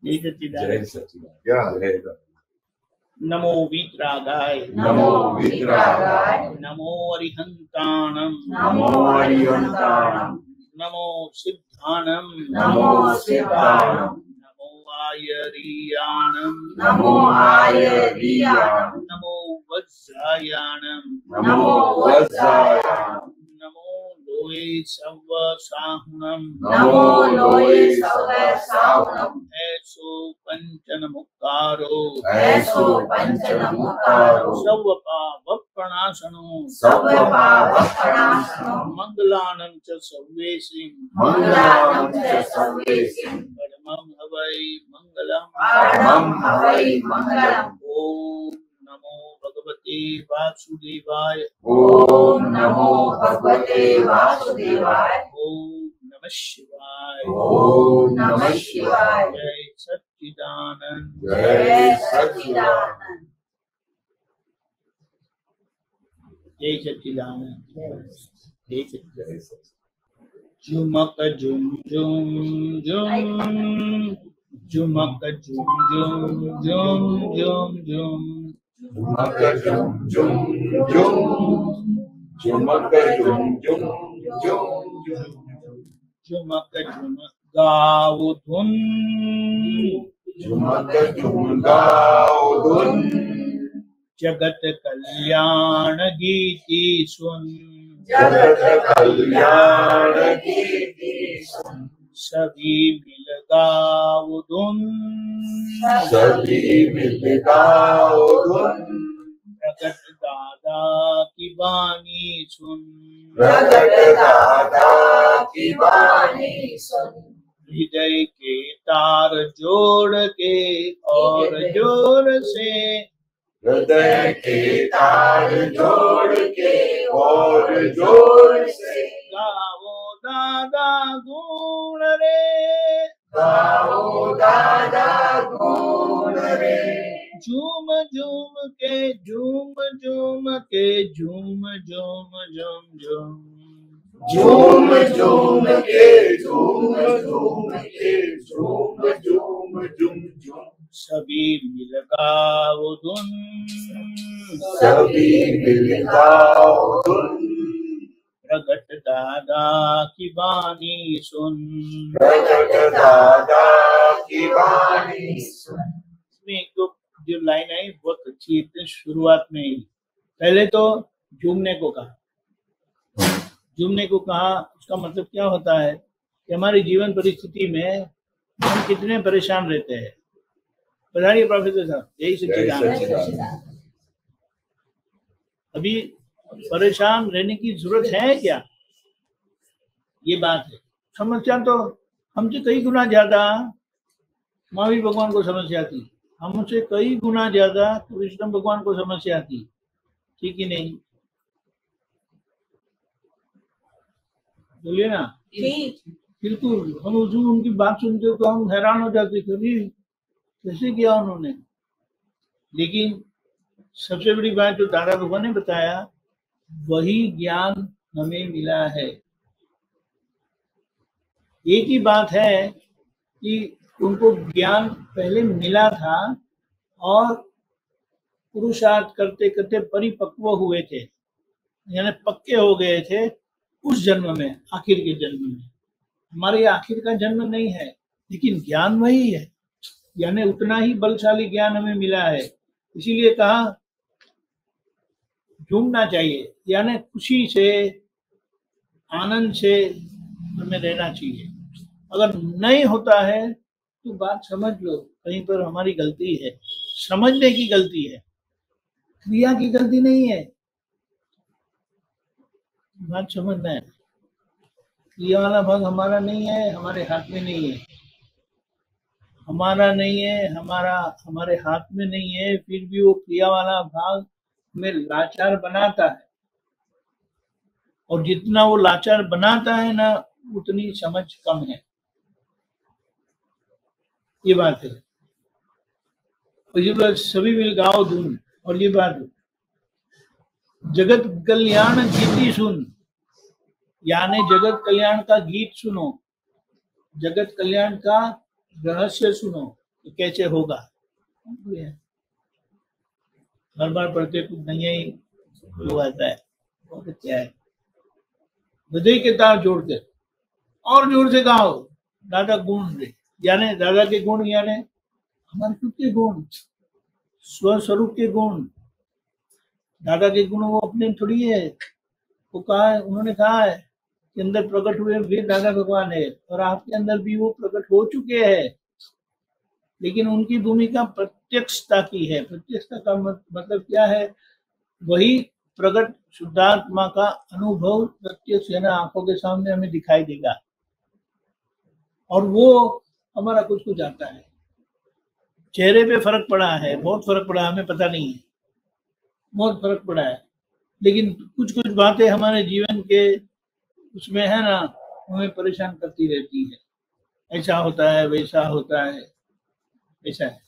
जय सच्चिदानंद। नमो वीतरागाय नमो वीतरागाय नमो अरिहंताणं नमो अरिहंताणं नमो सिद्धाणं नमो सिद्धाणं नमो आयरियाणं नमो आयरियाणं नमो वज्रायाणं नमो वज्रायाणं नमो लोये सव्व साहुणं नमो लोये सव्व साहुणं ऐसो पंचन मुक्तारो ऐसो पंचन मुक्तारो सव्व पावप्रणाशनो मंगलानं च सर्वेसिं मंगलानं च सर्वेसिं परमं हवै मंगलम् परमं हवै मंगलम्। ओम नमो भगवते वासुदेवाय ओम नमो भगवते वासुदेवाय। ओम नमः शिवाय। ओम नमः शिवाय। जय सच्चिदानंद। जय सच्चिदानंद। जय सच्चिदानंद। जय सच्चिदानंद। झुमक झुम झुम झुम झुमक झुम झुम झुम झुम झुम झुमक झुम झुम झुम झुमक झुम झुम झुम झुमक झुम गाओ धुन झुमक झुम गाओ धुन जगत कल्याण गीति सुन जगत कल्याण गीति सुन सभी मिल गाओ धुन सभी मिल गाओ धुन प्रगट दादा की वाणी सुन प्रगट दादा की वाणी सुन हृदय के तार जोड़ के और जोर से हृदय के तार जोड़ के और जोर से गाओ दादा गुण रे गाओ दादा गुण रे झूम झूम के झूम झूम के झूम झूम झूम झूम झूम झूम के झूम झूम के झूम झूम झूम झूम सभी मिल गाओ धुन सभी मिल गाओ धुन प्रगट दादा की वाणी सुन प्रगट दादा की वाणी सुन। इसमें एक दो जो लाइन आई बहुत अच्छी है शुरुआत में ही। पहले तो झूमने को कहा। झूमने को कहा उसका मतलब क्या होता है कि हमारी जीवन परिस्थिति में हम कितने परेशान रहते हैं। बताइए प्रोफेसर साहब। यही सच्चिदानंद। अभी परेशान रहने की जरूरत है क्या? ये बात है। समस्या तो हमसे कई गुना ज्यादा महावीर भगवान को समस्या थी, हमसे कई गुना ज्यादा विष्णु भगवान को समस्या थी। ठीक ही नहीं? बोलिए ना। बिल्कुल। हम उनकी बात सुनते तो हम हैरान हो जाते, कभी कैसे किया उन्होंने। लेकिन सबसे बड़ी बात जो दादा भगवान ने बताया, वही ज्ञान हमें मिला है। एक ही बात है कि उनको ज्ञान पहले मिला था और पुरुषार्थ करते करते परिपक्व हुए थे, यानी पक्के हो गए थे उस जन्म में, आखिर के जन्म में। हमारे आखिर का जन्म नहीं है, लेकिन ज्ञान वही है, यानी उतना ही बलशाली ज्ञान हमें मिला है। इसीलिए कहा झूमना चाहिए, यानी खुशी से आनंद से हमें रहना चाहिए। अगर नहीं होता है तो बात समझ लो, कहीं पर हमारी गलती है, समझने की गलती है, क्रिया की गलती नहीं है। बात समझना है। क्रिया वाला भाग हमारा नहीं है, हमारे हाथ में नहीं है। हमारा नहीं है, हमारे हाथ में नहीं है, फिर भी वो क्रिया वाला भाग हमें लाचार बनाता है। और जितना वो लाचार बनाता है ना, उतनी समझ कम है। ये बात है। और ये बात सभी मिल गाओ धुन। और ये बात जगत कल्याण गीति सुन, यानी जगत कल्याण का गीत सुनो, जगत कल्याण का रहस्य सुनो। तो कैसे होगा? हर बार पढ़ते कुछ नहीं ही हो आता है। और क्या है, हृदय के तार जोड़ के और जोर से गाओ दादा गुण रे, यानी दादा के गुण, यानी हमारे खुद के गुण, स्वस्वरूप के गुण। दादा के गुण वो अपने थोड़ी है, वो कहा है, उन्होंने कहा है कि अंदर प्रकट हुए वे दादा भगवान है, और आपके अंदर भी वो प्रकट हो चुके हैं। लेकिन उनकी भूमिका प्रत्यक्षता की है। प्रत्यक्षता का मतलब क्या है? वही प्रकट शुद्धात्मा का अनुभव प्रत्यक्ष है ना, आंखों के सामने हमें दिखाई देगा, और वो हमारा कुछ कुछ आता है। चेहरे पे फर्क पड़ा है, बहुत फर्क पड़ा है, हमें पता नहीं है, बहुत फर्क पड़ा है। लेकिन कुछ कुछ बातें हमारे जीवन के उसमें है ना, हमें परेशान करती रहती है। ऐसा होता है, वैसा होता है, ऐसा है।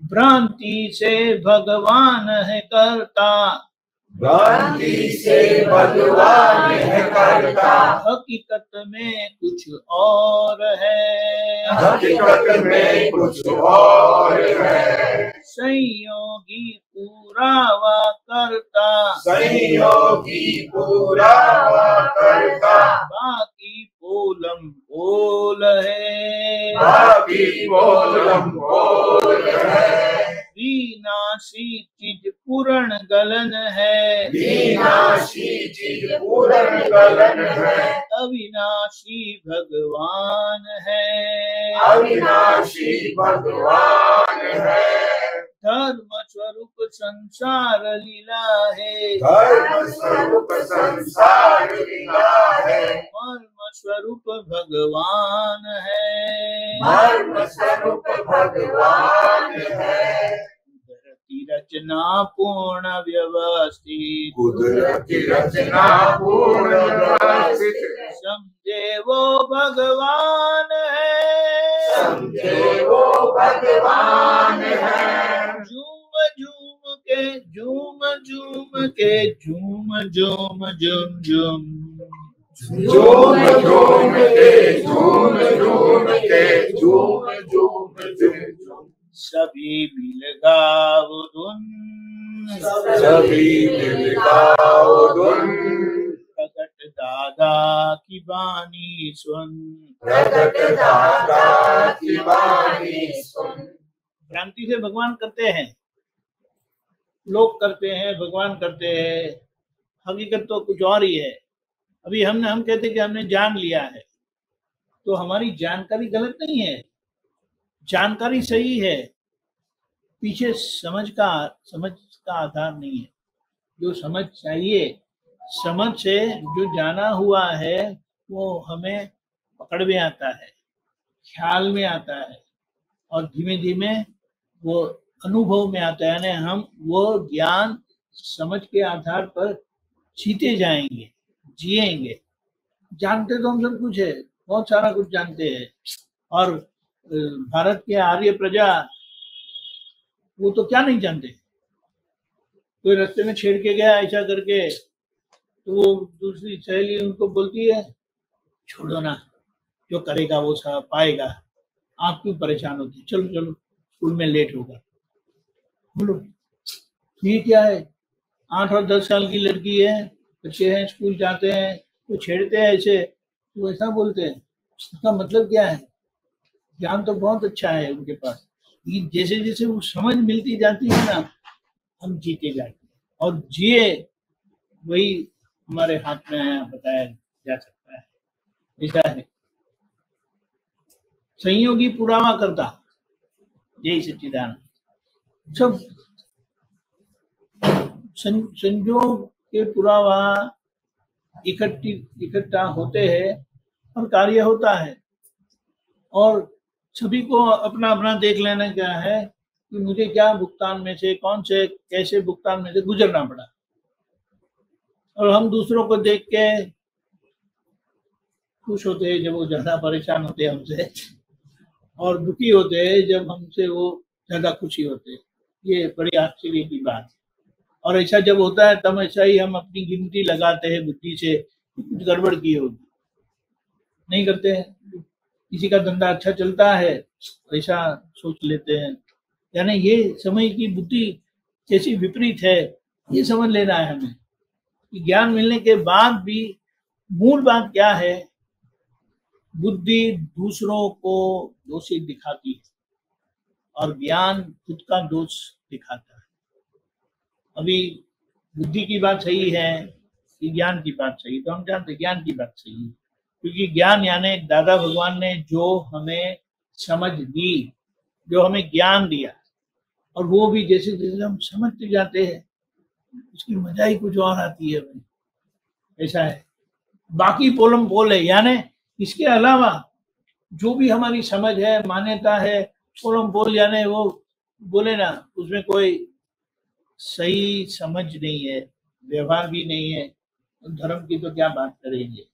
भ्रांति से भगवान है करता, भ्रांति से भगवान है करता, हकीकत में कुछ और है, हकीकत में कुछ और है। संयोगी पुरावा करता, संयोगी पुरावा करता, बाकी पोलम पोल है, बाकी बोलम बोल है। विनाशी चीज पूर्ण गलन है, विनाशी चीज पूर्ण गलन है। अविनाशी भगवान है, अविनाशी भगवान है। धर्म स्वरूप संसार लीला है, धर्म स्वरूप संसार लीला है। मर्म स्वरूप भगवान है, मर्म स्वरूप भगवान है। कुदरती रचना पूर्ण व्यवस्थित, कुदरती रचना पूर्ण व्यवस्थित, समझे वो भगवान है, समझे वो भगवान है। झूम झूम के झूम झूम के झूम झूम झूम झूम, झूम झूम के झूम झूम के झूम झूम झूम, सभी मिल गाओ धुन, सभी मिल गाओ धुन। प्रकट दादा की बानी सुन, प्रकट दादा की वाणी सुन। भ्रांति से भगवान करते हैं, लोग करते हैं, भगवान करते हैं, हकीकत तो कुछ और ही है। अभी हम कहते हैं कि हमने जान लिया है, तो हमारी जानकारी गलत नहीं है, जानकारी सही है, पीछे समझ का आधार नहीं है। जो समझ चाहिए, समझ से जो जाना हुआ है वो हमें पकड़ में आता है, ख्याल में आता है, और धीमे धीमे वो अनुभव में आता है। यानी हम वो ज्ञान समझ के आधार पर जीते जाएंगे, जिएंगे। जानते तो हम सब कुछ है, बहुत सारा कुछ जानते हैं। और भारत के आर्य प्रजा वो तो क्या नहीं जानते। कोई रास्ते में छेड़ के गया ऐसा करके, तो वो दूसरी सहेली उनको बोलती है, छोड़ो ना, जो करेगा वो सब पाएगा, आप क्यों परेशान होती, चलो चलो स्कूल में लेट होगा। बोलो ये क्या है, 8 और 10 साल की लड़की है, बच्चे हैं, स्कूल जाते हैं, तो छेड़ते हैं ऐसे, तो ऐसा बोलते हैं। इसका मतलब क्या है? ज्ञान तो बहुत अच्छा है उनके पास, लेकिन जैसे जैसे वो समझ मिलती जाती है ना, हम जीते जाते हैं, और जिए वही हमारे हाथ में है, बताया जा सकता है। ऐसा है, संयोगी पुरावा करता, यही सच्चिदानंद। सब संयोग के पुरावा इकट्ठा होते हैं और कार्य होता है। और सभी को अपना अपना देख लेना क्या है कि मुझे क्या भुगतान में से, कौन से कैसे भुगतान में से गुजरना पड़ा। और हम दूसरों को देख के खुश होते हैं जब वो ज्यादा परेशान होते हैं हमसे, और दुखी होते हैं जब हमसे वो ज्यादा खुशी होते हैं। ये बड़ी आश्चर्य की बात है। और ऐसा जब होता है तब ऐसा ही हम अपनी गिनती लगाते हैं बुद्धि से कि कुछ गड़बड़ की होगी, नहीं करते हैं। किसी का धंधा अच्छा चलता है ऐसा सोच लेते हैं। यानी ये समय की बुद्धि कैसी विपरीत है, ये समझ लेना है हमें कि ज्ञान मिलने के बाद भी मूल बात क्या है। बुद्धि दूसरों को दोषी दिखाती है और ज्ञान खुद का दोष दिखाता है। अभी बुद्धि की बात सही है कि ज्ञान की बात सही, तो हम जानते ज्ञान की बात सही है, क्योंकि ज्ञान यानी दादा भगवान ने जो हमें समझ दी, जो हमें ज्ञान दिया, और वो भी जैसे जैसे हम समझते जाते हैं उसकी मजा ही कुछ और आती है भाई। ऐसा है। बाकी पोलम पोल है, यानी इसके अलावा जो भी हमारी समझ है, मान्यता है, पोलम पोल यानी वो बोले ना, उसमें कोई सही समझ नहीं है, व्यवहार भी नहीं है, तो धर्म की तो क्या बात करेंगे।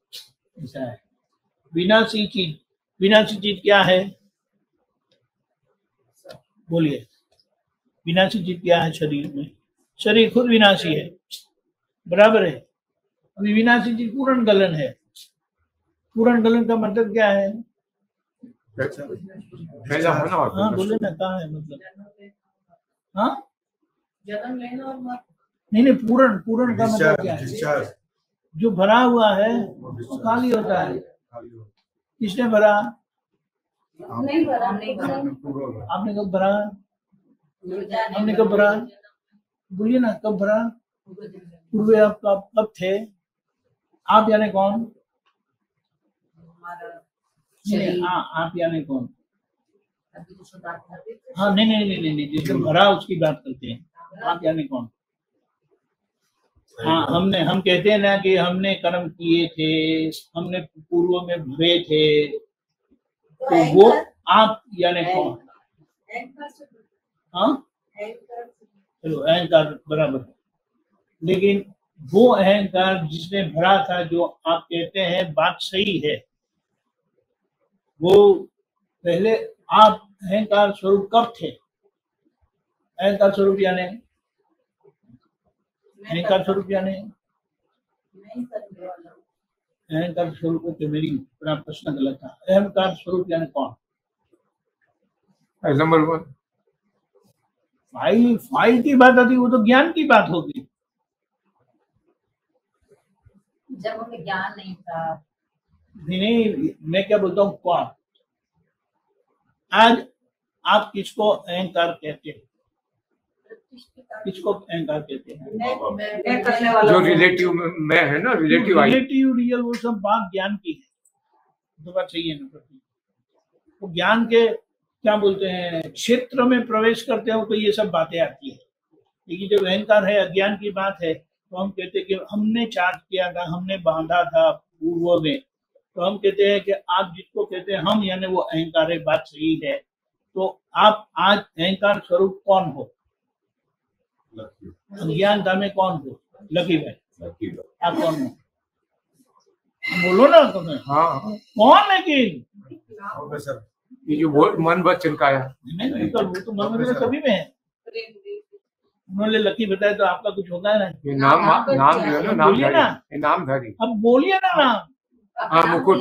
ऐसा है। विनाशी चीज, विनाशी चीज क्या है बोलिए। विनाशी चीज क्या है शरीर में? शरीर खुद विनाशी है, बराबर है। अभी विनाशी चीज पूर्ण गलन है। पूर्ण गलन का मतलब क्या है? पहला होना और हाँ बोले ना, कहाँ है मतलब? हाँ नहीं नहीं, पूर्ण पूर्ण का मतलब क्या है? जो भरा हुआ है वो खाली होता है। किसने भरा? नहीं भरा, नहीं भरा। आपने कब भरा? हमने कब भरा? बोलिए ना, कब भरा? पूर्व आप कब थे? आप यानी कौन? हाँ, आप यानी कौन? हाँ नहीं नहीं नहीं नहीं, जिसने भरा उसकी बात करते हैं। आप यानी कौन? हाँ, हम कहते हैं ना कि हमने कर्म किए थे, हमने पूर्व में भरे थे, तो वो आप यानी कौन? हाँ चलो, अहंकार बराबर। लेकिन वो अहंकार जिसने भरा था, जो आप कहते हैं बात सही है, वो पहले आप अहंकार स्वरूप कब थे? अहंकार स्वरूप यानी, अहंकार स्वरूप यानी, अहंकार स्वरूप तो मेरी पूरा प्रश्न गलत था। अहंकार स्वरूप यानी कौन? नंबर 1 फाइल की बात आती, वो तो ज्ञान की बात होगी। जब हमें ज्ञान नहीं था। नहीं, मैं क्या बोलता हूँ, कौन? आज आप किसको अहंकार कहते हैं? किसको अहंकार कहते हैं? जो रिलेटिव में है ना, रिलेटिव रियल, वो सब बात ज्ञान की है। तो बात सही है ना। तो ज्ञान के क्या बोलते हैं, क्षेत्र में प्रवेश करते हो तो ये सब बातें आती है। लेकिन जब अहंकार है, अज्ञान की बात है, तो हम कहते हैं कि हमने चार्ज किया था, हमने बांधा था पूर्व में, तो हम कहते हैं कि आप जिसको कहते हैं हम, यानी वो अहंकार है। बात सही है। तो आप आज अहंकार स्वरूप कौन हो? अज्ञानता में कौन हो? लकी भाई, आप कौन हो? बोलो ना तुम्हें। हाँ कौन? लेकिन ये जो मन वचन का है, नहीं, तो वो तो मन में सभी में है। उन्होंने लकी बताया, तो आपका कुछ होगा है ना? ये नाम नाम जो है ना, बोलिए ना। ये नामधारी। अब बोलिए ना नाम। हाँ, मुकुट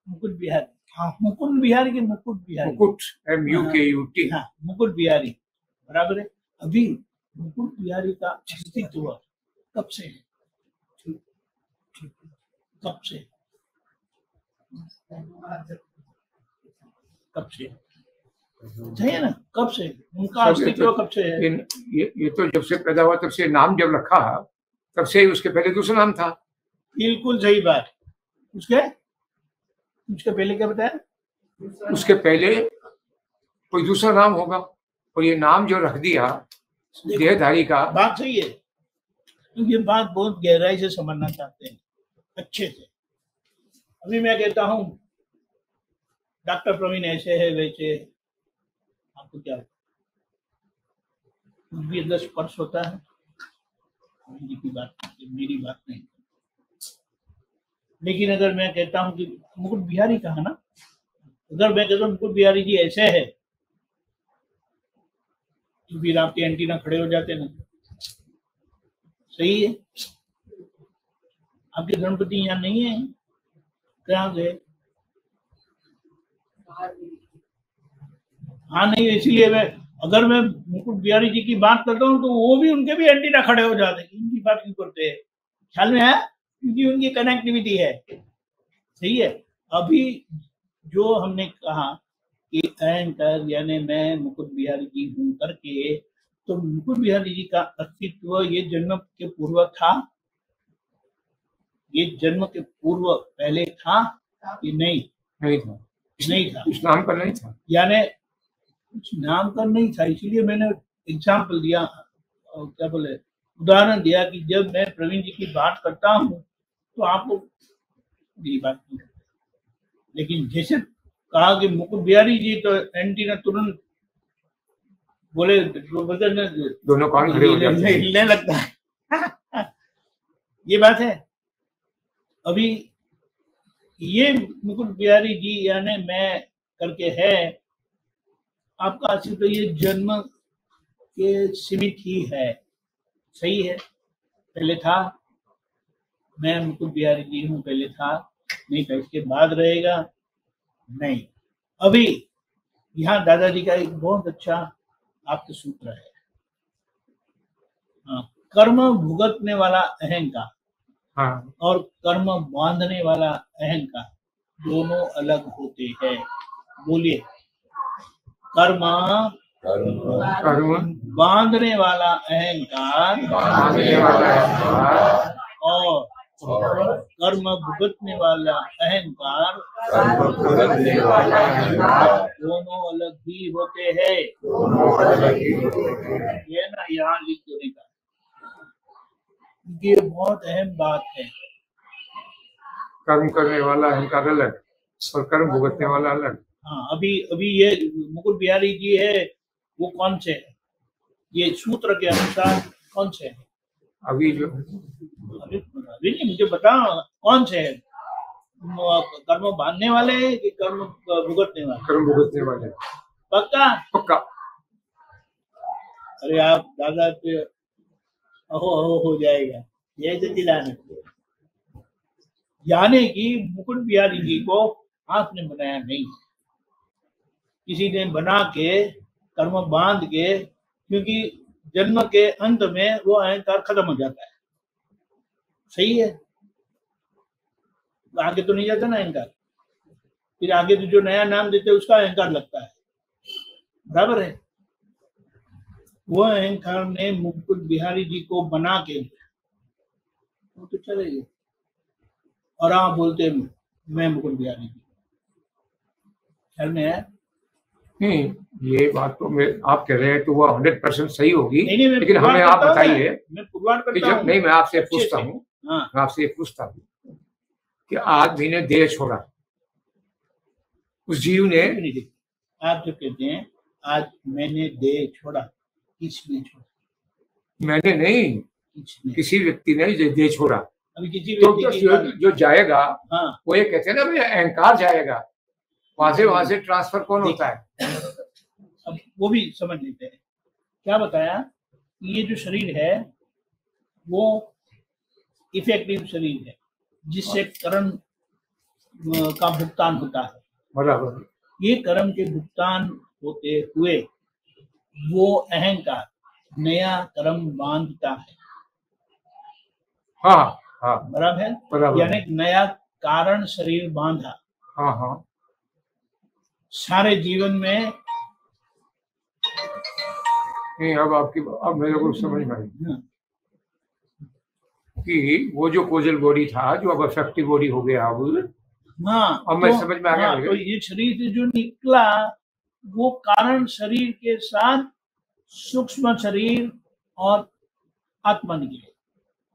मुकुट बिहारी। हाँ, मुकुट बिहारी के मुकुट बिहारी। मुकुट MUKUT। हाँ, मुकुट बिहारी बराबर है। अभी मुकुट बिहारी का अस्तित्व कब से है? कब से? कब से है ना? कब से उनका अस्तित्व कब से है? ये तो जब से पैदा हुआ तब से नाम जब रखा, तब से ही। उसके पहले दूसरा नाम था। बिल्कुल सही बात। उसके पहले क्या बताया? उसके पहले कोई दूसरा नाम होगा, और ये नाम जो रख दिया देहधारी का। बात सही है, क्योंकि ये बात बहुत गहराई से समझना चाहते हैं, अच्छे से। अभी मैं कहता हूँ डॉक्टर प्रवीण ऐसे है वैसे, आपको क्या भी 10 स्पर्श होता है? की बात, मेरी बात नहीं। लेकिन अगर मैं कहता हूँ कि मुकुट बिहारी कहा ना, अगर मैं कहता हूँ मुकुट बिहारी जी ऐसे है, तो फिर आपके एंटीना खड़े हो जाते ना। सही है। आपके गणपति यहाँ नहीं है, कहाँ गए? हाँ नहीं, इसीलिए अगर मैं मुकुट बिहारी जी की बात करता हूँ तो वो भी उनके भी एंटीना खड़े हो जाते हैं, उनकी बात क्यों करते हैं, ख्याल में है, क्योंकि उनकी कनेक्टिविटी है। सही है। अभी जो हमने कहा कि अहंकार यानी मैं मुकुट बिहारी जी हूँ करके, तो मुकुट बिहारी जी का अस्तित्व ये जन्म के पूर्व था, ये जन्म के पूर्व पहले था कि नहीं? नहीं था, नहीं था। इस नाम का नहीं था, यानी कुछ नाम का नहीं था, इसीलिए मैंने एग्जाम्पल दिया, क्या बोले, उदाहरण दिया कि जब मैं प्रवीण जी की बात करता हूँ तो आप लोग मेरी बात नहीं करते, लेकिन जैसे कहा कि मुकुट बिहारी जी तो एंटीना तुरंत बोले, दोनों कान खड़े हो जाते हैं, हिलने लगता है। ये बात है। अभी ये मुकुट बिहारी जी यानी मैं करके है, आपका अस्तित्व ये जन्म के सीमित ही है। सही है। पहले था, मैं मुकुट बिहारी जी हूँ, पहले था, नहीं था, इसके बाद रहेगा नहीं। अभी यहाँ दादाजी का एक बहुत अच्छा आपका सूत्र है, कर्म भुगतने वाला अहंकार हाँ, और कर्म बांधने वाला अहंकार दोनों अलग होते हैं। बोलिए, कर्म बांधने वाला अहंकार और कर्म भुगतने वाला अहंकार दोनों अलग ही होते हैं। ये ना यहाँ लिख देने का, ये बहुत अहम बात है। कर्म करने वाला अहंकार अलग और कर्म भुगतने वाला अलग। हाँ, अभी ये मुकुट बिहारी जी है, वो कौन से है? ये सूत्र के अनुसार कौन से है? अभी जो अभी नहीं, मुझे बताओ कौन से है? कर्म बांधने वाले हैं कि कर्म भुगतने वाले? कर्म भुगतने वाले। पक्का? पक्का। अरे आप दादा पे अहो अहो हो जाएगा, ये तो चिल्लाने। यानी कि मुकुट बिहारी जी को आपने बनाया नहीं, किसी ने बना के कर्म बांध के, क्योंकि जन्म के अंत में वो अहंकार खत्म हो जाता है। सही है। आगे तो नहीं जाता ना अहंकार, फिर आगे तो जो नया नाम देते उसका अहंकार लगता है, बराबर है। वो अहंकार ने मुकुट बिहारी जी को बना के वो तो चलेगी, और आप बोलते मैं मुकुट बिहारी जी, ख्याल में है? नहीं, ये बात तो आप कह रहे हैं तो वो 100% सही होगी। नहीं, लेकिन हमें आप बताइए, मैं पुरवार करता हूँ। नहीं, मैं आपसे पूछता हूँ, हाँ। मैं आपसे पूछता हूँ कि आदमी ने देह छोड़ा, उस जीव ने, आप जो कहते हैं आज मैंने देह छोड़ा, किसने छोड़ा? मैंने नहीं, किसी व्यक्ति ने देह छोड़ा। अभी किसी तो जो जाएगा, हाँ, वो ये कहते हैं ना भाई अहंकार जाएगा, वहां से ट्रांसफर कौन होता है? अब वो भी समझ लेते हैं। क्या बताया? ये जो शरीर है वो इफेक्टिव शरीर है, जिससे कर्म का भुगतान होता है। बराबर। ये कर्म के भुगतान होते हुए वो अहंकार नया कर्म बांधता है। हाँ हाँ, बराबर है, बराबर। यानी नया कारण शरीर बांधा। हाँ हाँ, सारे जीवन में। नहीं, अब मेरे को समझ में आई कि वो जो कोजल बॉडी था, जो अब अफेक्टिव बॉडी हो गया, अब मैं समझ में आ गया। तो ये शरीर से जो निकला वो कारण शरीर के साथ सूक्ष्म शरीर और आत्मा निकले,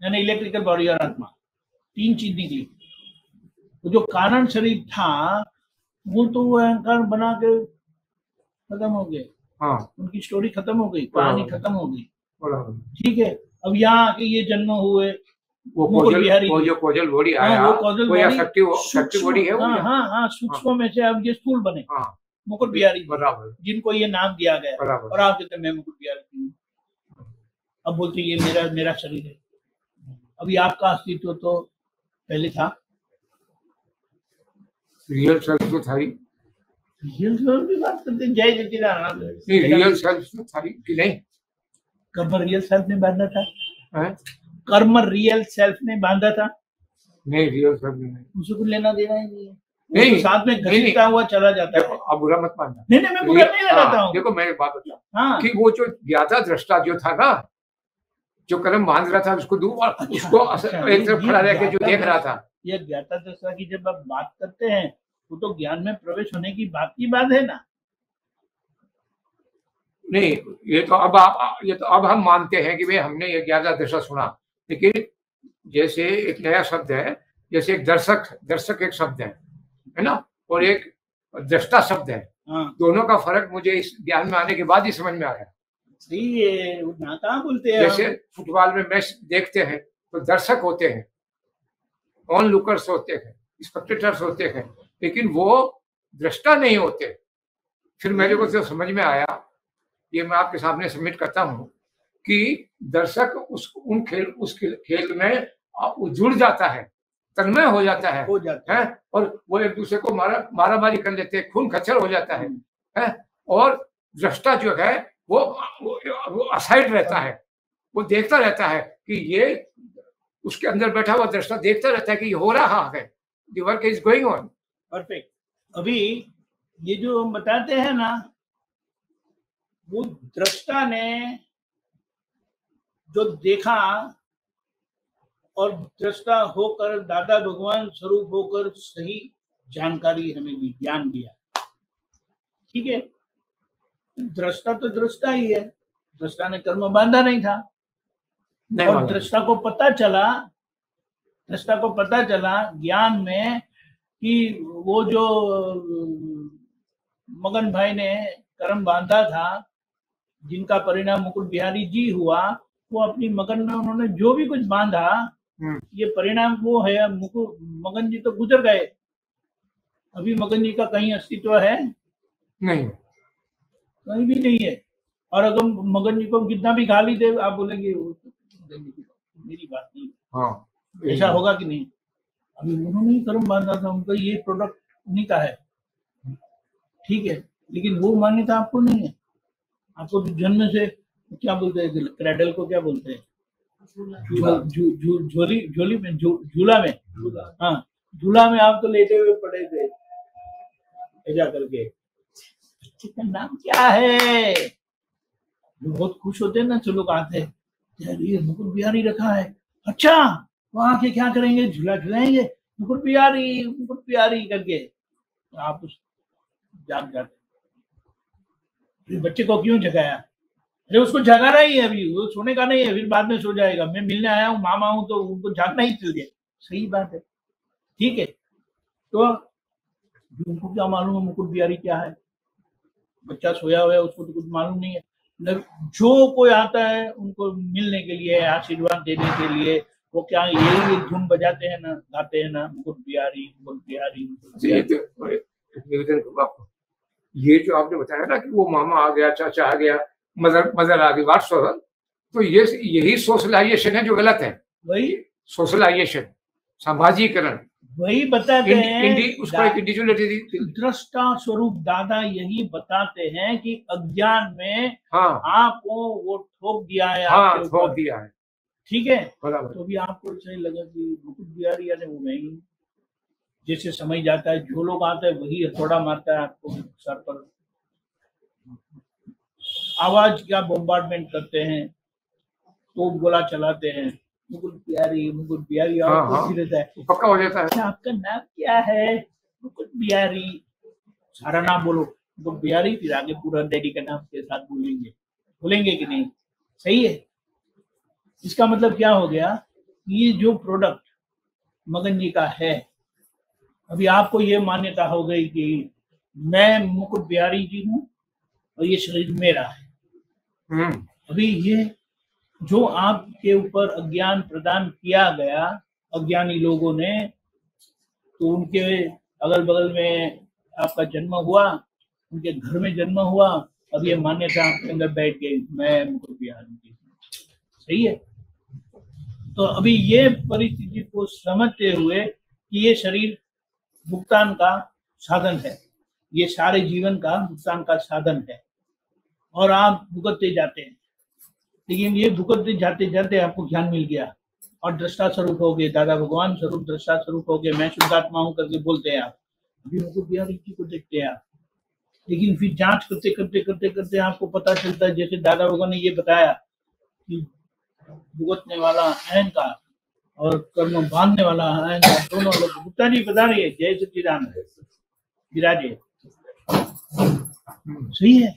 यानी इलेक्ट्रिकल बॉडी और आत्मा, तीन चीज निकली। तो जो कारण शरीर था वो तो वो अहंकार बना के खत्म हो गए। हाँ, उनकी स्टोरी खत्म हो गई, कहानी खत्म हो गई। ठीक है। अब यहाँ आके ये जन्म हुए, वो जो कोजल बॉडी आया, वो कोजल बॉडी है। हाँ, सूक्ष्म में से अब ये स्थूल बने, मुकुट बिहारी बराबर, जिनको ये नाम दिया गया। और आप कहते हैं मैं मुकुट बिहारी हूँ, अब बोलते ये मेरा शरीर है। अभी आपका अस्तित्व तो पहले था, रियल सेल्फ तो था ही, रियल सेल्फ की बात करते हैं, जय सच्चिदानंद। नहीं, रियल सेल्फ था कि नहीं? कर्म रियल सेल्फ ने बांधा था, है? कर्म रियल सेल्फ ने बांधा था, नहीं, रियल सेल्फ नहीं। उसे कुछ लेना देना ही नहीं है, नहीं, वो तो साथ में नहीं, घसीटता हुआ चला जाता देखो, है। अब बुरा मत मानना। नहीं नहीं, मैं बुरा नहीं लगाता हूँ। देखो, मैं एक बात बता, हाँ, कि वो जो ज्ञाता दृष्टा जो था ना, जो कर्म बांध रहा था उसको दूर, उसको एक तरफ खड़ा रह के जो देख रहा था, ये ज्ञाता दृष्टा की जब आप बात करते हैं वो तो ज्ञान में प्रवेश होने की बात है ना। नहीं, ये तो अब हम मानते हैं कि भाई हमने ये ज्ञाता दृष्टा सुना, लेकिन जैसे एक नया शब्द है, जैसे एक दर्शक एक शब्द है ना, और एक दृष्टा शब्द है। हाँ, दोनों का फर्क मुझे इस ज्ञान में आने के बाद ही समझ में आया। सही है, वो ना कहाँ बोलते हैं। जैसे फुटबॉल में मैच देखते हैं तो दर्शक होते हैं, ऑन लुकर्स होते हैं, स्पेक्टेटर्स होते हैं, लेकिन वो दृष्टा नहीं होते। फिर मेरे को तो समझ में आया, ये मैं आपके सामने सबमिट करता हूँ, कि दर्शक उस खेल में जुड़ जाता है, तन्मय हो जाता है, और वो एक दूसरे को मारामारी कर लेते हैं, खून खच्चर हो जाता है, और दृष्टा जो है वो असाइड रहता है, वो देखता रहता है कि ये उसके अंदर बैठा हुआ दृष्टा देखता रहता है कि ये हो रहा है, the work is going on. Perfect. अभी ये जो हम बताते हैं ना, वो दृष्टा ने जो देखा और दृष्टा होकर दादा भगवान स्वरूप होकर सही जानकारी हमें दी, ज्ञान दिया, ठीक है। दृष्टा तो दृष्टा ही है, दृष्टा ने कर्म बांधा नहीं था, और दृष्टा को पता चला ज्ञान में कि वो जो मगन भाई ने कर्म बांधा था, जिनका परिणाम मुकुट बिहारी जी हुआ, वो अपनी मगन में उन्होंने जो भी कुछ बांधा, ये परिणाम वो है। मगन जी तो गुजर गए, अभी मगन जी का कहीं अस्तित्व है? नहीं, कहीं भी नहीं है। और अगर मगन जी को कितना भी गाली दे, आप बोलेंगे मेरी बात नहीं। हाँ, ऐसा होगा कि नहीं? अभी उन्होंने ही कर्म बांधा था, उनका ये प्रोडक्ट उन्हीं का है, ठीक है, लेकिन वो मान्यता आपको नहीं है। आपको जन्म से क्या बोलते हैं, क्रैडल को क्या बोलते हैं, झोली में, झूला में, हाँ, झूला में आप तो लेटे हुए पड़े थे ऐसा करके। का नाम क्या है? बहुत खुश होते हैं ना, जो लोग आते हैं, ये मुकुट बिहारी रखा है, अच्छा वहां के क्या करेंगे, झूला झुलाएंगे, मुकुट बिहारी करके, तो आप उस जाग जाते। फिर बच्चे को क्यों जगाया? अरे उसको जगाना ही है, अभी वो सोने का नहीं है, फिर बाद में सो जाएगा। मैं मिलने आया हूँ, मामा हूँ, तो उनको जागना ही चाहिए। सही बात है, ठीक है। तो उनको क्या मालूम है मुकुट बिहारी क्या है? बच्चा सोया हुआ है, उसको तो कुछ मालूम नहीं है। जो कोई आता है उनको मिलने के लिए, आशीर्वाद देने के लिए, वो क्या यही एक धुन बजाते हैं ना, गाते हैं ना, मुकुट बिहारी मुकुट बिहारी। ये जो आपने बताया ना कि वो मामा आ गया, चाचा आ गया, मदर आ गई, व्हाट्सएवर, तो यही सोशलाइजेशन है जो गलत है। वही सोशलाइजेशन, सामाजिकरण, वही बताते हैं। उसको एक इंडिविजुअलिटी, दृष्टा स्वरूप दादा यही बताते हैं कि अज्ञान में आपको वो ठोक दिया है, ठोक दिया है, ठीक है। तो भी आपको सही लगा कि मुकुट बिहारी यानी वो नहीं। जैसे समझ जाता है, जो लोग आता है वही हथौड़ा मारता है आपको सर पर, आवाज क्या बॉम्बार्डमेंट करते हैं, तो गोला चलाते हैं, मुकुट बिहारी और रहता है, पक्का हो जाता है। आपका नाम क्या है? मुकुट बिहारी, सारा नाम बोलो मुकुट बिहारी, फिर आगे पूरा डैडी का नाम के साथ बोलेंगे कि नहीं? सही है। इसका मतलब क्या हो गया? ये जो प्रोडक्ट मगन जी का है, अभी आपको ये मान्यता हो गई कि मैं मुकुट बिहारी जी हूँ और ये शरीर मेरा है। अभी ये जो आपके ऊपर अज्ञान प्रदान किया गया अज्ञानी लोगों ने, तो उनके अगल बगल में आपका जन्म हुआ, उनके घर में जन्म हुआ, अब ये मान्यता आपके अंदर बैठ गई, मैं मुकुट बिहारी जी। सही है। तो अभी ये परिस्थिति को समझते हुए कि ये शरीर भुगतान का साधन है, ये सारे जीवन का नुकसान का साधन है और आप भुगतते जाते हैं। लेकिन ये भुगतते जाते जाते आपको ज्ञान मिल गया और दृष्टा स्वरूप हो गए, दादा भगवान स्वरूप दृष्टा स्वरूप हो गए, मैं शुद्धात्मा हूँ करके बोलते हैं आप। अभी मुकुट बिहारी जी को देखते हैं आप, लेकिन फिर जांच करते करते करते करते आपको पता चलता है, जैसे दादा भगवान ने ये बताया कि भुगतने वाला अहंकार और कर्म बांधने वाला अहंकार दोनों अलग। गुप्ता जी बता रही है, जय सच्चिदानंद विराजे। सही है,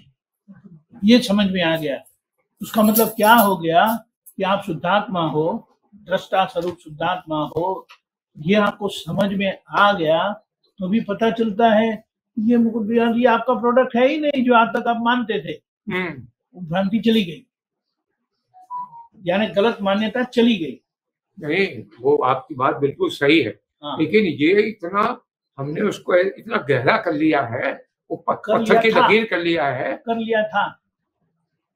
ये समझ में आ गया। उसका मतलब क्या हो गया कि आप शुद्धात्मा हो, दृष्टा स्वरूप शुद्धात्मा हो, ये आपको समझ में आ गया। तो भी पता चलता है ये मुकुट बिहारी आपका प्रोडक्ट है ही नहीं, जो आज तक आप मानते थे। वो भ्रांति चली गई, यानी गलत मान्यता चली गई। नहीं, वो आपकी बात बिल्कुल सही है। हाँ। लेकिन ये इतना हमने उसको इतना गहरा कर लिया है, वो पत्थर की लकीर कर लिया है, कर लिया था।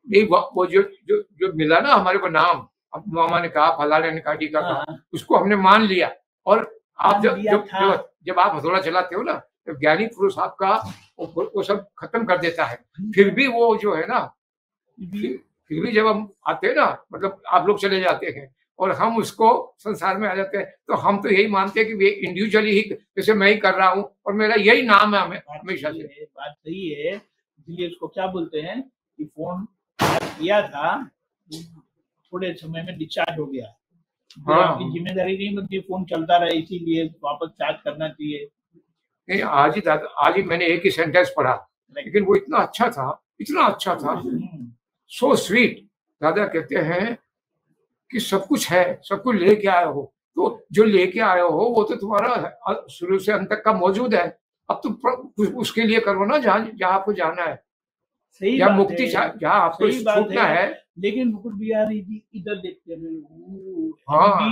नहीं, वो जो जो जो मिला ना हमारे को नाम, अब मामा ने कहा, फलाने ने कहा, टीका कहा, उसको हमने मान लिया। और आप जब आप हथौड़ा चलाते हो ना, तो ज्ञानी पुरुष आपका वो सब खत्म कर देता है। फिर भी वो जो है ना, फिर भी जब हम आते हैं ना, मतलब आप लोग चले जाते हैं और हम उसको संसार में आ जाते हैं, तो हम तो यही मानते हैं कि इंडिविजुअली ही, जैसे मैं ही कर रहा हूँ और मेरा यही नाम है हमेशा से। बात सही है, इसलिए इसको क्या बोलते हैं कि फोन किया था, थोड़े समय में डिस्चार्ज हो गया। हाँ। आपकी जिम्मेदारी नहीं बनती, फोन चलता रहे, इसीलिए वापस चार्ज करना चाहिए। नहीं, आज ही मैंने एक ही सेंटेंस पढ़ा, लेकिन वो इतना अच्छा था, इतना अच्छा था, सो स्वीट। दादा कहते हैं कि सब कुछ है, सब कुछ लेके आए हो, तो जो लेके आए हो वो तो तुम्हारा शुरू से अंत तक का मौजूद है। अब तुम उसके लिए करो ना, जहाँ आपको जाना है, सही या मुक्ति जहाँ आपको छूटना है। लेकिन मुकुट बिहारी जी इधर देखते हैं, हाँ,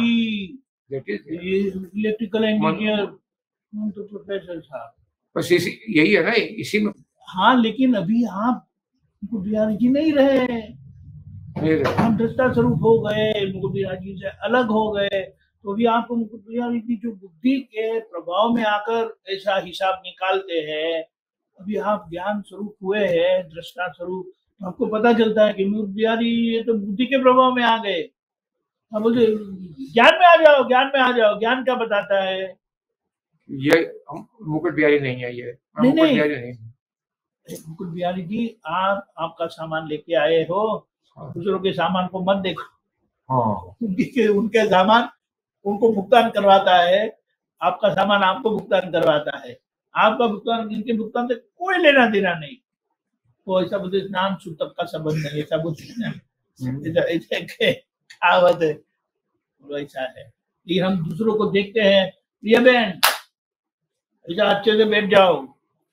इलेक्ट्रिकल इंजीनियर तो प्रोफेसर साहब, बस यही है ना, इसी में। हाँ, लेकिन अभी आप मुकुट बिहारी जी नहीं रहे, हम दृष्टा स्वरूप हो गए, मुकुट बिहारी जी से अलग हो गए। तो भी आपको मुकुट बिहारी जी जो बुद्धि के प्रभाव में आकर ऐसा हिसाब निकालते हैं, अभी आप ज्ञान स्वरूप हुए हैं, दृष्टा स्वरूप, तो आपको पता चलता है कि मुकुट बिहारी ये तो बुद्धि के प्रभाव में आ गए। अब बोलते ज्ञान में आ जाओ, ज्ञान में आ जाओ, ज्ञान क्या बताता है? ये मुकुट बिहारी नहीं है, ये नहीं, मुकुट बिहारी नहीं। मुकुट बिहारी जी, आपका सामान लेके आए हो, दूसरों के सामान को मत देखो। हाँ। उनके सामान उनको भुगतान करवाता है, आपका सामान आपको भुगतान करवाता है। आपका भुगतान इनके भुगतान से कोई लेना देना नहीं। तो ऐसा बोलते नाम सूतक का संबंध नहीं, ऐसा बोलते कहावत है, ऐसा है। ये हम दूसरों को देखते हैं, प्रिय बहन ऐसा अच्छे से बैठ जाओ,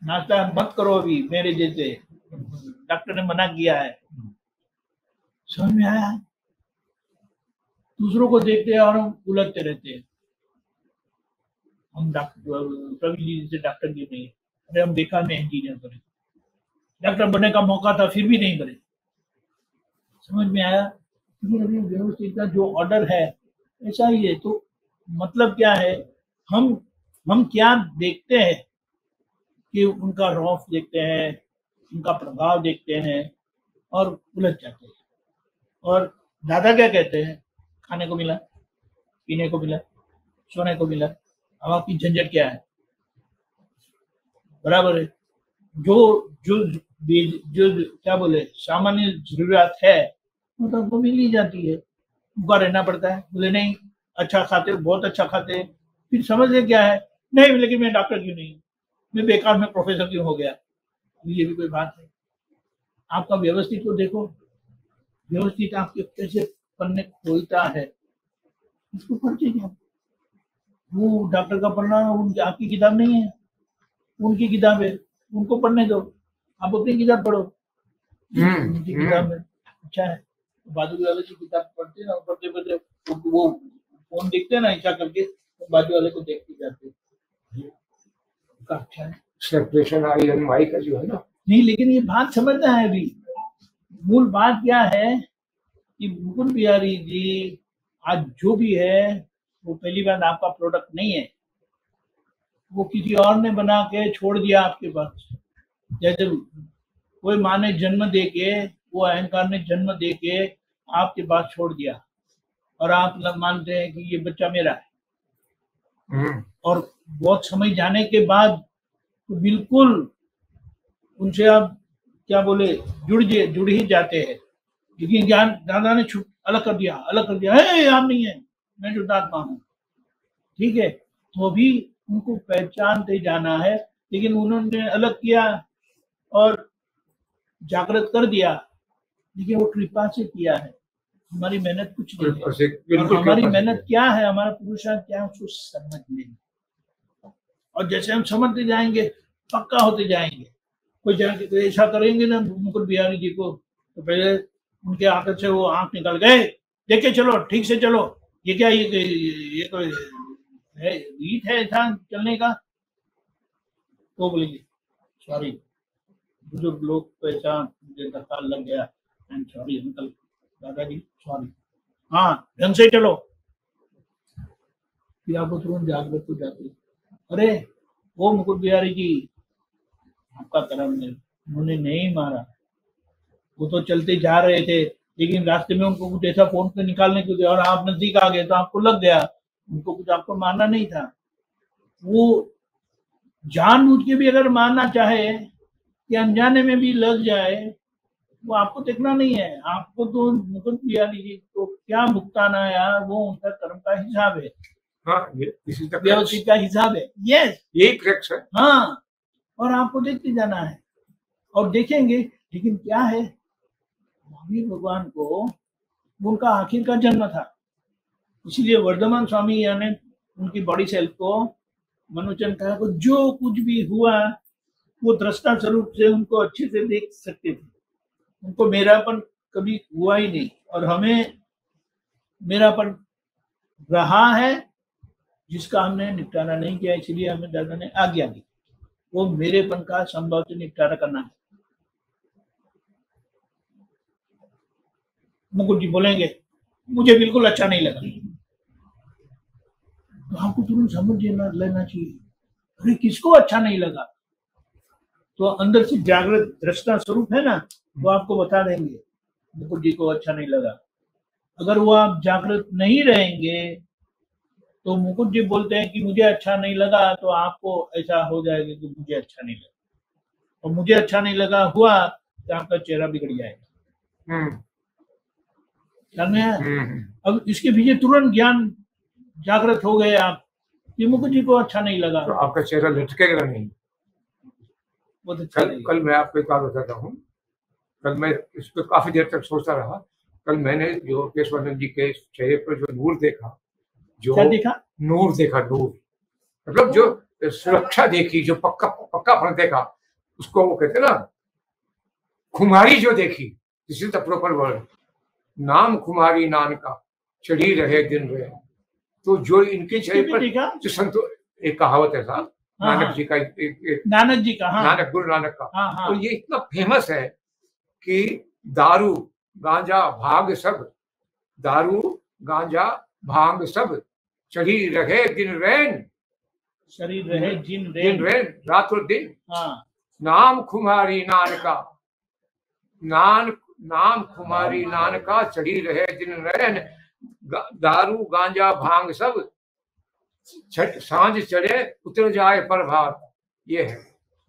नाश्ता मत करो अभी मेरे जैसे, डॉक्टर ने मना किया है। समझ में आया? दूसरों को देखते हैं और हम उलझते रहते हैं। हम डॉक्टर जी से डॉक्टर भी नहीं, अरे हम देखा नहीं इंजीनियर बने, डॉक्टर बनने का मौका था फिर भी नहीं बने। समझ में आया? अभी व्यवस्थित का जो ऑर्डर है ऐसा ही है। तो मतलब क्या है, हम क्या देखते हैं कि उनका रौफ देखते हैं, उनका प्रभाव देखते हैं और उलझ जाते हैं। और दादा क्या कहते हैं, खाने को मिला, पीने को मिला, सोने को मिला, अब आपकी झंझट क्या है? बराबर है। जो जो जो क्या बोले सामान्य जरूरत है वो तो आपको मिल ही जाती है, भूखा रहना पड़ता है। बोले नहीं, अच्छा खाते, बहुत अच्छा खाते, फिर समझे क्या है, नहीं लेकिन मैं डॉक्टर क्यों नहीं, मैं बेकार में प्रोफेसर क्यों हो गया? ये भी कोई बात है। आपका व्यवस्थित को देखो, व्यवस्थित आपके कैसे पन्ने खोलता है, इसको पढ़ते क्या? वो डॉक्टर का पढ़ना उनकी आपकी किताब नहीं है, उनकी किताब है, उनको पढ़ने दो, आप अपनी किताब पढ़ो। उनकी किताब है, अच्छा है। बाजू वाले की किताब पढ़ते ना, पढ़ते पढ़ते वो फोन देखते ना ऐसा करके, तो बाजू वाले को देखते जाते, अच्छा है। सेपरेशन आई एंड वाई का जो है ना, नहीं, लेकिन ये बात समझना है। अभी मूल बात क्या है कि मुकुट बिहारी जी आज जो भी है वो पहली बार आपका प्रोडक्ट नहीं है, वो किसी और ने बना के छोड़ दिया आपके पास। जैसे कोई माँ ने जन्म दे के, वो अहंकार ने जन्म दे के आपके पास छोड़ दिया और आप मानते हैं कि ये बच्चा मेरा है, और बहुत समय जाने के बाद तो बिल्कुल उनसे आप क्या बोले जुड़ ही जाते हैं। लेकिन ज्ञान दादा ने अलग कर दिया, आप नहीं है, मैं शुद्धात्मा हूँ, ठीक है। तो भी उनको पहचानते जाना है, लेकिन उन्होंने अलग किया और जागृत कर दिया, लेकिन वो कृपा से किया है, हमारी मेहनत कुछ नहीं है। और हमारी मेहनत क्या है, हमारा पुरुषार्थ क्या है, उसको समझने में। और जैसे हम समझते जाएंगे पक्का होते जाएंगे। कोई जाके तो ऐसा करेंगे ना मुकुट बिहारी जी को, तो पहले उनके आंख से वो आंख निकल गए, देखे चलो ठीक से चलो, ये क्या ये तो है रीत है ऐसा चलने का। तो बोलेंगे सॉरी बुजुर्ग लोग तो ऐसा मुझे धक्का लग गया, आई एम सॉरी अंकल, दादाजी सॉरी, हाँ ढंग से चलो। फिर आपको तुरंत जागृत हो जाती, अरे वो मुकुट बिहारी जी आपका कर्म है, उन्होंने नहीं मारा, वो तो चलते जा रहे थे, लेकिन रास्ते में उनको कुछ ऐसा फोन पे निकालने को दिया और आप नजदीक आ गए तो आपको लग गया, उनको कुछ आपको मारना नहीं था। वो जानबूझ के भी अगर मारना चाहे कि अनजाने में भी लग जाए, वो आपको देखना नहीं है, आपको तो मुकुट बिहारी जी तो क्या भुगताना है यार, वो उनका कर्म का हिसाब है, व्यवस्थित का हिसाब है। यस, यही करेक्ट है। हाँ, और आपको देखते जाना है और देखेंगे। लेकिन क्या है, महावीर भगवान को उनका आखिर का जन्म था, इसीलिए वर्धमान स्वामी यानी उनकी बॉडी सेल्फ को मनोचन कहा को जो कुछ भी हुआ वो दृष्टा स्वरूप से उनको अच्छे से देख सकते थे, उनको मेरापन कभी हुआ ही नहीं। और हमें मेरापन रहा है जिसका हमने निपटारा नहीं किया, इसलिए हमें दादा ने आज्ञा दी, वो मेरेपन का संभव से निपटारा करना है। मुकुट जी बोलेंगे मुझे बिल्कुल अच्छा नहीं लगा, तो हमको तुरंत समझ लेना चाहिए, अरे किसको अच्छा नहीं लगा, तो अंदर से जागृत दृष्टा स्वरूप है ना, वो आपको बता देंगे मुकुट जी को अच्छा नहीं लगा। अगर वो आप जागृत नहीं रहेंगे तो मुकुट जी बोलते हैं कि मुझे अच्छा नहीं लगा, तो आपको ऐसा हो जाएगा कि मुझे अच्छा नहीं लगा, और मुझे अच्छा नहीं लगा हुआ तो आपका चेहरा बिगड़ जाएगा। अब इसके पीछे तुरंत ज्ञान जागृत हो गए आप कि मुकुट जी को अच्छा नहीं लगा, तो आपका चेहरा लटकेगा नहीं। कल मैं आपको एक बात बताता हूँ, कल मैं इस पर काफी देर तक सोचता रहा। कल मैंने जो केशवानंद जी के चेहरे पर जो नूर देखा, जो क्या देखा? नूर देखा, नूर मतलब जो सुरक्षा देखी, जो पक्कापन देखा, उसको वो कहते ना खुमारी जो देखी, this is the proper word, नाम खुमारी नानका चढ़ी रहे दिन रहे। तो जो इनके चेहरे पर जो संतो, एक कहावत है साहब, नानक जी का, नानक जी का, नानक गुरु नानक का, तो ये इतना फेमस है कि दारू गांजा भांग सब, दारू गांजा भांग सब चढ़ी रहे दिन रैन, शरीर रहे दिन रैन, रात और दिन, नाम खुमारी नानका, नाम खुमारी नानका चढ़ी रहे दिन रैन, दारू गांजा भांग सब सांझ चढ़े उतर जाए प्रभात, ये है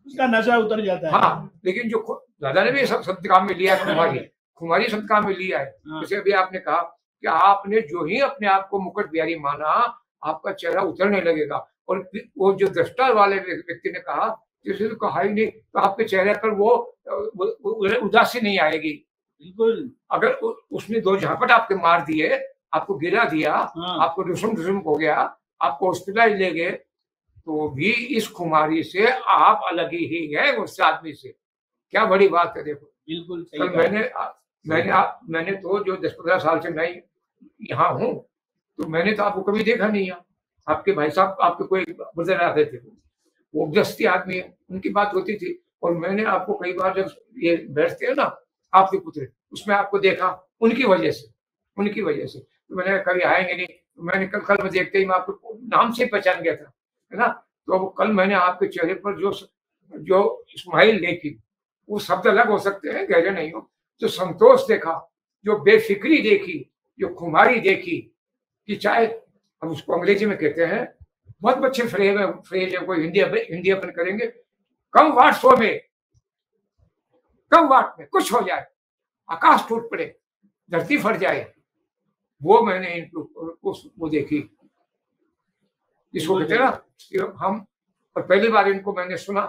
उसका नशा उतर जाता है। हाँ, लेकिन जो दादा ने भी सब शब्द काम में लिया है, खुमारी शब्द काम में लिया है। जैसे अभी आपने कहा कि आपने जो ही अपने आप को मुकुट बिहारी माना, आपका चेहरा उतरने लगेगा, और वो जो दृष्टा वाले व्यक्ति ने कहा जिसने तो कहा ही नहीं, तो आपके चेहरे पर वो उदासी नहीं आएगी। बिल्कुल, अगर उसने दो झापट आपके मार दिए, आपको गिरा दिया, आपको रुसुम हो गया, आपको हॉस्पिटल ले गए, तो भी इस खुमारी से आप अलग ही है उस आदमी से। क्या बड़ी बात है, देखो। बिल्कुल सही। मैंने तो जो 10-15 साल से मैं यहाँ हूँ, तो मैंने तो आपको कभी देखा नहीं है। आपके भाई साहब, आपके कोई ब्रदर आते थे, वो गृहस्थी आदमी है, उनकी बात होती थी, और मैंने आपको कई बार जब ये बैठते हैं ना आपके पुत्र, उसमें आपको देखा उनकी वजह से। तो मैंने कभी आएंगे नहीं, तो मैंने कल में देखते ही मैं आपको नाम से पहचान गया था, है ना। तो कल मैंने आपके चेहरे पर जो जो इस्माइल देखी, वो शब्द अलग हो सकते हैं, गहरे नहीं हो। जो संतोष देखा, जो बेफिक्री देखी, जो खुमारी देखी, कि चाहे हम उसको अंग्रेजी में कहते हैं, बहुत अच्छे फ्रेज है, कोई हिंदी अपन करेंगे, कम वाट्सों में, कम वाट में कुछ हो जाए, आकाश टूट पड़े, धरती फट जाए, वो मैंने वो देखी। इसको कहते हैं ना कि हम, और पहली बार इनको मैंने सुना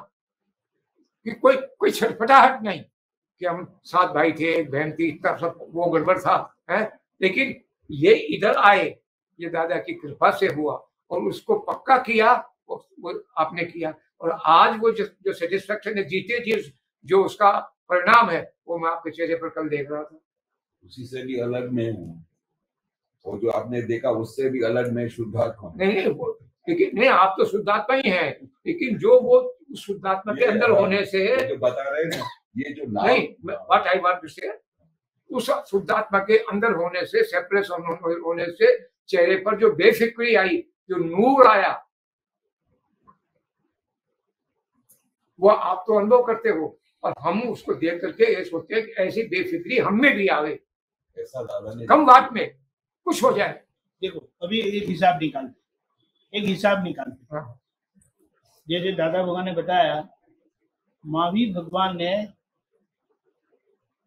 कि कोई छटपटाहट नहीं कि हम 7 भाई थे, एक बहन थी, इतना सब वो गड़बड़ था है, लेकिन ये इधर आए, ये दादा की कृपा से हुआ और उसको पक्का किया, वो आपने किया। और आज वो जो सेटिस्फेक्शन है जीते जी, जो उसका परिणाम है, वो मैं आपके चेहरे पर कल देख रहा था। उसी से भी अलग मैं हूँ, और जो आपने देखा उससे भी अलग मैं शुद्धात्मा। नहीं वो, लेकिन नहीं, आप तो शुद्धात्मा ही हैं, लेकिन जो वो शुद्धात्मा के अंदर होने से, जो बता रहे हैं ये जो नहीं, व्हाट आई वांट टू से, उस शुद्धात्मा के अंदर होने से, सेपरेशन होने से चेहरे पर जो बेफिक्री आई, जो नूर आया, वो आप तो अनुभव करते हो, और हम उसको देख करके ये सोचते हैं कि ऐसी बेफिक्री हम में भी आवे, ऐसा दादा ने कम बात में कुछ हो जाए। देखो अभी एक हिसाब निकालते हाँ। जैसे दादा भगवान ने बताया, महावीर भगवान ने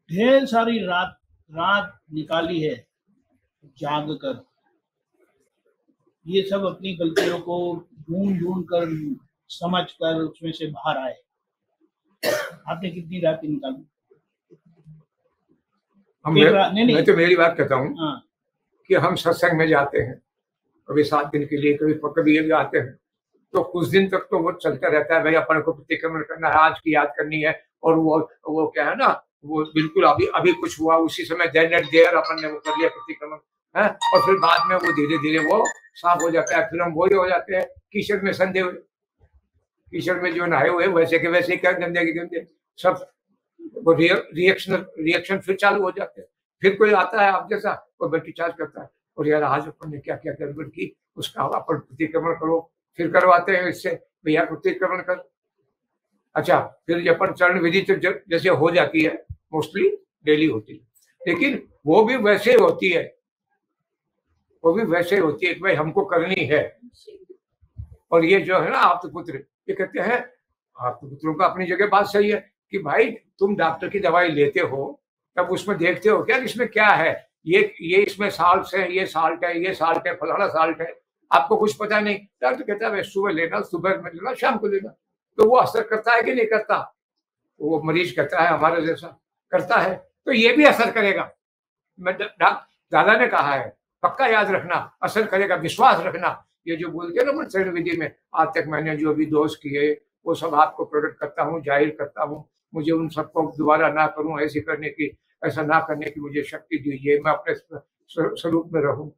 ढेर सारी रात निकाली है जाग कर, ये सब अपनी गलतियों को ढूंढ कर समझ कर उसमें से बाहर आए। आपने कितनी रातें निकाली? मैं तो मेरी बात कहता हूँ। हाँ। कि हम सत्संग में जाते हैं, कभी 7 दिन के लिए, कभी ये भी आते हैं, तो कुछ दिन तक तो वो चलता रहता है, भाई अपन को प्रतिक्रमण करना है, आज की याद करनी है, और वो क्या है ना, वो बिल्कुल अभी कुछ हुआ उसी समय देन एंड देयर अपन ने वो कर लिया प्रतिक्रमण है, और फिर बाद में वो धीरे धीरे वो साफ हो जाता है। फिर हम वही हो जाते हैं कीचड़ में संधे हुए, कीचड़ में जो नहाए हुए वैसे के वैसे क्या गंदे के गंदे सब, वो रिएक्शन फिर चालू हो जाते हैं। फिर कोई आता है आप जैसा, कोई बैटरी चार्ज करता है, और यार आज अपन ने क्या क्या गड़बड़ की, उसका अपन प्रतिक्रमण करो, फिर करवाते हैं इससे, भैया प्रतिक्रमण कर। अच्छा, फिर अपन चरण विधि तो जैसे हो जाती है, मोस्टली डेली होती है, लेकिन वो भी वैसे होती है, कि भाई हमको करनी है। और ये जो है ना आप पुत्र, ये कहते हैं, आप पुत्रों का अपनी जगह बात सही है कि भाई तुम डॉक्टर की दवाई लेते हो, तब उसमें देखते हो क्या इसमें क्या है, ये इसमें साल्ट है, ये साल्ट है, ये साल्ट है, फलाना साल्ट है, आपको कुछ पता नहीं। डॉक्टर कहता है सुबह लेना, सुबह में लेना, शाम को लेना, तो वो असर करता है कि नहीं करता? वो मरीज कहता है हमारे जैसा करता है, तो ये भी असर करेगा। मैं दादा ने कहा है, पक्का याद रखना, असर करेगा, विश्वास रखना। ये जो बोलते हैं ना चरण विधि में, आज तक मैंने जो भी दोष किए वो सब आपको प्रकट करता हूँ, जाहिर करता हूँ, मुझे उन सबको दोबारा ना करूं, ऐसा ना करने की मुझे शक्ति दीजिए, मैं अपने स्वरूप में रहूं।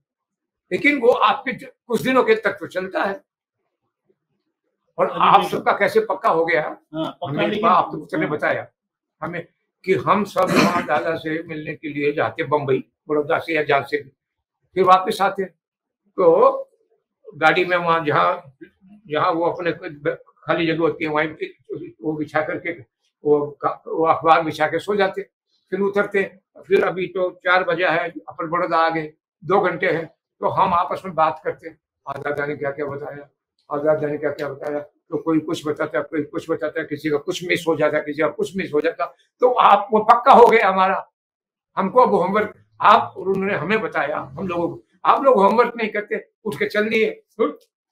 लेकिन वो आपके कुछ दिनों के तक तो चलता है। और आप सबका कैसे पक्का हो गया, आप तो ने बताया हमें कि हम सब वहाँ दादा से मिलने के लिए जाते, बम्बई, बड़ौदा से या जहाँ से भी, फिर वापस आते, तो गाड़ी में वहाँ जहाँ वो अपने खाली जगह होती है वहीं वो बिछा करके वो अखबार बिछा के सो जाते, फिर उतरते। फिर अभी तो 4 बजे है, अपन बड़ौदा आ गए, 2 घंटे हैं, तो हम आपस में बात करते, दादा ने क्या क्या बताया, दादा ने क्या क्या बताया, तो कोई कुछ बताता है, कोई कुछ बताता है, किसी का कुछ मिस हो जाता है, किसी का कुछ मिस हो जाता, तो आप वो पक्का हो गया हमारा। हमको अब होमवर्क आप उन्होंने हमें बताया, हम लोगों को, आप लोग होमवर्क नहीं करते, उठ के चल दिए,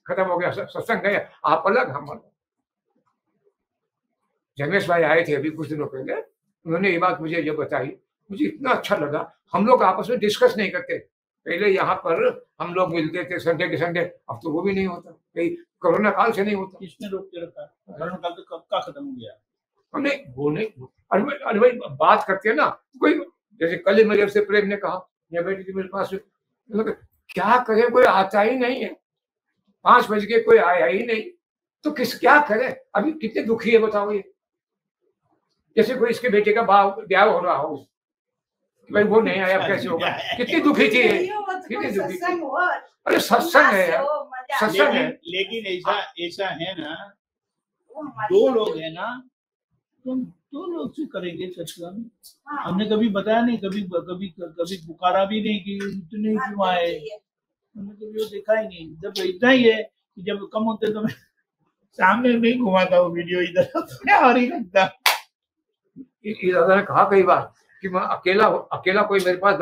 खत्म हो गया, सत्संग गया, आप अलग हम अलग। जगेश भाई आए थे अभी कुछ दिनों पहले, उन्होंने ये बात मुझे जब बताई, मुझे इतना अच्छा लगा। हम लोग आपस में डिस्कस नहीं करते, पहले यहाँ पर हम लोग मिलते थे संडे के संडे, अब तो वो भी नहीं होता, कहीं कोरोना काल से नहीं होता। किसने रोक के रखा? कोरोना काल तो कब का खत्म हो गया? नहीं वो नहीं, अरे भाई बात करते हैं ना, कोई जैसे कल मेरे से प्रेम ने कहा, या बेटी थी मेरे पास, क्या करे, कोई आता ही नहीं है, 5 बज के कोई आया ही नहीं, तो क्या करे, अभी कितने दुखी है बताओ। ये जैसे कोई इसके बेटे का ब्याह हो रहा हो, भाई वो नहीं आया, कैसे होगा, कितनी दुखी थी, कितनी दुखी थी। अरे सत्संग है यार, सत्संग है। लेकिन ऐसा है ना, वो हमारी दो लोग हैं ना, तुम दो लोग से करेंगे सत्संग। हाँ, हमने कभी बताया नहीं, कभी कभी कभी पुकारा भी नहीं कि इतने हाँ, क्यों आए, यही है। हमने कभी वो देखा ही नहीं। जब इतना ही है कि जब कम होते तो मैं सामने नहीं घुमाता वो वीडियो इधर और ही रखता। ये दादा ने कहा कई बार कि मैं अकेला अकेला कोई मेरे पास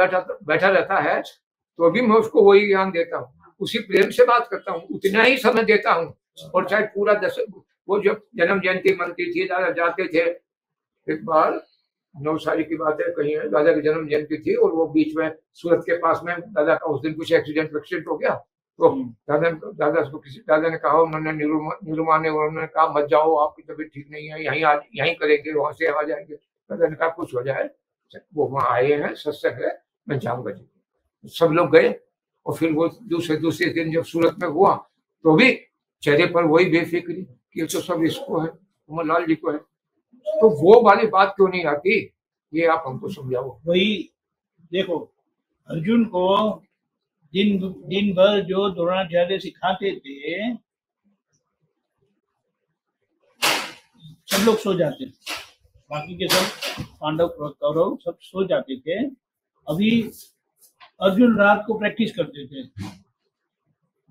बैठा रहता है तो भी मैं उसको वही ज्ञान देता हूँ, उसी प्रेम से बात करता हूँ, उतना ही समय देता हूँ। और चाहे पूरा वो जब जन्म जयंती मनती थी, दादा जाते थे। एक बार 9 साल की बात है, कहीं दादा की जन्म जयंती थी और वो बीच में सूरत के पास में दादा का उस दिन कुछ एक्सीडेंट हो गया। तो दादा ने कहा, उन्होंने निरुमा ने उन्होंने कहा मत जाओ, आपकी तबीयत ठीक नहीं है, यहीं करेंगे, वहां से आ जाएंगे। दादा ने कहा कुछ हो जाए, वो वहां आए हैं, सत्संग है, मैं जाऊंगा जी। सब लोग गए और फिर वो दूसरे दिन जब सूरत में हुआ तो भी चेहरे पर वही बेफिक्री कि तो सब इसको है, उमरलाल जी को है। तो वो वाली बात क्यों नहीं आती, ये आप हमको समझाओ। वही देखो, अर्जुन को दिन भर जो द्रोणाचार्य सिखाते थे, सब लोग सो जाते थे, बाकी के सब पांडव कौरव सब सो जाते थे। अभी अर्जुन रात को प्रैक्टिस करते थे,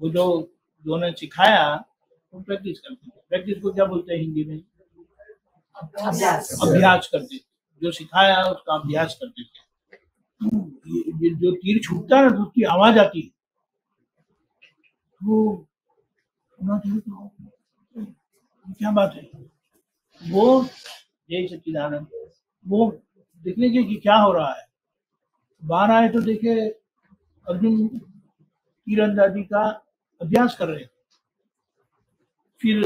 वो जो उन्होंने सिखाया वो प्रैक्टिस करते थे। प्रैक्टिस को क्या बोलते हैं हिंदी में? अभ्यास करते थे, जो सिखाया उसका अभ्यास करते थे। ये जो तीर छूटता है ना तो उसकी आवाज आती है, वो क्या बात है, वो जय सच्चिदानंद, वो देख लीजिए कि क्या हो रहा है। बाहर आए तो देखे अर्जुन तीरंदाजी का अभ्यास कर रहे हैं। फिर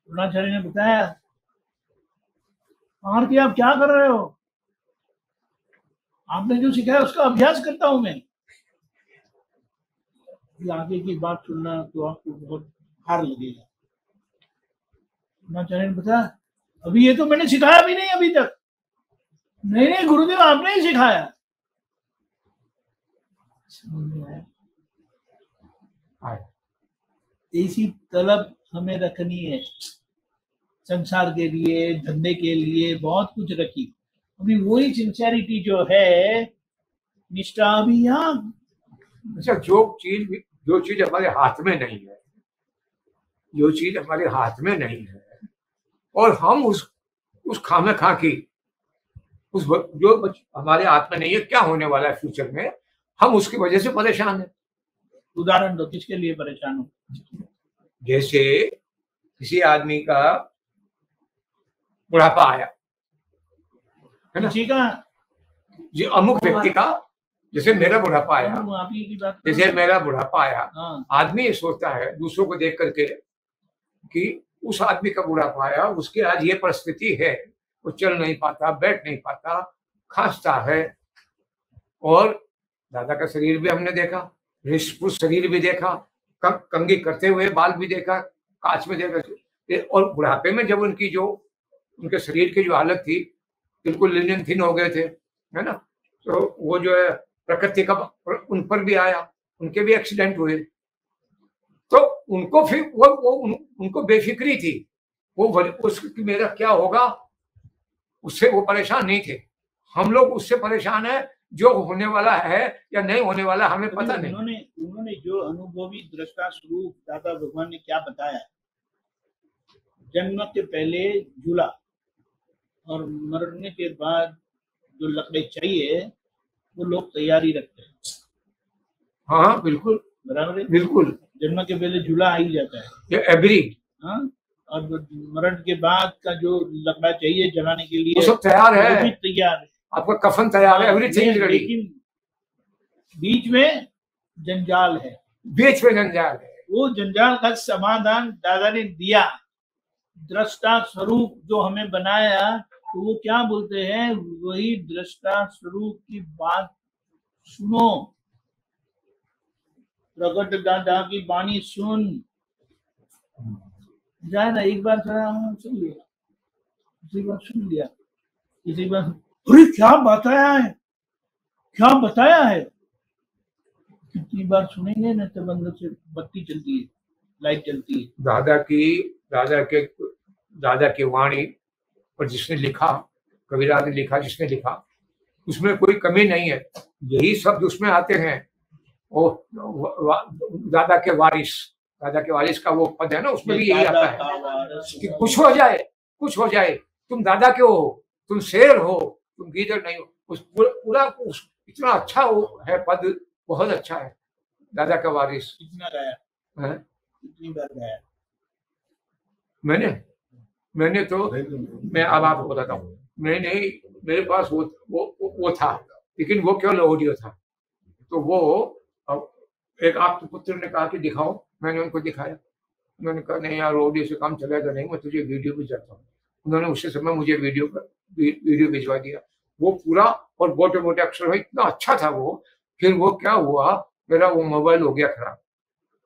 द्रोणाचार्य ने बताया, महारथी आप क्या कर रहे हो? आपने जो सिखाया उसका अभ्यास करता हूं मैं। आगे की बात सुनना तो आपको बहुत हार लगेगा। द्रोणाचार्य ने बताया, अभी ये तो मैंने सिखाया भी नहीं अभी तक। नहीं गुरुदेव आपने ही सिखाया। ऐसी तलब हमें रखनी है, संसार के लिए, धंधे के लिए बहुत कुछ रखी। अभी वही सिंसियरिटी जो है, निष्ठा अभी यहाँ। अच्छा, जो चीज हमारे हाथ में नहीं है, जो चीज हमारे हाथ में नहीं है और हम उस खामे खा की उस जो हमारे हाथ में नहीं है, क्या होने वाला है फ्यूचर में, हम उसकी वजह से परेशान हैं। उदाहरण दो, किसके लिए परेशान हो? जैसे किसी आदमी का बुढ़ापा आया है ना, किसी का, जी अमुक व्यक्ति का, जैसे मेरा बुढ़ापा आया, आप ही की बात जैसे मेरा बुढ़ापा आया, हाँ। आदमी ये सोचता है दूसरों को देख करके कि उस आदमी का बुढ़ापा आया, उसकी आज ये परिस्थिति है, वो चल नहीं पाता, बैठ नहीं पाता, खांसता है। और दादा का शरीर भी हमने देखा, पुरुष शरीर भी देखा, कंघी करते हुए बाल भी देखा, कांच में देखा। और बुढ़ापे में जब उनके शरीर की जो हालत थी, बिल्कुल लिनन थिन हो गए थे, है ना, तो वो जो है प्रकृति का उन पर भी आया, उनके भी एक्सीडेंट हुए। तो उनको फिर उनको बेफिक्री थी, उसकी मेरा क्या होगा, उससे वो परेशान नहीं थे। हम लोग उससे परेशान है, जो होने वाला है या नहीं होने वाला हमें पता नहीं। उन्होंने जो अनुभवी दृष्टा स्वरूप दादा भगवान ने क्या बताया, जन्म के पहले झूला और मरने के बाद जो लकड़े चाहिए वो लोग तैयारी रखते हैं। हाँ बिल्कुल, बराबर है, बिल्कुल। जन्म के पहले झूला आ ही जाता है, ये एवरी। हाँ, और मरण के बाद का जो लकड़ा चाहिए जलाने के लिए वो सब तैयार है, वो भी तैयार है, आपका कफन तैयार है, एवरीथिंग रेडी। लेकिन बीच में जंजाल है, बीच में जंजाल है। वो जंजाल का समाधान दादा ने दिया। दृष्टा स्वरूप जो हमें बनाया, तो वो क्या बोलते हैं, वही दृष्टा स्वरूप की बात सुनो, प्रकट दादा की वाणी सुन जाए ना। एक बार सुन लिया, दूसरी बार सुन लिया, तीसरी बार अरे क्या बताया है, क्या बताया है। कितनी बार सुनेंगे ना, तब अंदर से बत्ती चलती है, लाइट चलती है। दादा की दादा की वाणी और जिसने लिखा, कबीरदास ने लिखा, जिसने लिखा, उसमें कोई कमी नहीं है। यही शब्द उसमें आते हैं। वो दादा के वारिस का वो पद है ना, उसमें भी यही आता है कि कुछ हो जाए, तुम दादा के हो, तुम शेर हो, तुम गीदड़ नहीं हो। उस पूरा इतना अच्छा वो है पद, बहुत अच्छा है। दादा का वारिस कितना गाया, कितनी बार गाया? मैंने तो मैं अब आपको बताता हूँ, मेरे पास वो था, लेकिन वो केवल ऑडियो था। तो वो एक आप पुत्र ने कहा कि दिखाओ, मैंने उनको दिखाया। उन्होंने कहा नहीं यार, ऑडियो से काम चलेगा नहीं, मैं तुझे वीडियो भी जाता हूँ। उन्होंने उसी समय मुझे वीडियो भिजवा दिया, वो पूरा, और मोटे मोटे अक्षर में इतना अच्छा था वो। फिर वो क्या हुआ, मेरा वो मोबाइल हो गया खराब,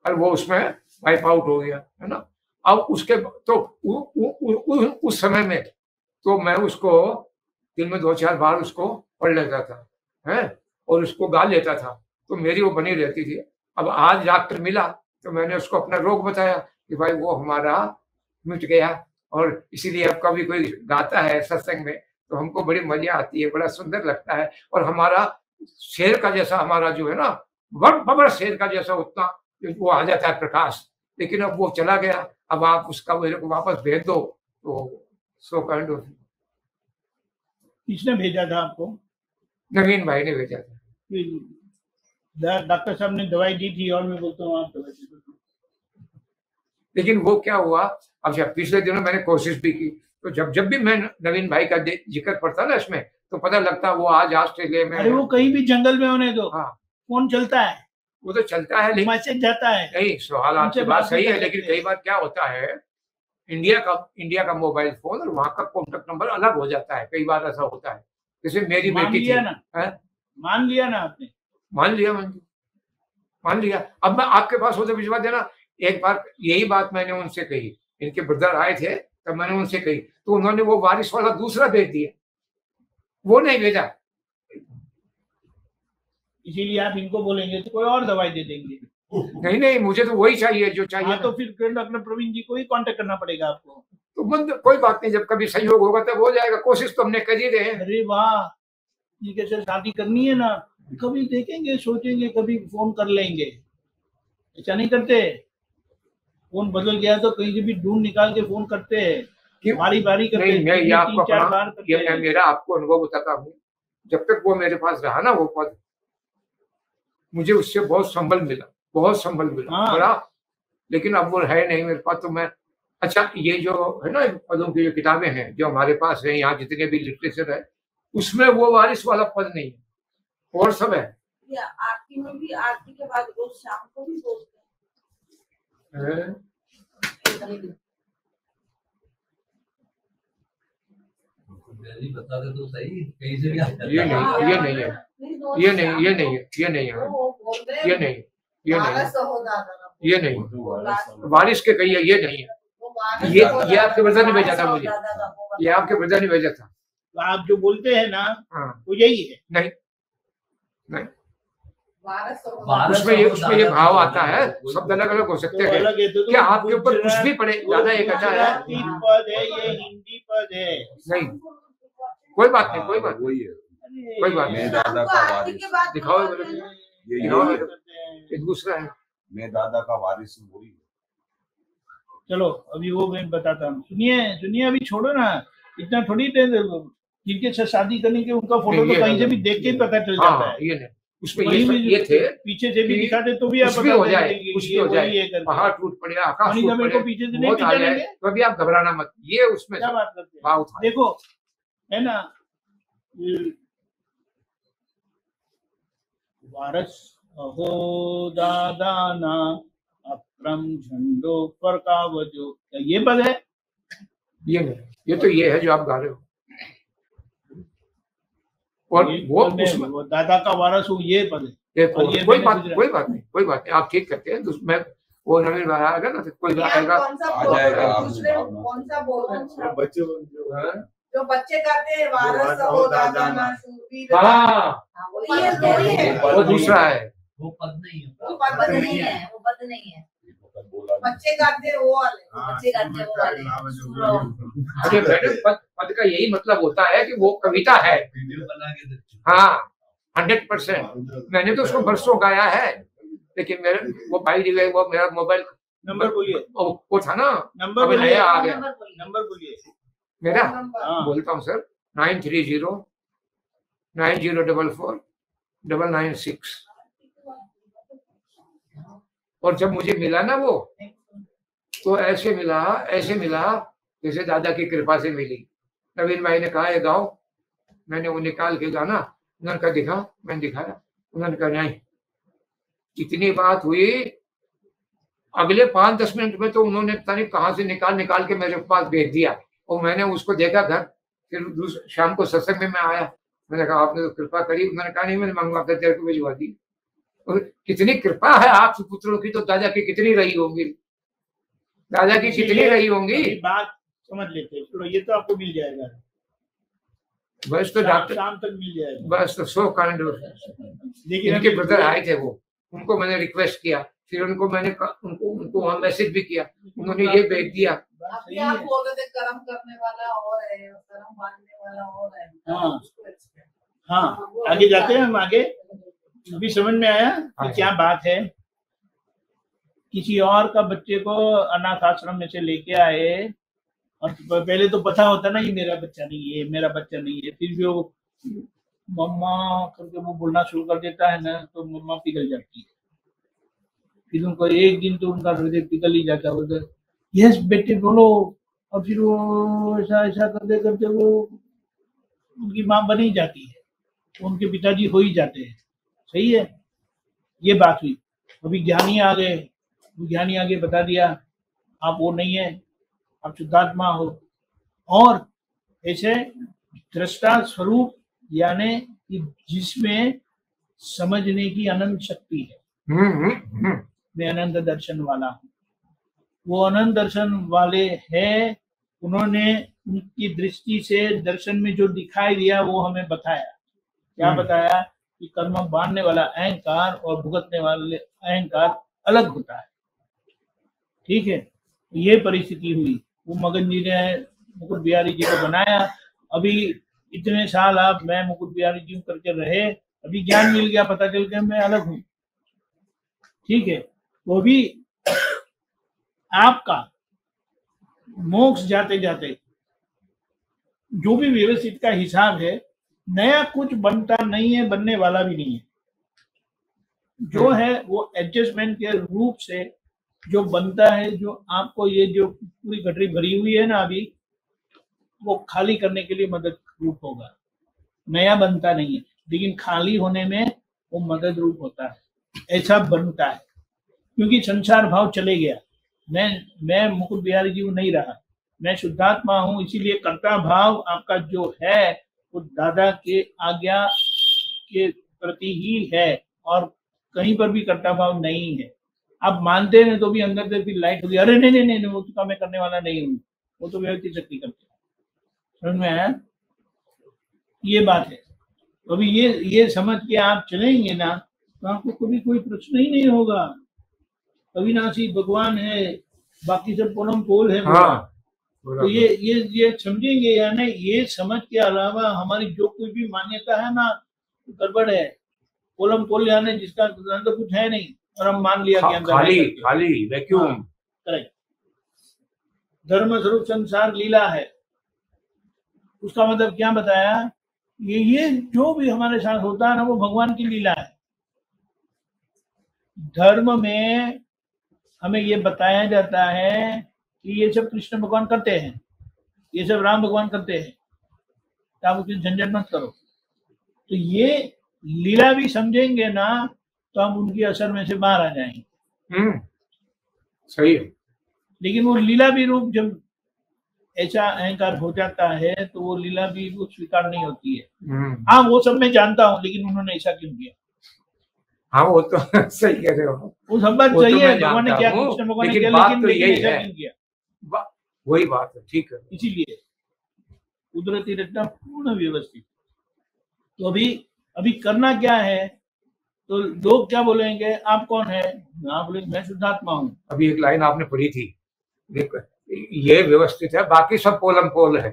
और वो उसमें वाइप आउट हो गया, है ना। अब उसके तो उस समय में तो मैं उसको दिन में 2-4 बार उसको पढ़ लेता था, है, और उसको गा लेता था, तो मेरी वो बनी रहती थी। अब आज जाकर मिला तो मैंने उसको अपना रोग बताया कि भाई वो हमारा मिट गया, और इसीलिए अब कभी कोई गाता है सत्संग में तो हमको बड़ी मजा आती है, बड़ा सुंदर लगता है। और हमारा शेर का जैसा, हमारा जो है ना बड़ा शेर का जैसा उतना वो आ जाता है प्रकाश। लेकिन अब वो चला गया, अब आप उसका मेरे को वापस भेज दो तो सो काइंड ऑफ। किसने भेजा था आपको? नवीन भाई ने भेजा था। डॉक्टर साहब ने दवाई दी थी और मैं बोलता हूँ आप दवाई दे दो। लेकिन वो क्या हुआ, अब जब पिछले दिनों मैंने कोशिश भी की, तो जब भी मैं नवीन भाई का जिक्र पड़ता ना इसमें, तो पता लगता वो आज ऑस्ट्रेलिया में। अरे वो कहीं भी जंगल में होने दो, हाँ, फोन चलता है, वो तो चलता है, लेकिन मैसेज जाता है। नहीं, सवाल आपकी बात सही है, लेकिन कई बार क्या होता है, इंडिया का मोबाइल फोन और वहाँ का कॉन्टेक्ट नंबर अलग हो जाता है। कई बार ऐसा होता है। जैसे मेरी बेटी थी, मान लिया ना आपने? मान लिया। अब मैं आपके पास हो तो भिजवा देना। एक बार यही बात मैंने उनसे कही, इनके ब्रदर आए थे तब मैंने उनसे कही, तो उन्होंने वो वारिस वाला दूसरा भेज दिया, वो नहीं भेजा। इसीलिए आप इनको बोलेंगे तो कोई और दवाई दे देंगे। नहीं, मुझे तो वही चाहिए जो चाहिए। हाँ, तो फिर डॉक्टर प्रवीण जी को ही कांटेक्ट करना पड़ेगा आपको। तो कोई बात नहीं, जब कभी सहयोग होगा तब हो जाएगा। कोशिश तो हमने कर ही रहे हैं। अरे वाह, ये कैसे शादी करनी है ना, कभी देखेंगे, सोचेंगे, कभी फोन कर लेंगे, ऐसा नहीं करते। फोन बदल गया तो कहीं से भी ढूंढ निकाल के फोन करते हैं, बारी बारी करते हैं। मैं मेरा आपको अनुभव बताता हूँ, जब तक वो मेरे पास रहा ना वो पद, मुझे उससे बहुत संबल मिला, हाँ। बड़ा। लेकिन अब वो है नहीं मेरे पास, तो मैं अच्छा, ये जो है ना पदों की जो किताबें हैं जो हमारे पास है, यहाँ जितने भी लिटरेचर है, उसमें वो वारिस वाला पद नहीं है, और सब है। आरती में भी, आरती के बाद रोज शाम को भी बोलते हैं। बता दे तो सही, कहीं से भी ये नहीं है। वारिस के कही है, ये नहीं है। ये आपके ब्रदर ने भेजा था मुझे, ये आपके ब्रदर ने भेजा था। आप जो बोलते हैं ना, वो यही है। नहीं, उसमें ये भाव आता है, शब्द अलग अलग हो सकते हैं। क्या आपके ऊपर कुछ भी पड़े, ज्यादा एक अच्छा है, पद है, ये हिंदी पद है। नहीं, कोई बात नहीं, कोई बात नहीं। दादा का वारिस दिखाओ, ये दूसरा है, मैं दादा का वारिस हूँ, वही। चलो अभी वो मैं बताता हूँ, सुनिए, अभी छोड़ो ना, इतना थोड़ी देर जिनके साथ शादी करने के उनका फोटो तो कहीं से भी देख के ही पता चल जाता है। ये नहीं, उसमें ये थे, पीछे से भी दिखाते तो भी आप कुछ भी हो जाए, पहाड़ टूट पड़े, आकाश टूट पड़े, पीछे से नहीं जाए तो अभी आप घबराना मत। ये उसमें क्या बात करते हैं, देखो है ना, वारस अहो दादा ना अप्रम झंडो पर कावजो, क्या ये पद है? ये नहीं, ये तो ये है जो आप गा रहे हो। और वो दादा का वारस हूँ, ये पद है। कोई बात नहीं, आप ठीक करते हैं। मैं वो नवीन भाई आएगा ना, कोई आएगा, कौन सा बोल बच्चे जो बच्चे करते हैं, वारस हो दादा ना शूरवीर, वो दूसरा है, वो पद नहीं है, वो पद नहीं है। बच्चे गाते हैं वो वाले, बच्चे गाते हैं वो वाले। अरे मैडम, पद का यही मतलब होता है कि वो कविता है। वीडियो बना के देते हाँ, 100%। मैंने तो उसको बरसों गाया है, लेकिन मेरे वो भाई दिवे, वो मेरा मोबाइल नंबर बोलिए, वो था ना, नंबर अभी बोलिए, नया आ गया। नंबर बोलिए। मेरा हाँ, बोलता हूँ सर, 93090449996। और जब मुझे मिला ना वो, तो ऐसे मिला जैसे दादा की कृपा से मिली। नवीन भाई ने कहा ये गाओ, मैंने वो निकाल के गाना, उन्होंने कहा दिखा, मैंने दिखाया, उन्होंने कहा नहीं। इतनी बात हुई, अगले 5-10 मिनट में तो उन्होंने पता नहीं कहाँ से निकाल के मेरे पास भेज दिया, और मैंने उसको देखा घर। फिर शाम को सत्संग में मैं आया, मैंने कहा आपने तो कृपा करी। उन्होंने कहा नहीं, मैंने मंगवा कर तेरे को भिजवा दी। और कितनी कृपा है आप सुपुत्रों की, तो दादा की कितनी रही होंगी, दादा की कितनी रही होंगी। अभी बात समझ लेते हैं, चलो ये तो आपको मिल जाएगा, बस तो डॉक्टर, शाम तक मिल जाएगा। बस तो सो काइंड। लेकिन इनके ब्रदर आए थे, वो उनको मैंने रिक्वेस्ट किया, फिर उनको मैंने उनको वहाँ मैसेज भी किया, उन्होंने ये भेज दिया। अभी आप बोल रहे थे कर्म करने वाला और है, कर्म बांधने वाला और है। हाँ हाँ, आगे जाते हैं हम आगे। अभी समझ में आया कि क्या बात है। किसी और का बच्चे को अनाथ आश्रम में से लेके आए, और पहले तो पता होता ना ये मेरा बच्चा नहीं है, मेरा बच्चा नहीं है, फिर भी वो मम्मा करके वो बोलना शुरू कर देता है ना, तो मम्मा पिघल जाती है। फिर उनको एक दिन तो उनका हृदय पिघल ही जाता है, यस बेटे बोलो, और फिर वो ऐसा करते करते वो उनकी माँ बन ही जाती है, उनके पिताजी हो ही जाते हैं। सही है, ये बात हुई। अभी ज्ञानी आ गए, ज्ञानी आगे बता दिया आप वो नहीं है, आप शुद्धात्मा हो। और ऐसे दृष्टा स्वरूप, यानी कि जिसमें समझने की अनंत शक्ति है। मैं अनंत दर्शन वाला हूँ, वो अनंत दर्शन वाले हैं। उन्होंने उनकी दृष्टि से दर्शन में जो दिखाई दिया वो हमें बताया। क्या बताया? कि कर्म बांधने वाला अहंकार और भुगतने वाले अहंकार अलग होता है। ठीक है, ये परिस्थिति हुई। वो मगन जी ने मुकुट बिहारी जी को बनाया। अभी इतने साल आप मैं मुकुट बिहारी जी करके रहे, अभी ज्ञान मिल गया, पता चल गया मैं अलग हूँ। ठीक है, वो भी आपका मोक्ष जाते जाते जो भी व्यवस्थित का हिसाब है, नया कुछ बनता नहीं है, बनने वाला भी नहीं है। जो है वो एडजस्टमेंट के रूप से जो बनता है, जो आपको ये जो पूरी गठरी भरी हुई है ना अभी, वो खाली करने के लिए मदद रूप होगा। नया बनता नहीं है, लेकिन खाली होने में वो मदद रूप होता है, ऐसा बनता है। क्योंकि संसार भाव चले गया। मैं मुकुट बिहारी जी नहीं रहा, मैं शुद्धात्मा हूँ। इसीलिए कर्ता भाव आपका जो है वो दादा के आज्ञा के प्रति ही है, और कहीं पर भी कर्ता भाव नहीं है। आप मानते हैं तो भी अंदर से फिर लाइट होगी, अरे नहीं वो तो मैं करने वाला नहीं हूँ, वो तो व्यक्ति शक्ति करते हैं। समझ में आया? ये बात है। तो अभी ये समझ के आप चलेंगे ना, तो आपको कभी कोई प्रश्न ही नहीं होगा। अविनाशी भगवान है, बाकी सब पोलम पोल है। हाँ, तो ये समझेंगे, यानी ये समझ के अलावा हमारी जो कोई भी मान्यता है ना, गड़बड़ है। पोलम पोल यानी जिसका अंदर कुछ है नहीं, और हम मान लिया कि अंदर खाली वैक्यूम। करेक्ट। धर्म स्वरूप संसार लीला है, उसका मतलब क्या बताया? ये जो भी हमारे साथ होता है ना, वो भगवान की लीला है। धर्म में हमें ये बताया जाता है कि ये सब कृष्ण भगवान करते हैं, ये सब राम भगवान करते हैं, तो आप उसकी झंझट मत करो। तो ये लीला भी समझेंगे ना, तो हम उनकी असर में से बाहर आ जाएंगे। सही है। लेकिन वो लीला भी रूप जब ऐसा अहंकार हो जाता है, तो वो लीला भी वो स्वीकार नहीं होती है। हाँ, वो सब मैं जानता हूँ, लेकिन उन्होंने ऐसा क्यों किया? हाँ, वो तो सही कह रहे हो, वो सब बात सही है। भगवान ने क्या, कृष्ण भगवान ने क्या, लेकिन ऐसा क्यों किया? वही बात है। ठीक है, इसीलिए कुदरती रचना पूर्ण व्यवस्थित। तो अभी करना क्या है? तो लोग क्या बोलेंगे, आप कौन है? आप बोलेंगे मैं शुद्धात्मा हूँ। अभी एक लाइन आपने पढ़ी थी, देखो ये व्यवस्थित है, बाकी सब पोलम पोल है।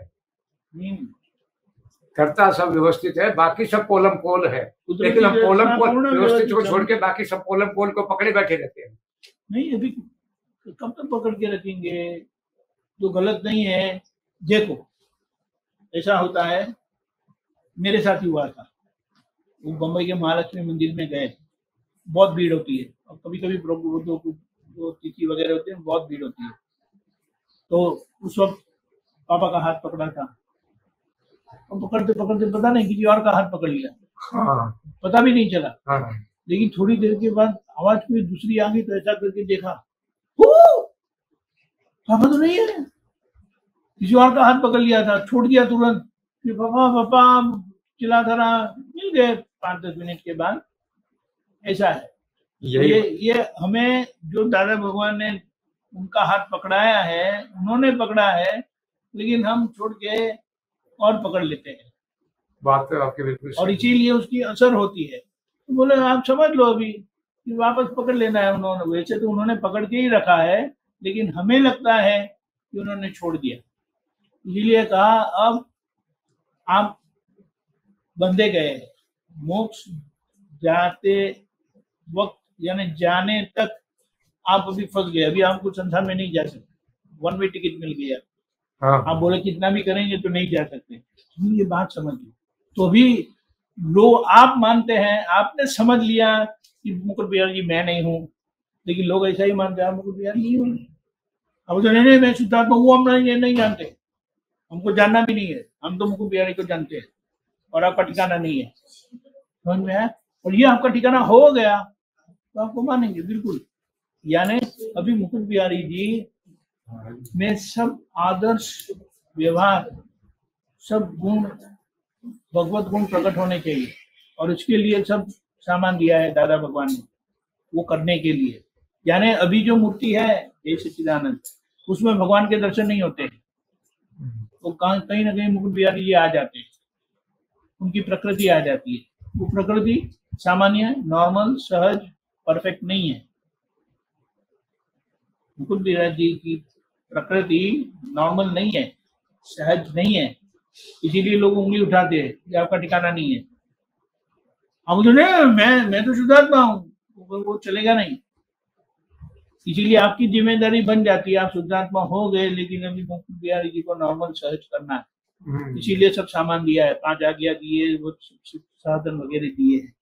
कर्ता सब व्यवस्थित है, बाकी सब पोलम पोल है, लेकिन हम पोलम पोल व्यवस्थित को छोड़ के बाकी सब पोलम पोल को पकड़े बैठे रहते हैं। नहीं, अभी कब तक पकड़ के रखेंगे? तो गलत नहीं है। देखो ऐसा होता है, मेरे साथ ही हुआ था। वो बम्बई के महालक्ष्मी मंदिर में गए, बहुत भीड़ होती है, और कभी कभी प्रभु जो तिथि वगैरह होती है बहुत भीड़ होती है। तो उस वक्त पापा का हाथ पकड़ा था, और पकड़ते पकड़ते पता नहीं किसी और का हाथ पकड़ लिया। हाँ। पता भी नहीं चला। हाँ। लेकिन थोड़ी देर के बाद आवाज कोई दूसरी आ गई, तो ऐसा करके देखा, पापा तो नहीं है, किसी और का हाथ पकड़ लिया था। छोड़ दिया तुरंत, फिर पापा पापा चिल्लाता रहा, मिल गए 5-10 मिनट के बाद। ऐसा है ये हमें जो दादा भगवान ने उनका हाथ पकड़ाया है, उन्होंने पकड़ा है, लेकिन हम छोड़ के और पकड़ लेते हैं। बात तो आपकी बिल्कुल, और इसीलिए उसकी असर होती है। तो बोले आप समझ लो अभी कि वापस पकड़ लेना है उन्होंने। वैसे तो उन्होंने पकड़ के ही रखा है, लेकिन हमें लगता है कि उन्होंने छोड़ दिया। इसीलिए कहा अब आप बंधे गए, मोक्ष जाते वक्त यानी जाने तक आप अभी फंस गए। अभी आपको संसार में नहीं जा सकते, 1 वे टिकट मिल गया। हाँ। आप बोले कितना भी करेंगे तो नहीं जा सकते। ये बात समझिए। तो अभी लोग आप मानते हैं, आपने समझ लिया कि मुकुट बिहारी जी मैं नहीं हूँ, लेकिन लोग ऐसा ही मानते हैं मुकुट बिहारी जी हूँ। अब तो नहीं मैं शुद्धात्मा हूँ, हम ये नहीं जानते, हमको जानना भी नहीं है। हम तो मुकुट बिहारी को जानते हैं, और आपका ठिकाना नहीं है, समझ में है? और ये आपका ठिकाना हो गया तो आपको मानेंगे बिल्कुल। यानी अभी मुकुट बिहारी जी में सब आदर्श व्यवहार, सब गुण, भगवत गुण प्रकट होने चाहिए, और उसके लिए सब सामान दिया है दादा भगवान ने वो करने के लिए। यानी अभी जो मूर्ति है जय सच्चिदानंद, उसमें भगवान के दर्शन नहीं होते, तो कहीं ना कहीं मुकुट बिहारी जी आ जाते हैं, उनकी प्रकृति आ जाती है। वो प्रकृति सामान्य, नॉर्मल, सहज, परफेक्ट नहीं है। मुकुट बिहारी जी की प्रकृति नॉर्मल नहीं है, सहज नहीं है, इसीलिए लोग उंगली उठाते हैं कि आपका ठिकाना नहीं है। अब तो नहीं मैं तो शुद्धात्मा हूँ, वो चलेगा नहीं। इसीलिए आपकी जिम्मेदारी बन जाती है, आप शुद्धात्मा हो गए, लेकिन अभी मुकुट बिहारी जी को नॉर्मल सहज करना है। इसीलिए सब सामान दिया है, 5 आज्ञा दिए, वो साधन वगैरह दिए हैं,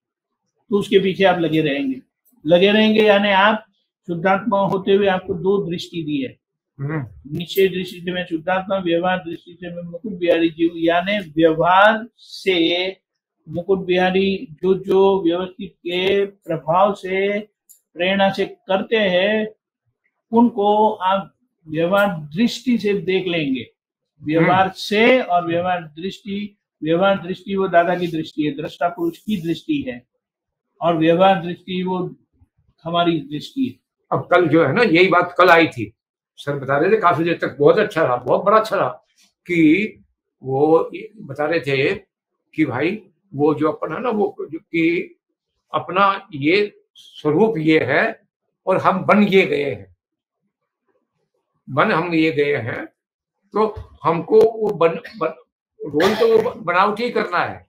तो उसके पीछे आप लगे रहेंगे। यानी आप शुद्धात्मा होते हुए आपको 2 दृष्टि दी है। निश्चय दृष्टि से मैं शुद्धात्मा, व्यवहार दृष्टि से मैं मुकुट बिहारी जी हूँ। यानी व्यवहार से मुकुट बिहारी जो व्यवस्थित के प्रभाव से, प्रेरणा से करते हैं, उनको आप व्यवहार दृष्टि से देख लेंगे। व्यवहार से और व्यवहार दृष्टि वो दादा की दृष्टि है, दृष्टा पुरुष की दृष्टि है, और व्यवहार दृष्टि वो हमारी दृष्टि है। अब कल जो है ना, यही बात कल आई थी, सर बता रहे थे, काफी देर तक बहुत अच्छा रहा, बहुत बड़ा अच्छा रहा, कि वो बता रहे थे कि भाई वो जो अपन है ना, वो कि अपना ये स्वरूप ये है, और हम बन ये गए हैं, हम ये गए हैं, तो हमको वो रोल तो बनावटी ही करना है,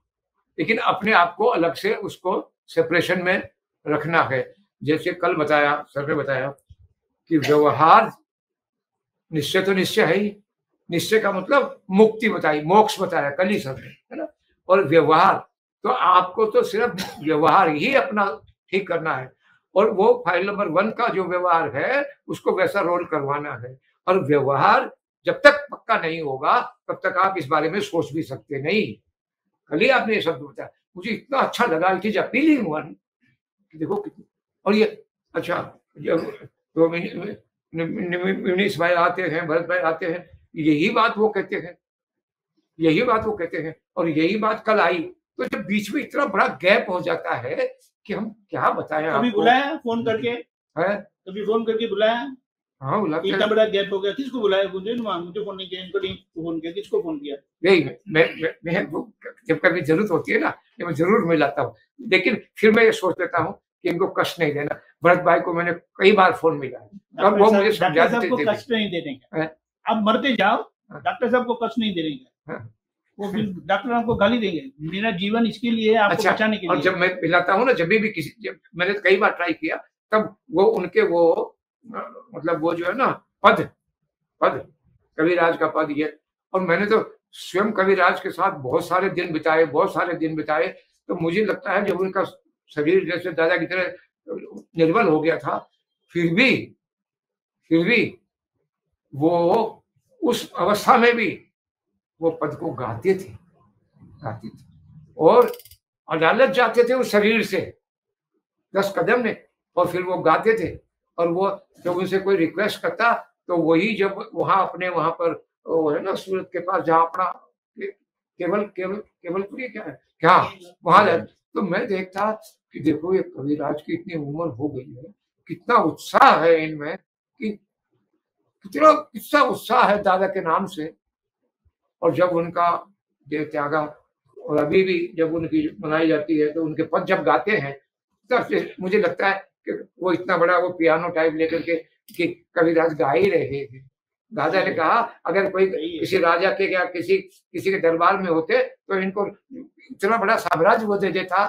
लेकिन अपने आप को अलग से उसको सेपरेशन में रखना है। जैसे कल बताया, सर ने बताया कि व्यवहार निश्चय तो निश्चय है ही, निश्चय का मतलब मुक्ति बताई, मोक्ष बताया कल ही सर ने, है ना। और व्यवहार तो आपको तो सिर्फ व्यवहार ही अपना ठीक करना है, और वो फाइल नंबर 1 का जो व्यवहार है उसको वैसा रोल करवाना है। और व्यवहार जब तक पक्का नहीं होगा तब तक आप इस बारे में सोच भी सकते नहीं। कल ही आपने ये शब्द बताया, मुझे इतना अच्छा लगा, इट इज अपीलिंग वन, देखो कितनी। और ये अच्छा, जब तो मिनीश भाई आते हैं, भरत भाई आते हैं, यही बात वो कहते हैं, और यही बात कल आई। तो जब बीच में इतना बड़ा गैप हो जाता है कि हम क्या बताएं। कभी बुलाया फोन करके है? कभी फोन करके बुलाया? हाँ बुलाते इतना हैं। बड़ा गैप हो गया, किसको बुलाया? मुझे फोन नहीं किया, इनको नहीं फोन किया, किसको फोन किया? नहीं मैं जब कभी जरूरत होती है ना, तो मैं जरूर मिलाता हूँ, लेकिन फिर मैं ये सोच लेता हूँ कि इनको कष्ट नहीं देना। भरत भाई को मैंने कई बार फोन मिला है और वो मुझे समझा डॉक्टर साहब को देते कष्ट नहीं देने का, हैं। आप मरते जाओ, हाँ। डॉक्टर साहब को कष्ट नहीं देने का, हाँ। वो फिर डॉक्टर आपको गाली देंगे। मेरा जीवन इसके लिए है, आपको अच्छा, बचाने के और लिए। जब मैं मिलाता हूँ ना, जब भी किसी, जब मैंने कई बार ट्राई किया, तब वो उनके वो मतलब वो जो है ना पद कविराज का पद ये, और मैंने तो स्वयं कविराज के साथ बहुत सारे दिन बिताए, तो मुझे लगता है जब उनका शरीर जैसे दादा की तरह निर्बल हो गया था, फिर भी वो उस अवस्था में भी वो पद को गाते थे और अदालत जाते थे उस शरीर से 10 कदम में, और फिर वो गाते थे। और वो जब उनसे कोई रिक्वेस्ट करता तो वही जब वहां पर वो है ना सूरत के पास जहाँ अपना केवलपुरी क्या वहां, तो मैं देखता कि देखो ये कविराज की इतनी उम्र हो गई है, कितना उत्साह है इनमें, कि कितना उत्साह है दादा के नाम से। और जब उनका देह त्यागा, और अभी भी जब उनकी मनाई जाती है तो उनके पद जब गाते हैं, तब मुझे लगता है कि वो इतना बड़ा वो पियानो टाइप लेकर के कि कविराज गा ही रहे हैं। दादा ने कहा अगर कोई किसी राजा के या किसी के दरबार में होते तो इनको इतना बड़ा साम्राज्य वो दे देता।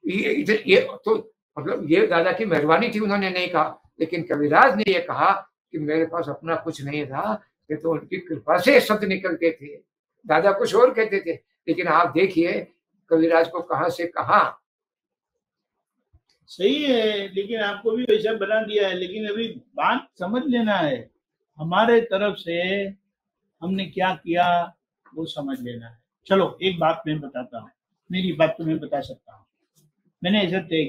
ये तो मतलब ये दादा की मेहरबानी थी, उन्होंने नहीं कहा, लेकिन कविराज ने ये कहा कि मेरे पास अपना कुछ नहीं था, ये तो उनकी कृपा से शब्द निकलते थे। दादा कुछ और कहते थे, लेकिन आप देखिए कविराज को कहां से कहां। सही है, लेकिन आपको भी वैसा बना दिया है। लेकिन अभी बात समझ लेना है, हमारे तरफ से हमने क्या किया वो समझ लेना है। चलो एक बात मैं बताता हूँ, मेरी बात तो मैं बता सकता हूँ। मैंने ऐसा तय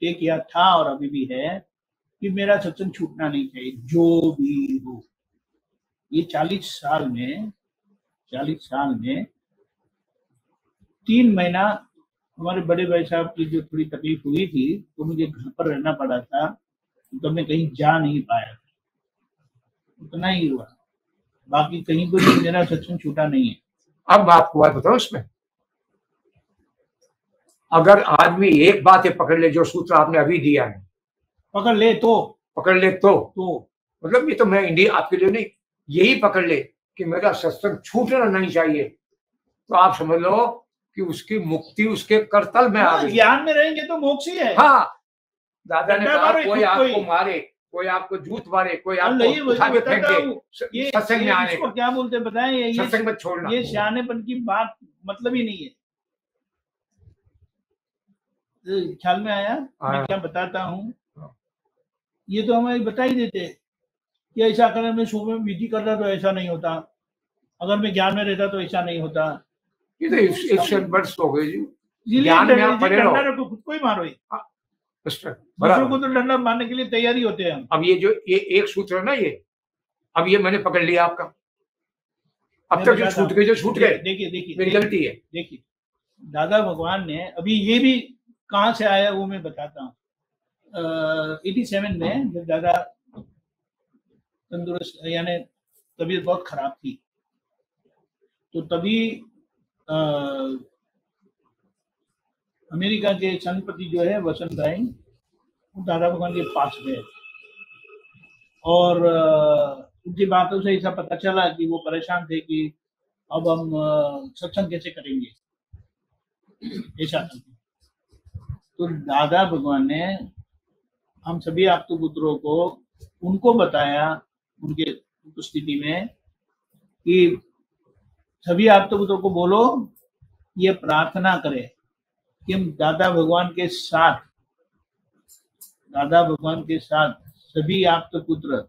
किया था और अभी भी है कि मेरा सत्संग छूटना नहीं चाहिए, जो भी हो। ये 40 साल में 3 महीना हमारे बड़े भाई साहब की जो थोड़ी तकलीफ हुई थी, तो मुझे घर पर रहना पड़ा था, तो मैं कहीं जा नहीं पाया, उतना ही हुआ, बाकी कहीं कोई मेरा सत्संग छूटा नहीं है। अब आपको बात बताओ, उसमें अगर आदमी एक बात पकड़ ले, जो सूत्र आपने अभी दिया है, पकड़ ले तो मतलब ये तो मैं इंडिया आपके लिए नहीं, यही पकड़ ले कि मेरा सत्संग छूटना नहीं चाहिए, तो आप समझ लो कि उसकी मुक्ति उसके करतल में आ गई। ज्ञान में रहेंगे तो मोक्ष ही है। हाँ, दादा ने कहा कोई आपको मारे, कोई आपको जूत मारे, कोई आपको उठा के फेंके, सत्संग में आने को क्या बोलते बताएं, ये सत्संग में छोड़ना, ये सियानेपन की बात मतलब ही नहीं है। ख्याल में आया? मैं क्या बताता हूँ, ये तो हमें बता ही देते कि ऐसा करने में सुबह में विधि करता तो ऐसा नहीं होता, अगर मैं ज्ञान में रहता तो ऐसा नहीं होता। ये तो 100 वर्ष हो गए जी, ज्ञान में आप पड़े रहो, खुद को ही मारो, दूसरों को तो डंडा मारने के लिए तैयारी होते हैं हम। अब ये जो ये एक सूत्र है ना, ये अब ये मैंने पकड़ लिया आपका, अब तक जो छूट गए देखिए मेरी गलती है। देखिए दादा भगवान ने, अभी ये भी कहाँ से आया वो मैं बताता हूँ। 87 में जब दादा तंदुरुस्त, यानी तबीयत बहुत खराब थी, तो तभी अमेरिका के संपति जो है वसंत राय, वो दादा भगवान के पास गए, और उनकी बातों से ऐसा पता चला कि वो परेशान थे कि अब हम सत्संग कैसे करेंगे, ऐसा। तो दादा भगवान ने हम सभी आपतो पुत्रों को उनको बताया, उनके उपस्थिति में, कि सभी आपतो पुत्रों को बोलो ये प्रार्थना करें कि हम दादा भगवान के साथ सभी आपतो पुत्र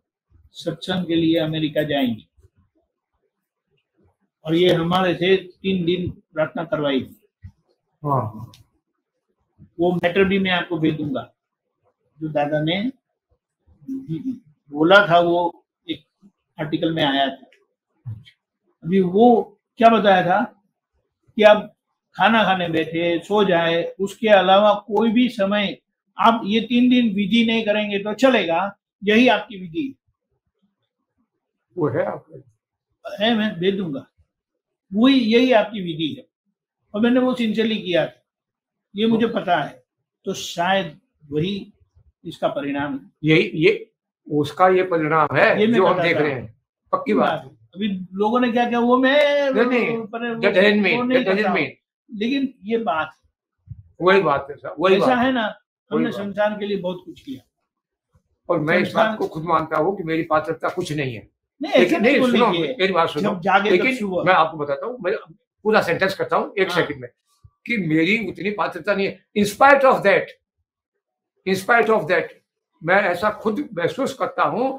सत्संग के लिए अमेरिका जाएंगे। और ये हमारे से 3 दिन प्रार्थना करवाई। वो मैटर भी मैं आपको भेज दूंगा, जो दादा ने बोला था, वो एक आर्टिकल में आया था। अभी वो क्या बताया था कि आप खाना खाने बैठे, सो जाए, उसके अलावा कोई भी समय आप ये 3 दिन विधि नहीं करेंगे तो चलेगा, यही आपकी विधि वो है आपका है, मैं दे दूंगा, वही यही आपकी विधि है और मैंने वो सिंसियरली किया था, ये मुझे पता है, तो शायद वही इसका परिणाम है। ये उसका ये परिणाम है ये मैं जो हम बताता देख रहे हूँ। हैं, पक्की बात है। अभी लोगों ने क्या किया वो मैं नहीं, that doesn't mean, वो नहीं that doesn't करता हूँ। mean। लेकिन ये बात वही बात है सर, वही ऐसा बात है ना, हमने वही बात। संसार के लिए बहुत कुछ किया। और मैं इस संसार- बात को खुद मानता हूँ कि मेरी पात्रता कुछ नहीं है। नहीं ऐसा लेकिन नहीं नहीं, बोलने सुनो की है। मेरी बात सुनो, जब जागे तब लेकिन शुभ। मैं आपको बताता हूँ, मैं पूरा सेंटेंस करता हूँ एक हाँ। सेकंड में, कि मेरी उतनी पात्रता नहीं है। इंस्पाइट ऑफ दैट मैं ऐसा खुद महसूस करता हूँ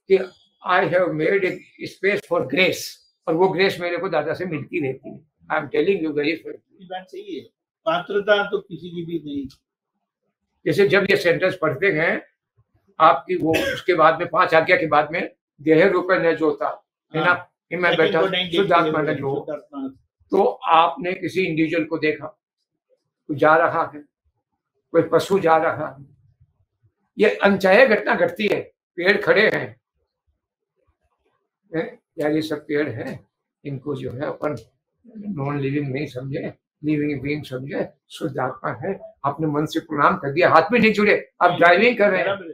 कि I have made a space for grace, और वो ग्रेस मेरे को दादा से मिलती रहती है। I am telling you very frankly. ये बात सही है, पात्रता तो किसी की भी नहीं। जैसे जब ये सेंटेंस पढ़ते हैं आपकी, वो उसके बाद में 5 आज्ञा के बाद में देह रूपे न जोता है ना, कि मैं बैठा शुद्धात्मा न जो, तो आपने किसी इंडिविजुअल को देखा, कोई जा रहा है, कोई पशु जा रहा है, ये अनचाहे घटना घटती है, पेड़ खड़े हैं यार, ये सब पेड़ हैं, इनको जो है अपन नॉन लिविंग नहीं समझे, लिविंग बीइंग समझे, शुद्ध आत्मा है। आपने मन से प्रणाम कर दिया, हाथ में नहीं जुड़े, आप ड्राइविंग कर रहे हैं,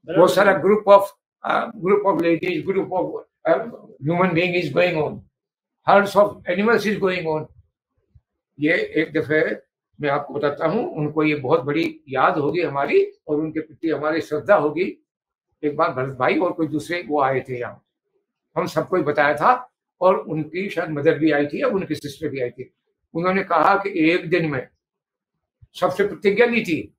बहुत सारा group of ladies, group of human being is going on, hertz of animals is going on. ये एक दफे मैं आपको बताता हूँ, उनको ये बहुत बड़ी याद होगी हमारी, और उनके प्रति हमारी श्रद्धा होगी। एक बार भरत भाई और कोई दूसरे वो आए थे यहाँ, हम सबको ही बताया था, और उनकी शायद मदर भी आई थी और उनकी सिस्टर भी आई थी। उन्होंने कहा कि एक दिन में, सबसे प्रतिज्ञा ली थी,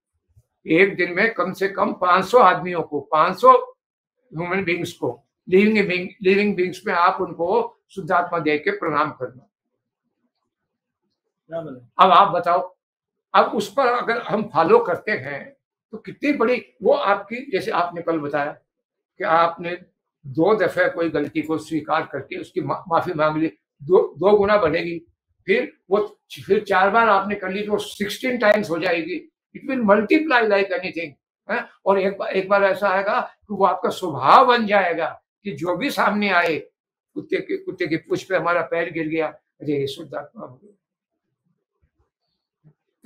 एक दिन में कम से कम 500 आदमियों को, 500 ह्यूमन बींग्स को, लिविंग बींग्स में आप उनको शुद्धात्मा दे के प्रणाम करना। अब आप बताओ, अब उस पर अगर हम फॉलो करते हैं तो कितनी बड़ी वो आपकी, जैसे आपने कल बताया कि आपने 2 दफे कोई गलती को स्वीकार करके उसकी माफी मांग ली, 2 गुना बढ़ेगी, फिर 4 बार आपने कर ली तो 16 टाइम्स हो जाएगी। It will multiply like anything. और एक बार ऐसा आएगा कि वो आपका स्वभाव बन जाएगा कि जो भी सामने आए, कुत्ते की पूंछ पे हमारा पैर गिर गया, अरे ये शुद्धात्मा हो गया।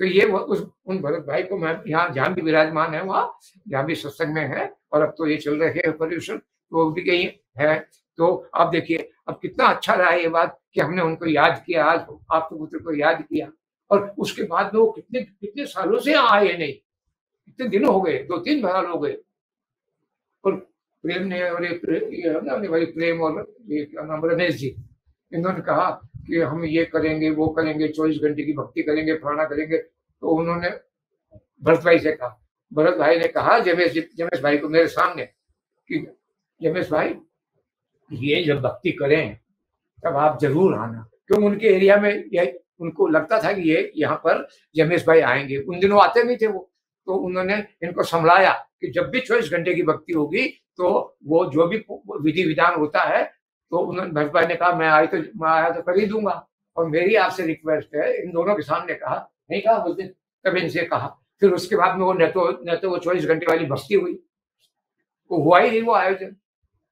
तो ये उन भरत भाई को मैं यहाँ जहाँ भी विराजमान है, वहाँ जहाँ भी सत्संग में है, और अब तो ये चल रहे हैं पर्यूषण, तो वो भी कहीं है। तो आप देखिए अब कितना अच्छा रहा ये बात कि हमने उनको याद किया, आज आपके पुत्र को याद किया, और उसके बाद में वो कितने सालों से आए नहीं, कितने दिन हो गए, 2-3 साल हो गए। और प्रेम ने और प्रेम और क्या नाम, रमेश जी, इन्होंने कहा कि हम ये करेंगे, वो करेंगे, 24 घंटे की भक्ति करेंगे, फलाना करेंगे। तो उन्होंने भरत भाई से कहा, भरत भाई ने कहा जमेश भाई को मेरे सामने कि जमेश भाई ये जब भक्ति करें तब आप जरूर आना, क्यों उनके एरिया में उनको लगता था कि ये यहाँ पर जमेश भाई आएंगे। उन दिनों आते नहीं थे वो, तो उन्होंने इनको संभलाया कि जब भी 24 घंटे की भक्ति होगी तो वो जो भी विधि विधान होता है, तो उन्होंने भरत भाई ने कहा मैं आया तो कर ही दूंगा, और मेरी आपसे रिक्वेस्ट है, इन दोनों के सामने कहा, नहीं कहा उस दिन, तब इनसे कहा। फिर उसके बाद में वो न तो वो 24 घंटे वाली भक्ति हुई, वो हुआ ही नहीं वो आयोजन,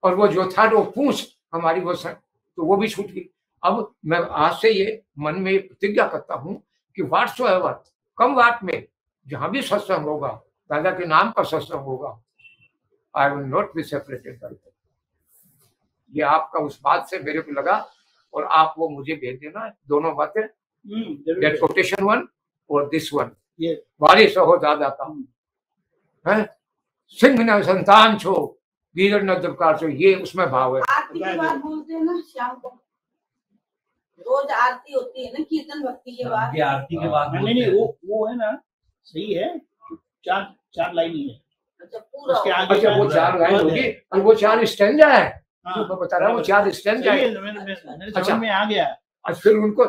और वो जो था वो पूछ हमारी वो तो वो भी छूट गई। अब मैं आज से ये मन में प्रतिज्ञा करता हूँ कि व्हाटसोएवर कम वाट में जहां भी सत्संग होगा, दादा के नाम का सत्संग होगा, I will not be separated by that. ये आपका उस बात से मेरे को लगा, और आप वो मुझे भेज देना दोनों बातें, दैट कोटेशन 1 और दिस 1। वारिस हो दादा का है, सिंह न संतान छो, वीर न दबकार छो, ये उसमें भाव है। आरती के बाद बोलते हैं ना शाम को, रोज आरती होती है ना कीर्तन भक्ति के बाद, आरती के बाद नहीं वो है ना, सही है, 4 लाइन ही है। अच्छा पूरा उसके आगे अच्छा वो 4 लाइन होगी, और वो 4 स्टैंजा है, हाँ, मैं बता रहा हूँ 4 स्टैंजा है। मेरे समझ में आ गया। अच्छा फिर उनको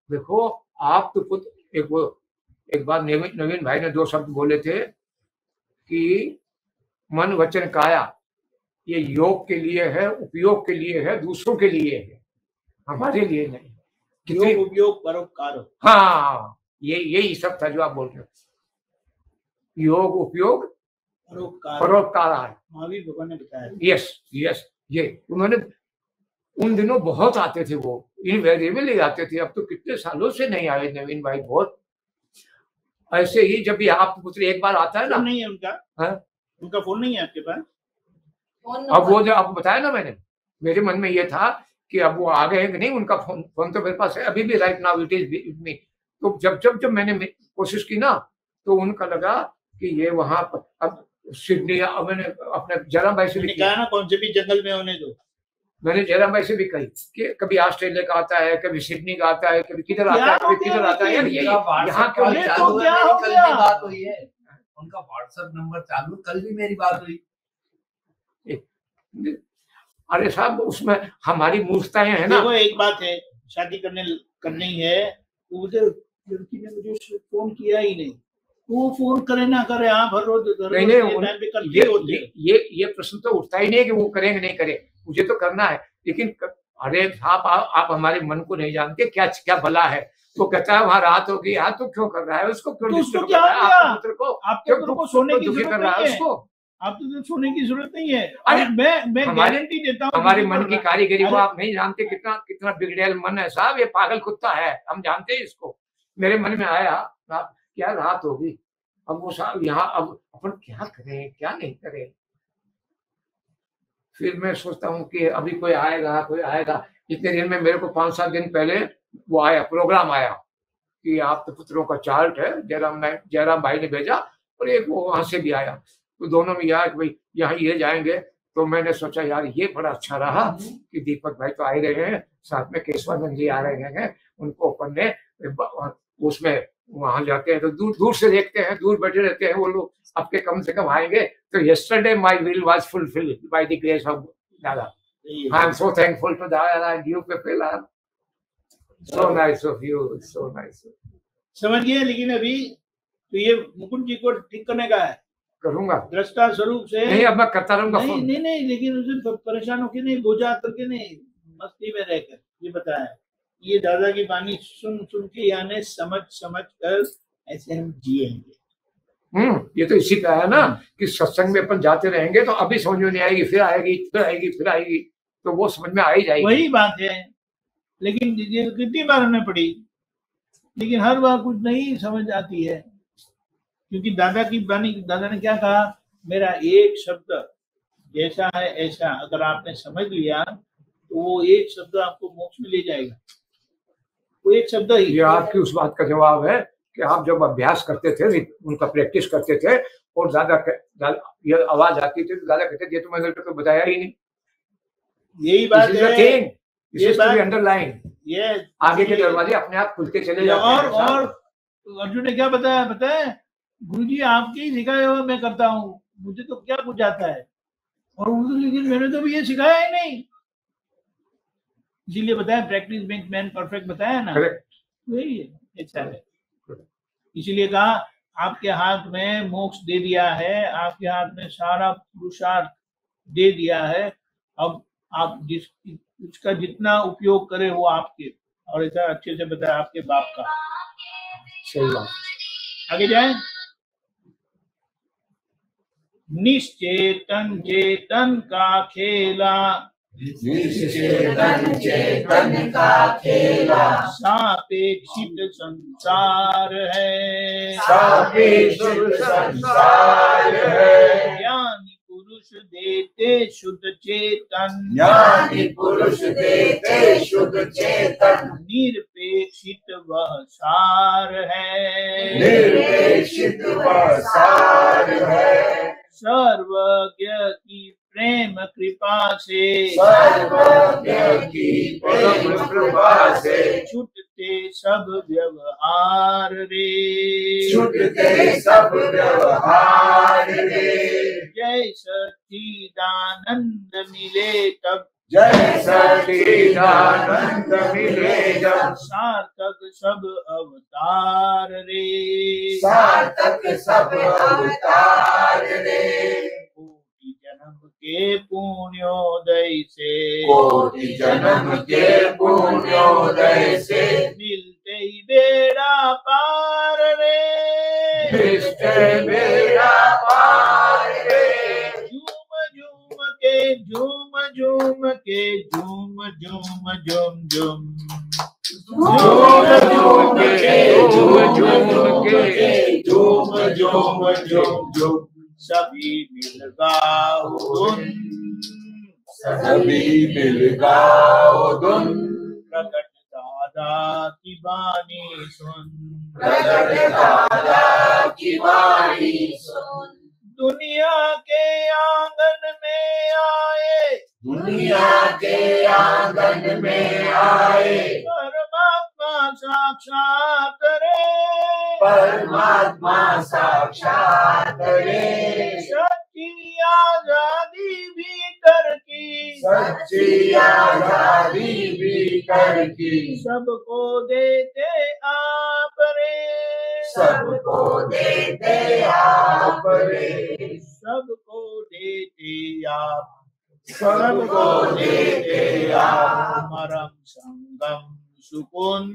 देखो, आप तो एक बार नवीन भाई ने 2 शब्द बोले थे कि मन वचन काया, ये योग के लिए है, उपयोग के लिए है, दूसरों के लिए है, हमारे लिए नहीं। योग उपयोग परोपकार। हाँ, यही सब था जो आप बोल रहे हो, योग उपयोग परोपकार है। महावीर भगवान ने बताया। यस यस, ये उन्होंने उन दिनों बहुत आते थे, वो इनवेरिएबली आते थे। अब तो कितने सालों से नहीं आए नवीन भाई। बहुत ऐसे ही जब भी आप पुत्र एक बार आता है ना। नहीं है उनका? है? उनका फोन नहीं है आपके पास? अब वो जो आपको बताया ना मैंने, मेरे मन में ये था कि अब वो आ गए हैं कि नहीं। उनका फोन तो मेरे पास है अभी भी, right now it is with me. तो जब मैंने कोशिश की ना, तो उनका लगा कि ये वहां पर अब सिडनी, मैंने अपने जयराम भाई से भी कहा ना कौन से भी जंगल में होने दो। मैंने जयराम भाई से भी कही कि कभी ऑस्ट्रेलिया का आता है, कभी सिडनी का आता है, कभी किधर आता है, कभी किधर आता है। ये यहाँ क्यों नहीं चालू है? कल भी बात हुई है, उनका व्हाट्सएप नंबर चालू, कल भी मेरी बात हुई। अरे साहब, उसमें हमारी मूर्खताएं है ना। देखो एक बात है, शादी करनी है, उधर लड़की ने मुझे फोन किया ही नहीं। वो फोन करे ना करे, आप हर रोज ये प्रश्न तो उठता ही नहीं है कि वो करेंगे नहीं करे। मुझे तो करना है, लेकिन अरे साहब आप हमारे मन को नहीं जानते, क्या क्या भला है। तो कहता है वहाँ रात होगी, यार तो क्यों कर रहा है उसको, क्यों डिस्टर्ब कर रहा है आपके पुत्र को, आपको सोने की दुखी कर रहा है उसको। आपको तो सोने की जरूरत नहीं है। अरे मैं गारंटी देता हूँ, हमारे मन की कारीगरी को आप नहीं जानते। कितना कितना बिगड़ेल मन है साहब, ये पागल कुत्ता है, हम जानते हैं इसको। मेरे मन में आया क्या रात होगी, अब वो साहब यहाँ, अब अपन क्या करें क्या नहीं करें। फिर मैं सोचता हूँ कि अभी कोई आएगा। इतने दिन में मेरे को 5-7 दिन पहले वो आया, प्रोग्राम आया कि आप तो पुत्रों का चार्ट है, जयराम भाई ने भेजा, और एक वो वहां से भी आया। तो दोनों में यार भाई यहाँ ये जाएंगे। तो मैंने सोचा यार ये बड़ा अच्छा रहा कि दीपक भाई तो आ ही रहे हैं, साथ में केशवानंद जी आ रहे हैं। उनको अपन ने उसमें वहां जाते हैं तो दूर से देखते हैं, दूर बैठे रहते हैं वो लोग, आपके कम से कम आएंगे। तो yesterday my will was fulfilled by the grace of Dada. I am so thankful to Dada and you people are so nice of you, so nice. समझ गए? लेकिन अभी तो ये मुकुंद जी को ठीक करने का है, करूंगा दृष्टा स्वरूप से। नहीं, अब मैं करता रहूंगा। नहीं, लेकिन उसे परेशान होकर नहीं, बोझा करके नहीं, मस्ती में रहकर। ये बताया, ये दादा की वाणी सुन के यानी समझ कर ऐसे हम जिएंगे। ये तो इसी का है ना कि सत्संग में अपन जाते रहेंगे तो अभी समझ में नहीं आएगी, फिर आएगी, तो वो समझ में आ ही जाएगी। वही बात है। लेकिन ये कितनी बार हमने पढ़ी, लेकिन हर बार कुछ नहीं समझ आती है। क्योंकि दादा की वाणी, दादा ने क्या कहा, मेरा एक शब्द जैसा है ऐसा अगर आपने समझ लिया तो वो एक शब्द आपको मोक्ष में ले जाएगा। वो एक शब्द ही। ये आपकी उस बात का जवाब है कि आप जब अभ्यास करते थे, उनका प्रैक्टिस करते थे, और दादा ये आवाज आती थी तो दादा कहते ये तो मैंने तो बताया ही नहीं। यही बात है, ये बात अंडरलाइन। ये आगे के दरवाजे अपने आप खुलते चले जाते हैं। और अर्जुन ने क्या बताया, गुरुजी आपके ही सिखाया हुआ मैं करता हूँ, मुझे तो क्या कुछ आता है। और लेकिन मैंने तो भी ये सिखाया ही नहीं, इसीलिए बताया प्रैक्टिस मेक्स मैन परफेक्ट, बताया ना। वही है, अच्छा है। इसीलिए कहा आपके हाथ में मोक्ष दे दिया है, आपके हाथ में सारा पुरुषार्थ दे दिया है। अब आप उसका जितना उपयोग करें वो आपके, और ऐसा अच्छे से बताया आपके बाप का। सही बात। आगे जाए। निश्चेतन चेतन का खेला, निश्चेतन चेतन का खेला, सापेक्षित संसार है, सापेक्षित संसार है। ज्ञानी पुरुष देते शुद्ध चेतन, ज्ञानी पुरुष देते शुद्ध चेतन। निरपेक्षित वह सार है, निरपेक्षित वह सार है। सर्वज्ञ की प्रेम कृपा से, सर्वज्ञ की प्रेम कृपा से, छूटते सब व्यवहार रे, छूटते सब व्यवहार रे। जय सच्चिदानंद मिले तब, जय सच्चिदानंद मिले जब, सार्थक सब अवतार रे, सार्थक सब अवतार रे। कोटि जन्म के पुण्योदय से, कोटि जन्म के पुण्योदय से, मिलते ही बेड़ा पार रे, मिलते बेड़ा पार झूम झूम झूम सभी मिल गाओ धुन, सभी मिल गाओ धुन, प्रकट दादा की वाणी सुन, प्रकट दादा की वाणी सुन। दुनिया के आंगन में आए, दुनिया के आंगन में आए, परमात्मा साक्षात रे, परमात्मा साक्षात रे। सच्ची आजादी भीतर की, सच्ची आजादी भीतर की, सबको देते आप रे, सबको देते आप रे, सबको देते आप, सबको देते आप। मरम संगम सुकुन,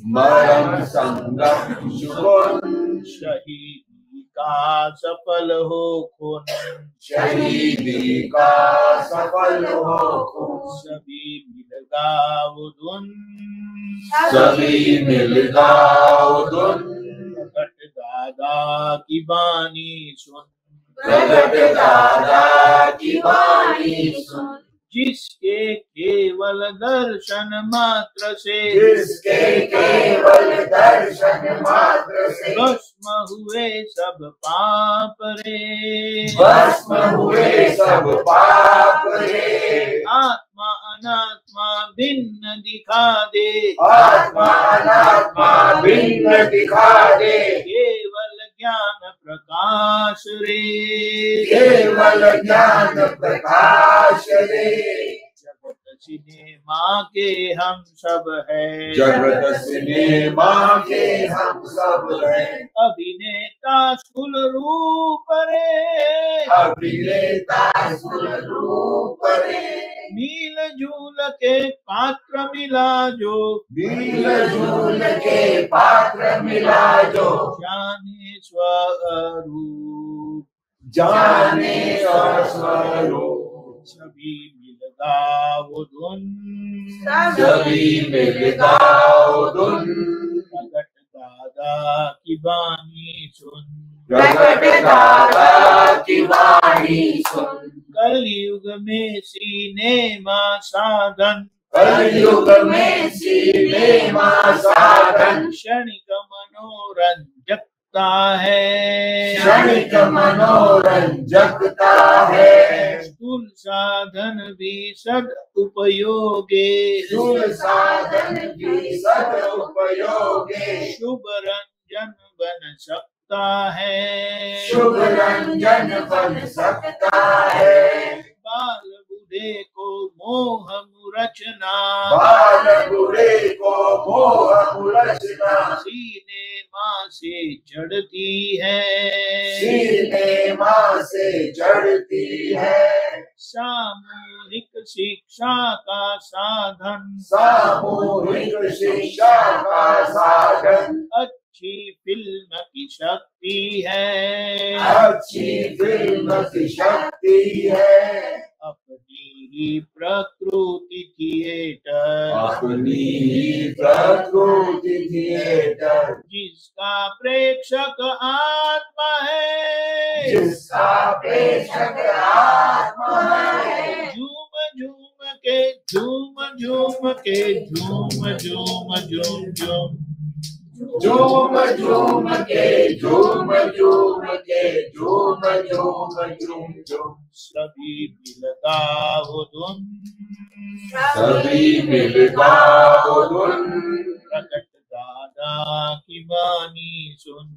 मरम संगम सुकुन, शहीदी का सफल हो खून, शहीदी का सफल हो खून। सभी मिल गाओ धुन, सभी मिल गाओ धुन, प्रकट दादा की वाणी सुन, प्रकट दादा की वाणी सुन। जिसके केवल दर्शन मात्र से, जिसके केवल दर्शन मात्र से, भस्म हुए सब पाप रे, भस्म हुए सब पाप रे। आत्मा अनात्मा भिन्न दिखा दे, आत्मा अनात्मा भिन्न दिखा दे, केवल ज्ञान प्रकाश रे, केवल ज्ञान प्रकाश रे। जगत सिनेमा के हम सब है, जगत सिनेमा के हम सब हैं, अभिनेता स्थूल रूप रे, अभिनेता स्थूल रूप रे। मिल जुल के पात्र मिला जो, मिल जुल के पात्र मिला जो, जाने स्वरूप, जाने स्वरूप। सभी मिल गाओ धुन, सभी मिल गाओ धुन, प्रकट दादा की वाणी सुन, प्रकट दादा की वाणी सुन। कलयुग में सिनेमा साधन, कलयुग में सिनेमा साधन, क्षणिक मनोरंजकता है, क्षणिक मनोरंजकता है। स्थूल साधन भी सद उपयोगे, स्थूल साधन की सदुपयोगे, शुभ रंजन बन सकता है, शुभ रंजन बन सकता है। बाल बूढ़े को मोह मूरचना, बाल बूढ़े को मोह मूरचना, सिनेमा से चढ़ती है, सिनेमा से चढ़ती है। सामूहिक शिक्षा का साधन, सामूहिक शिक्षा का साधन, अच्छी फिल्म की शक्ति है, अच्छी फिल्म की शक्ति है। अपनी ही प्रकृति थिएटर, अपनी ही प्रकृति थिएटर, जिसका प्रेक्षक आत्मा है, जिसका प्रेषक आत्मा है। झूम झूम के झूम झूम के झूम झूम झूम झूम, झूम झूम के झूम झूम के झूम झूम झूम झूम। सभी मिल गाओ धुन, सभी मिल गाओ धुन, प्रकट दादा की वाणी सुन,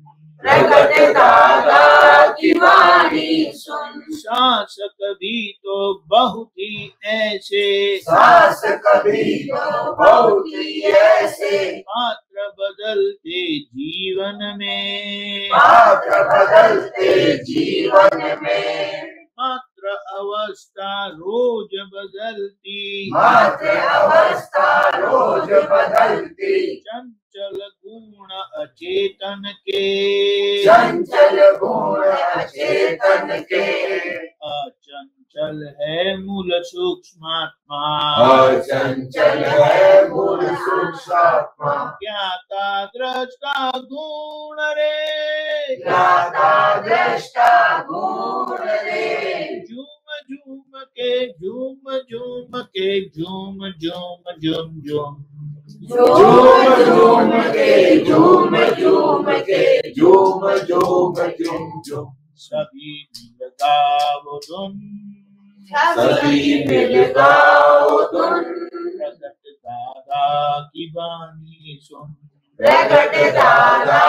प्रकट दादा की वाणी सुन। शासक भी तो बहुत ही ऐसे, सास कभी तो बहुत ही ऐसे, पात्र बदलते जीवन में, पात्र बदलते जीवन में। मात्र अवस्था रोज बदलती, मात्र अवस्था रोज बदलती, चंचल गुण अचेतन के, चंचल गुण अचेतन के। अचंचल अचंचल है मूल सूक्ष्मात्मा, अचंचल है मूल सूक्ष्मात्मा, ज्ञाता दृष्टा गुण रे, ज्ञाता दृष्टा गुण रे, झूम झूम के झूम झूम के झूम झूम झूम झूम, झूम झूम के झूम झूम के झूम झूम झूम झूम, सभी मिल गाओ धुन, सभी मिल गाओ धुन, प्रगट दादा की वाणी सुन, प्रगट दादा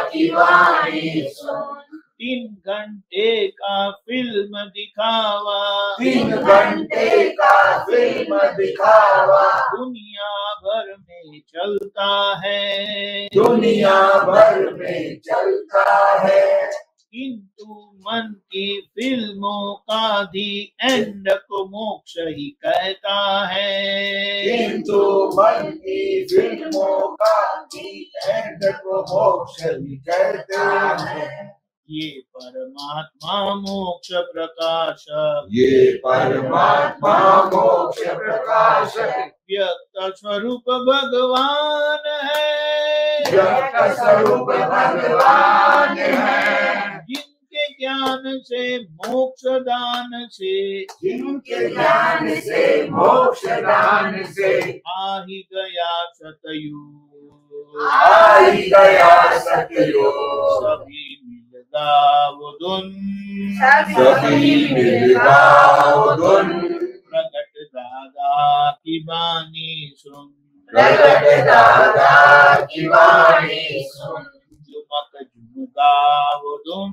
की वाणी सुन, 3 घंटे का फिल्म दिखावा, 3 घंटे का फिल्म दिखावा, दुनिया भर में चलता है, दुनिया भर में चलता है, किंतु मन की फिल्मों का दी एंड को मोक्ष ही कहता है, किंतु मन की फिल्मों का एंड को मोक्ष ही कहते हैं, ये परमात्मा मोक्ष प्रकाश, ये परमात्मा मोक्ष प्रकाश है, व्यक्त स्वरूप भगवान है, व्यक्त स्वरूप भगवान है, जिनके ज्ञान से मोक्ष दान से, जिनके ज्ञान से मोक्ष दान से आ ही गया सतयुग, आ ही गया सतयुग, सभी मिल गाओ धुन, सभी मिल गाओ धुन, प्रगट दादा की वाणी सुन, प्रगट दादा की वाणी सुन, झुमक झुमगाओ धुन,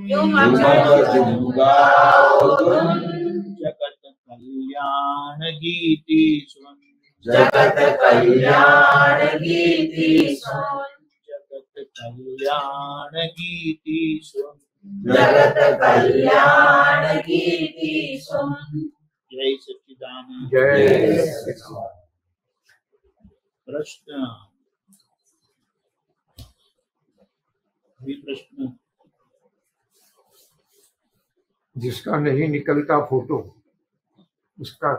झुमक झुमगाओ धुन, जगत कल्याण गीति सुन, जगत कल्याण गीति सुन, जगत कल्याण गीति सुन, जगत कल्याण गीति सुन, जय सच्चिदानंद। जय प्रश्न, भी प्रश्न, जिसका नहीं निकलता फोटो उसका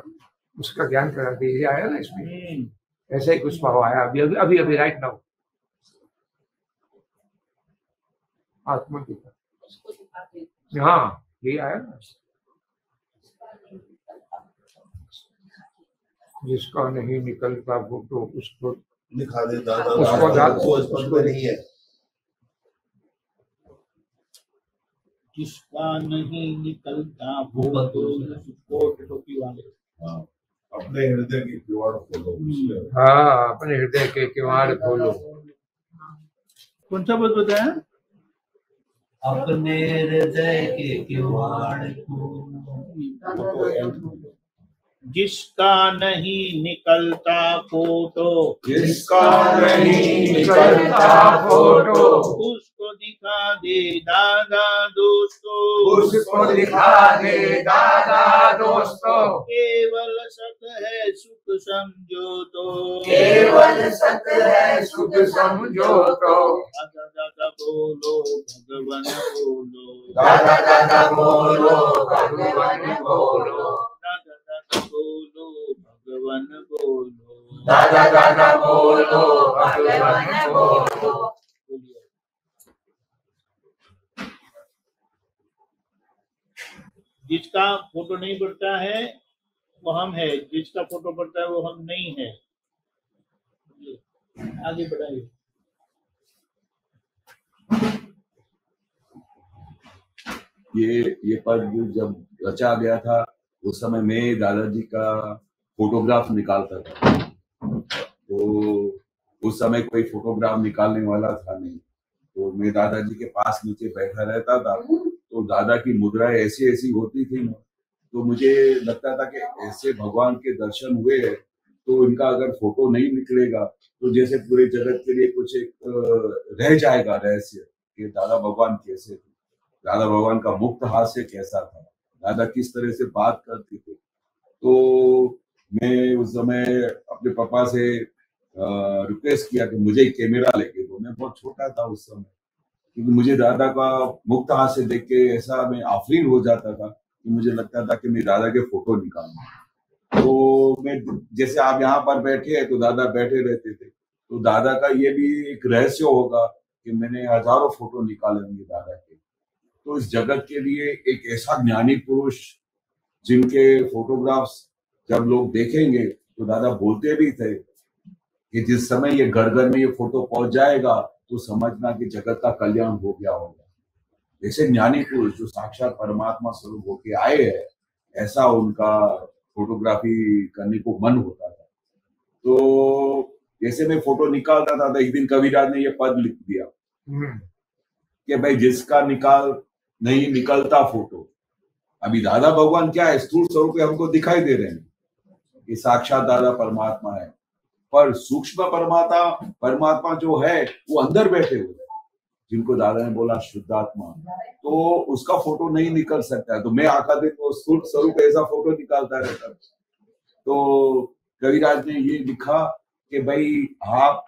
उसका ज्ञान करा दीजिए, आया ना इसमें, ऐसा ही कुछ भाव आया अभी अभी अभी अभी राइट नाउ, आत्मा की हाँ ये आया ना, जिसका नहीं निकलता फोटो उसको दिखा दे दादा, उसको दादा उसको नहीं है, जिसका नहीं निकलता फोटो टोपी वाले, अपने हृदय की किवाड़ खोलो, हाँ अपने हृदय के किवाड़ खोलो, कौन सा बात बताया? अपने हृदय के किवाड़ खोलो, जिसका नहीं निकलता फोटो, जिसका नहीं निकलता फोटो उसको दिखा दे दादा दोस्तों, उसको दिखा दे दादा दोस्तों, केवल सत है सुख समझो तो, केवल सत्य है सुख समझो तो, दादा दादा बोलो भगवान बोलो, दादा दादा बोलो भगवान बोलो, दादा दादा बोलो भगवान बोलो, दादा दादा बोलो भगवान बोलो, बोलिए। जिसका फोटो नहीं पड़ता है वो हम है, जिसका फोटो पड़ता है वो हम नहीं है। आगे बढ़ाइए। ये पद जब रचा गया था उस समय मैं दादाजी का फोटोग्राफ निकालता था, तो उस समय कोई फोटोग्राफ निकालने वाला था नहीं, तो मैं दादाजी के पास नीचे बैठा रहता था, तो दादा की मुद्राएं ऐसी ऐसी होती थी, तो मुझे लगता था कि ऐसे भगवान के दर्शन हुए हैं तो इनका अगर फोटो नहीं निकलेगा तो जैसे पूरे जगत के लिए कुछ एक रह जाएगा रहस्य कि दादा भगवान कैसे थे, दादा भगवान का मुक्त हास्य कैसा था, दादा किस तरह से बात करते थे। तो मैं उस समय अपने पापा से रिक्वेस्ट किया कि मुझे कैमरा लेके दो, मैं बहुत छोटा था उस समय, क्योंकि मुझे दादा का मुक्त हास्य देख के ऐसा मैं आफरीन हो जाता था कि मुझे लगता था कि मैं दादा के फोटो निकालूं। तो मैं, जैसे आप यहाँ पर बैठे हैं तो दादा बैठे रहते थे, तो दादा का ये भी एक रहस्य होगा कि मैंने हजारों फोटो निकाले होंगे दादा के। तो इस जगत के लिए एक ऐसा ज्ञानी पुरुष जिनके फोटोग्राफ्स जब लोग देखेंगे तो दादा बोलते भी थे कि जिस समय ये घर घर में ये फोटो पहुंच जाएगा तो समझना कि जगत का कल्याण हो गया होगा। जैसे ज्ञानी पुरुष जो साक्षात परमात्मा स्वरूप होके आए हैं, ऐसा उनका फोटोग्राफी करने को मन होता था। तो जैसे मैं फोटो निकालता था तो एक दिन कविराज ने ये पद लिख दिया कि भाई जिसका नहीं निकलता फोटो। अभी दादा भगवान क्या है, स्थूल स्वरूप हमको दिखाई दे रहे हैं कि साक्षात दादा परमात्मा है, पर सूक्ष्म परमात्मा जो है वो अंदर बैठे हुए हैं, जिनको दादा ने बोला शुद्धात्मा, तो उसका फोटो नहीं निकल सकता है। तो मैं आका दिन तो स्थूल स्वरूप ऐसा फोटो निकालता रहता। तो कविराज ने ये लिखा कि भाई आप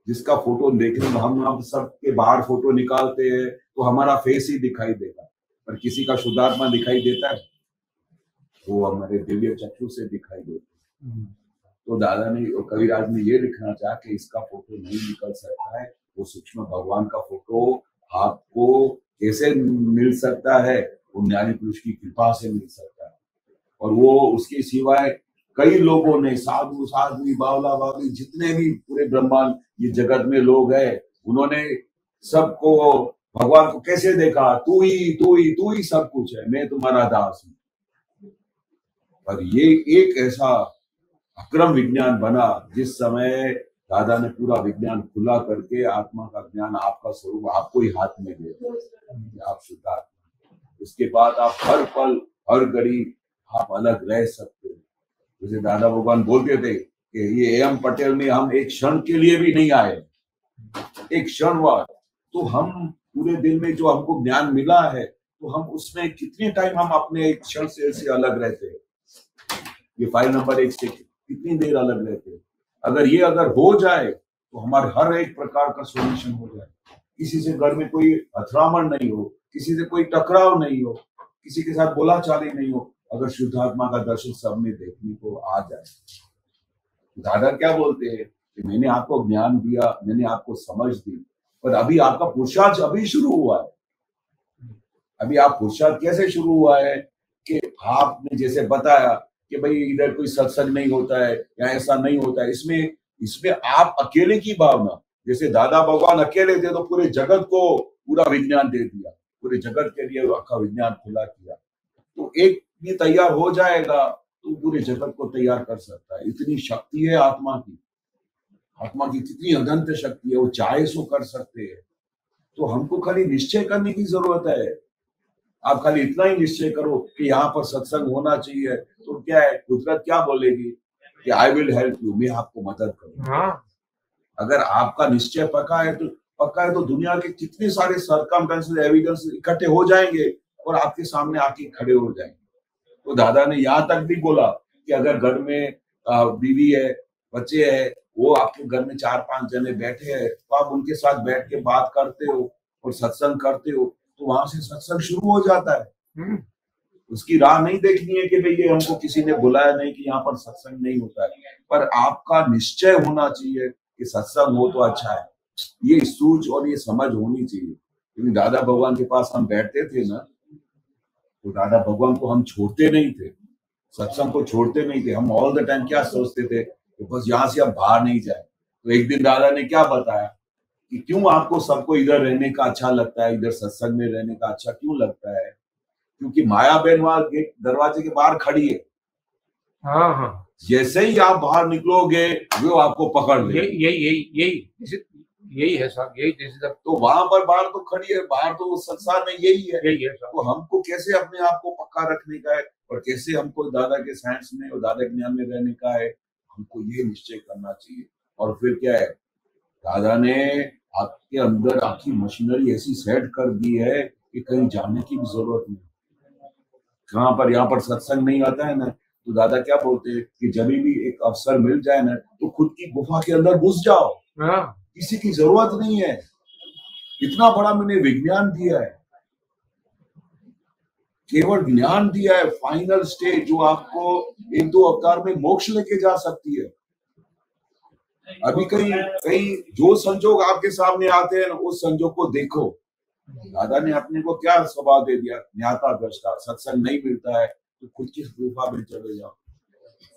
जिसका फोटो देखने में हम सबके बाहर फोटो निकालते हैं तो हमारा फेस ही दिखाई देगा, पर किसी का शुद्धात्मा दिखाई देता है, वो हमारे दिव्य चक्षु से दिखाई देता है। तो दादा ने, कविराज ने ये लिखना चाहा कि इसका फोटो नहीं निकल सकता है, वो सूक्ष्म भगवान का फोटो आपको कैसे मिल सकता है, वो ज्ञानी पुरुष की कृपा से मिल सकता है। और वो उसके सिवाय कई लोगों ने, साधु साध्वी बावला बावली जितने भी पूरे ब्रह्मांड ये जगत में लोग हैं, उन्होंने सबको भगवान को कैसे देखा, तू ही सब कुछ है, मैं तुम्हारा दास हूं। पर ये एक ऐसा अक्रम विज्ञान बना जिस समय दादा ने पूरा विज्ञान खुला करके आत्मा का ज्ञान, आपका स्वरूप आपको ही हाथ में दे दिया, आप शुद्धात्मा। उसके बाद आप हर पल हर घड़ी आप अलग रह सकते हो। जैसे दादा भगवान बोलते थे कि ये एम पटेल में हम एक क्षण के लिए भी नहीं आए, एक क्षण बाद, तो हम पूरे दिन में जो हमको ज्ञान मिला है तो हम उसमें कितने टाइम हम अपने एक क्षण से अलग रहते हैं। ये फाइल नंबर 1 से कितनी देर अलग रहते हैं। अगर हो जाए तो हमारे हर एक प्रकार का सॉल्यूशन हो जाए, किसी से घर में कोई अथरामण नहीं हो, किसी से कोई टकराव नहीं हो, किसी के साथ बोलाचाली नहीं हो, अगर शुद्धात्मा का दर्शन सब में देखने को आ जाए। दादा क्या बोलते हैं कि मैंने आपको ज्ञान दिया, मैंने आपको समझ दी, पर अभी आपका पुरुषार्थ अभी शुरू हुआ है। अभी आप पुरुषार्थ कैसे शुरू हुआ है कि आपने जैसे बताया कि भाई इधर कोई सत्संग नहीं होता है या ऐसा नहीं होता है, इसमें आप अकेले की भावना, जैसे दादा भगवान अकेले थे तो पूरे जगत को पूरा विज्ञान दे दिया, पूरे जगत के लिए अखा विज्ञान खुला किया, तो एक भी तैयार हो जाएगा तो पूरे जगत को तैयार कर सकता है। इतनी शक्ति है आत्मा की कितनी अनंत शक्ति है, वो चाहे सो कर सकते हैं। तो हमको खाली निश्चय करने की जरूरत है। आप खाली इतना ही निश्चय करो कि यहाँ पर सत्संग होना चाहिए, तो क्या है, कुदरत क्या बोलेगी कि आई विल हेल्प यू, मैं आपको मदद करूंगा। अगर आपका निश्चय पक्का है तो दुनिया के कितने सारे सर्कमस्टेंसेस, एविडेंस इकट्ठे हो जाएंगे और आपके सामने आके खड़े हो जाएंगे। तो दादा ने यहाँ तक भी बोला कि अगर घर में बीवी है, बच्चे है, वो आपके घर में 4-5 जने बैठे हैं, तो आप उनके साथ बैठ के बात करते हो और सत्संग करते हो, तो वहां से सत्संग शुरू हो जाता है। उसकी राह नहीं देखनी है कि भाई ये हमको किसी ने बुलाया नहीं कि यहाँ पर सत्संग नहीं होता है, पर आपका निश्चय होना चाहिए कि सत्संग हो तो अच्छा है। ये सोच और ये समझ होनी चाहिए। क्योंकि दादा भगवान के पास हम बैठते थे ना, तो दादा भगवान को हम छोड़ते नहीं थे, सत्संग को छोड़ते नहीं थे। हम ऑल द टाइम क्या सोचते थे कि बस यहाँ से अब बाहर नहीं जाए। तो एक दिन दादा ने क्या बताया कि क्यों आपको सबको इधर रहने का अच्छा लगता है, इधर सत्संग में रहने का अच्छा क्यों लगता है, क्योंकि माया बहन वहां गेट दरवाजे के बाहर खड़ी है। हाँ, जैसे ही आप बाहर निकलोगे वो आपको पकड़ ले। यही है साहब, यही डिसीजन। तो वहां पर बाहर तो खड़ी है, बाहर तो संसार में यही है। साहब। तो हमको कैसे अपने आप को पक्का रखने का है और कैसे हमको दादा के साइंस में और दादा के ज्ञान में रहने का है, हमको ये निश्चय करना चाहिए। और फिर क्या है, दादा ने आपके अंदर आपकी मशीनरी ऐसी सेट कर दी है कि कहीं जाने की भी जरूरत नहीं। कहाँ पर यहाँ पर सत्संग नहीं आता है ना, तो दादा क्या बोलते हैं कि जब भी एक अवसर मिल जाए ना, तो खुद की गुफा के अंदर घुस जाओ। किसी की जरूरत नहीं है। इतना बड़ा मैंने विज्ञान दिया है केवल ज्ञान दिया है, फाइनल स्टेज जो आपको इन 2 अवतार में मोक्ष लेके जा सकती है। अभी कहीं जो संजोग आपके सामने आते हैं उस संजोग को देखो। दादा ने अपने को क्या स्वभाव दे दिया, ज्ञाता दृष्टा। सत्संग नहीं मिलता है तो खुद की गुफा में चले जाओ।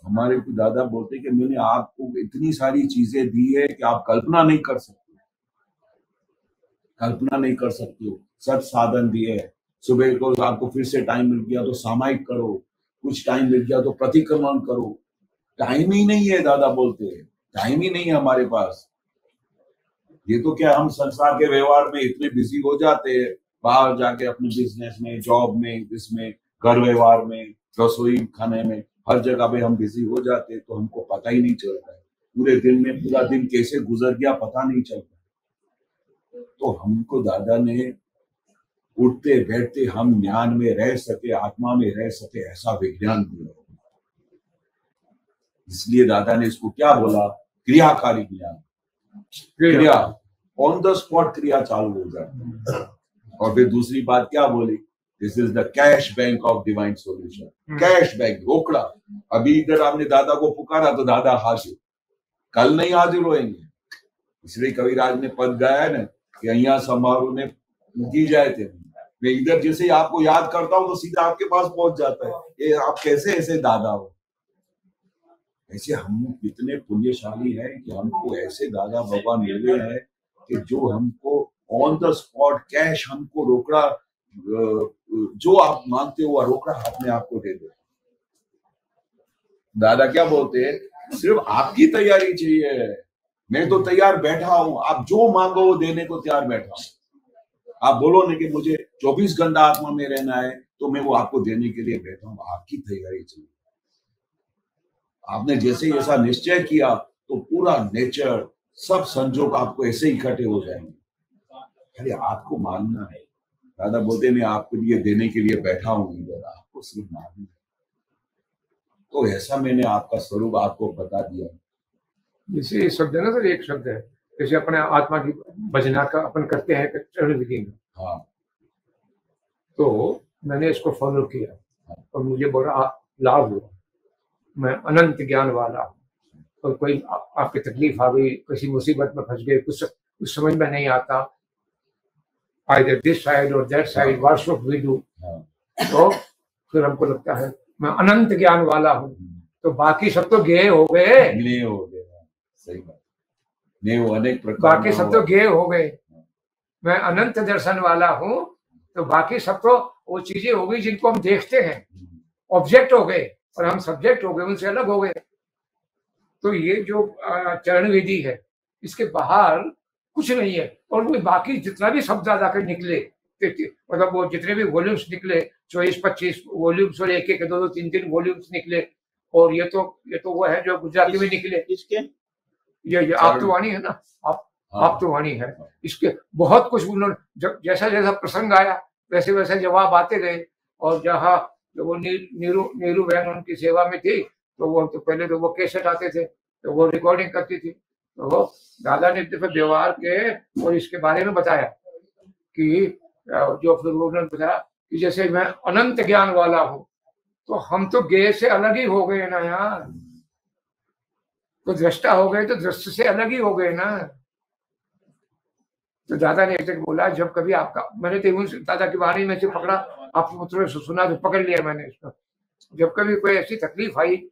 हमारे दादा बोलते कि मैंने आपको इतनी सारी चीजें दी है कि आप कल्पना नहीं कर सकते, कल्पना नहीं कर सकते हो। सब साधन दिए है। सुबह को आपको फिर से टाइम मिल गया तो सामायिक करो, कुछ टाइम मिल गया तो प्रतिक्रमण करो। टाइम ही नहीं है, दादा बोलते हैं टाइम ही नहीं है हमारे पास। ये तो क्या हम संसार के व्यवहार में इतने बिजी हो जाते हैं, बाहर जाके अपने बिजनेस में, जॉब में, इसमें, घर व्यवहार में, रसोई खाने में, हर जगह पे हम बिजी हो जाते हैं तो हमको पता ही नहीं चलता है। पूरे दिन में पूरा दिन कैसे गुजर गया पता नहीं चलता। तो हमको दादा ने उठते बैठते हम ज्ञान में रह सके, आत्मा में रह सके, ऐसा विज्ञान दिया। इसलिए दादा ने इसको क्या बोला, क्रियाकारी ज्ञान। क्रिया ऑन द स्पॉट क्रिया चालू हो जाती है। और फिर दूसरी बात क्या बोली, this is the cash bank of divine solution. Cash bank, रोकड़ा। अभी इधर आपने दादा को पुकारा तो दादा हाजिर, कल नहीं हाजिर होएंगे। इसलिए कविराज ने पद गाया है ना कि अहिया समारोह ने की जाए थे। मैं इधर जैसे ही आपको याद करता हूँ तो सीधा आपके पास पहुंच जाता है। ये आप कैसे ऐसे दादा हो। ऐसे हम कितने पुण्यशाली हैं कि हमको ऐसे दादा भगवान मिले हैं कि जो हमको ऑन द स्पॉट कैश, हमको रोकड़ा, जो आप मांगते हो रोकड़ा हाथ में आपको दे दो। दादा क्या बोलते हैं, सिर्फ आपकी तैयारी चाहिए। मैं तो तैयार बैठा हूं, आप जो मांगो वो देने को तैयार बैठा हूं। आप बोलो ना कि मुझे 24 घंटा आत्मा में रहना है तो मैं वो आपको देने के लिए बैठा हूं। आपकी तैयारी चाहिए। आपने जैसे ही ऐसा निश्चय किया तो पूरा नेचर, सब संजोग आपको ऐसे इकट्ठे हो जाएंगे। अरे आपको मानना है। दादा बोलते मैं आपके लिए देने के लिए बैठा हूं इधर, आपको सिर्फ मानना है। तो ऐसा मैंने आपका स्वरूप आपको बता दिया। जैसे शब्द है ना सर, एक शब्द है जैसे अपने आत्मा की भजना का अपन करते हैं चरण विधि में। हाँ। तो मैंने इसको फॉलो किया और मुझे बड़ा लाभ हुआ। मैं अनंत ज्ञान वाला हूँ। और कोई आपकी तकलीफ आ गई, किसी मुसीबत में फंस गए, कुछ समझ में नहीं आता, either this side or that side, what should we do? तो फिर हमको लगता है मैं अनंत ज्ञान वाला हूँ तो बाकी सब तो गे हो गए। सही बात। वो अनेक प्रकार, बाकी सब तो गे हो गए। मैं अनंत दर्शन वाला हूँ तो बाकी सब तो वो चीजें हो गई जिनको हम देखते हैं, ऑब्जेक्ट हो गए और हम सब्जेक्ट हो गए, उनसे अलग हो गए। तो ये जो चरण विधि है इसके बाहर कुछ नहीं है। और वो बाकी जितना भी शब्द आकर निकले, मतलब वो जितने भी वॉल्यूम्स निकले, 24-25 वॉल्यूम्स और एक 2-2 3-3 वॉल्यूम्स निकले। और ये तो वो है जो गुजराती में निकले। इसके ये आप तो वाणी है ना, आप तो वाणी है। इसके बहुत कुछ उन्होंने जैसा जैसा प्रसंग आया वैसे वैसे जवाब आते गए। और जहाँ वो नीरू बहन उनकी सेवा में थी तो वो तो पहले तो वो कैसेट आते थे तो वो रिकॉर्डिंग करती थी। तो वो दादा ने व्यवहार के और इसके बारे में बताया कि जो फिर उन्होंने बताया कि जैसे मैं अनंत ज्ञान वाला हूँ तो हम तो गे से अलग ही हो गए ना यार। तो दृष्टा हो गए तो दृष्ट से अलग ही हो गए ना। तो दादा ने एक जगह बोला, जब कभी आपका, मैंने तो दादा की वाणी में से पकड़ा, आपके पुत्रों से सुना तो पकड़ लिया मैंने इसको। जब कभी कोई ऐसी तकलीफ आई,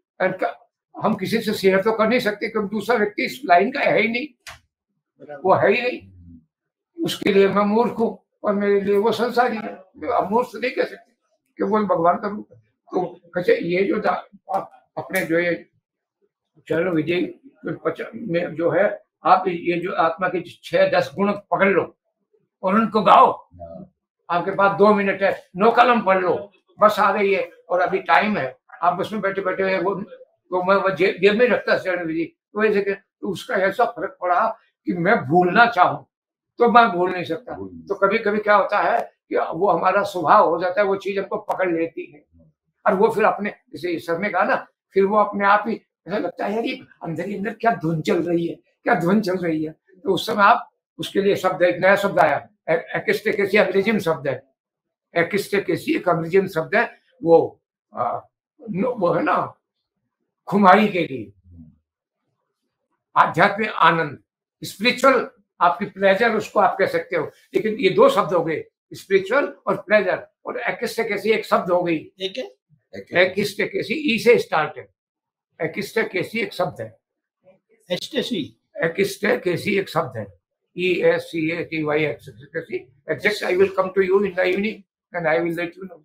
हम किसी से शेयर तो कर नहीं सकते क्योंकि दूसरा व्यक्ति इस लाइन का है ही नहीं, वो है ही नहीं। उसके लिए मैं मूर्ख हूँ और मेरे लिए वो संसारी है। अब मूर्ख नहीं कह सकते क्योंकि वो भगवान का रूप है। तो कैसे ये जो अपने जो ये चरण विजय में जो है, आप ये जो आत्मा के 6-10 गुण पकड़ लो और उनको गाओ। आपके पास 2 मिनट है, 9 कलम पढ़ लो, बस आ गई है और अभी टाइम है। आप बस में बैठे बैठे वो तो मैं जेब में रखता चरण विधि, तो ऐसे तो उसका ऐसा फर्क पड़ा कि मैं भूलना चाहूँ तो मैं भूल नहीं सकता। तो कभी कभी क्या होता है कि वो हमारा स्वभाव हो जाता है, वो चीज हमको पकड़ लेती है और वो फिर अपने, जैसे सर ने कहा ना, फिर वो अपने आप ही ऐसा लगता है यार ये अंदर ही अंदर क्या धुन चल रही है, क्या धुन चल रही है। तो उस समय आप उसके लिए शब्द, एक नया शब्द आया, एक्स्टेकेसी अंग्रेजी में शब्द है, एक्सटेकेसी एक अंग्रेजी में शब्द है, वो है ना खुमारी के लिए, आध्यात्मिक आनंद, स्पिरिचुअल आपकी प्लेजर, उसको आप कह सकते हो। लेकिन ये दो शब्द हो गए, स्पिरिचुअल और प्लेजर, और एक्सटेकेसी एक शब्द हो गई। एक्सटेकेसी ई से स्टार्ट है, एक्सटेकेसी एक शब्द है, एक्सटेकेसी एक शब्द है, ESCATY एक्सटेकेसी। Exact I will come to you in the evening and I will let you know.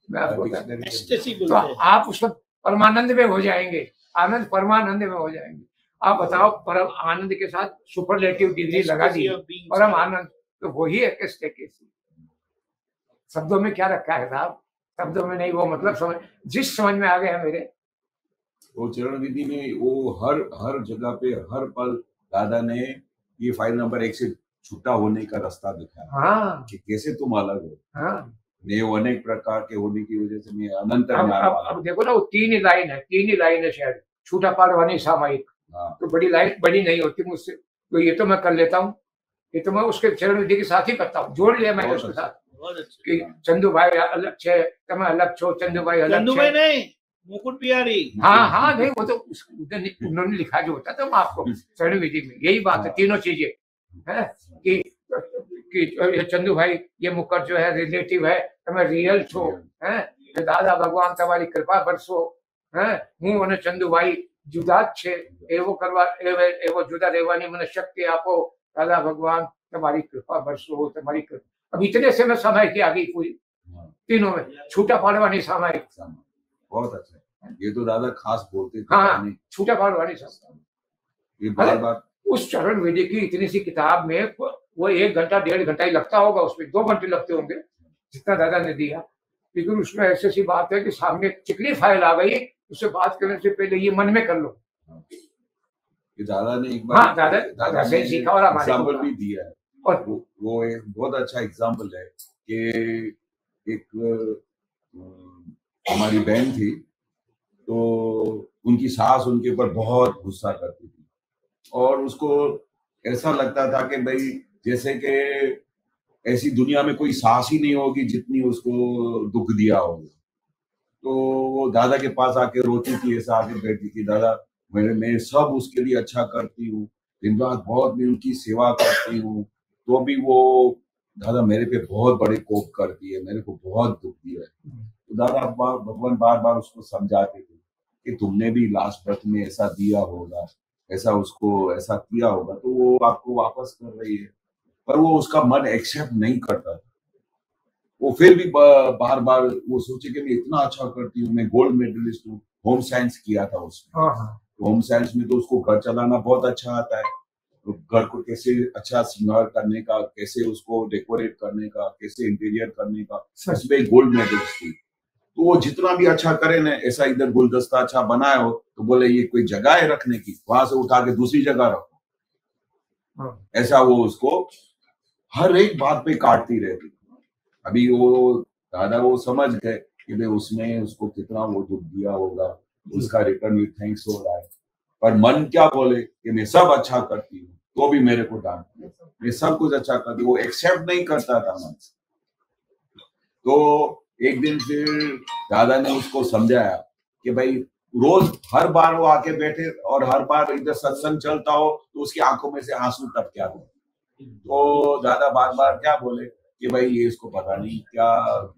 मैं आपको तो आप उसमें परमानंद में हो जाएंगे, आनंद परमानंद में हो जाएंगे। आप बताओ, परम आनंद के साथ सुपरलेटिव डिग्री लगा दी, परम आनंद, तो वही एक्सटेकेसी। शब्दों में क्या रखा है साहब, शब्दों में नहीं, वो मतलब समझ, जिस समझ में आ गया मेरे। वो चरण विधि में वो हर जगह पे हर पल दादा ने ये फाइल नंबर 1 से छूटा होने का रास्ता दिखाया। हाँ, कि कैसे तुम अलग हो। हाँ, मैं अनेक प्रकार के होने की वजह से मैं अनंत अब देखो ना, वो 3 ही लाइन है शायद, छूटा पाड़वानी सामायिक। हाँ। तो बड़ी लाइन बड़ी नहीं होती मुझसे, तो ये तो मैं कर लेता हूँ, ये तो मैं उसके चरण विधि के साथ ही करता हूँ, जोड़ लिया मैंने उसके साथ कि चंदू भाई अलग छे, तुम अलग छो, चंदू भाई अलग छे। नहीं, मुकुट बिहारी। हाँ, नहीं, वो तो उन्होंने लिखा जो होता था आपको चरण विधि में, यही बात है, तीनों चीजें है कि चंदू भाई ये मुकुट जो है रिलेटिव है, तुम्हें रियल छो है, दादा भगवान तुम्हारी कृपा बरसो है, हूँ અને चंदू भाई जुदा छे, एवो करवा एवो जुदा રહેવાની મને शक्ति आपो, दादा भगवान तुम्हारी कृपा बरसो, तुम्हारी कृपा। अब इतने से मैं समय की आ गई पूरी, तीनों में छूटा पाड़वानी सामायिक। बहुत अच्छा है, ये तो दादा खास बोलते थे। हाँ, छूटा पाड़वानी सामायिक, ये बार उस चरण विधि की इतनी सी किताब में वो 1 घंटा 1.5 घंटा ही लगता होगा, उसमें 2 घंटे लगते होंगे जितना दादा ने दिया। लेकिन उसमें ऐसी सी बात है कि सामने चिकनी फाइल आ गई, उससे बात करने से पहले ये मन में कर लो। ये दादा ने एक बार, हाँ, दादा से सीखा और हमारे एग्जाम्पल भी दिया है, और वो एक बहुत अच्छा एग्जाम्पल है कि एक हमारी बहन थी, तो उनकी सास उनके ऊपर बहुत गुस्सा करती थी, और उसको ऐसा लगता था कि भाई जैसे कि ऐसी दुनिया में कोई सास ही नहीं होगी जितनी उसको दुख दिया होगा। तो वो दादा के पास आके रोती थी, ऐसा आके बैठती थी, दादा मैं सब उसके लिए अच्छा करती हूँ, दिन रात बहुत मैं उनकी सेवा करती हूँ, तो भी वो दादा मेरे पे बहुत बड़े कोप करती है, मेरे को बहुत दुख दिया है। तो दादा भगवान बार बार उसको समझाते थे कि तुमने भी लास्ट बर्थ में ऐसा दिया होगा, ऐसा उसको ऐसा किया होगा, तो वो आपको वापस कर रही है। पर वो उसका मन एक्सेप्ट नहीं करता था, वो फिर भी बार बार वो सोचे कि मैं इतना अच्छा करती हूँ, मैं गोल्ड मेडलिस्ट हूँ, होम साइंस किया था उसमें। होम साइंस में तो उसको घर चलाना बहुत अच्छा आता है, तो घर को कैसे अच्छा श्रृंगार करने का, कैसे उसको डेकोरेट करने का, कैसे इंटीरियर करने का, उसमें गोल्ड मेडलिस्ट थी। तो वो जितना भी अच्छा करे ना, ऐसा इधर गुलदस्ता अच्छा बनाया हो तो बोले ये कोई जगह है रखने की, वहां से उठा के दूसरी जगह रखो। ऐसा वो उसको हर एक बात पे काटती रहती। अभी वो दादा वो समझ गए कि भाई उसने उसको कितना वो दुख दिया होगा, उसका रिटर्न विद थैंक्स हो रहा है, पर मन क्या बोले कि मैं सब अच्छा करती हूँ तो भी मेरे को डांट, मैं सब कुछ अच्छा करती हूँ, वो एक्सेप्ट नहीं करता था मन से। तो एक दिन फिर दादा ने उसको समझाया कि भाई रोज हर बार वो आके बैठे और हर बार इधर सत्संग चलता हो तो उसकी आंखों में से आंसू टप क्या हो। तो दादा बार बार क्या बोले कि भाई ये इसको पता नहीं क्या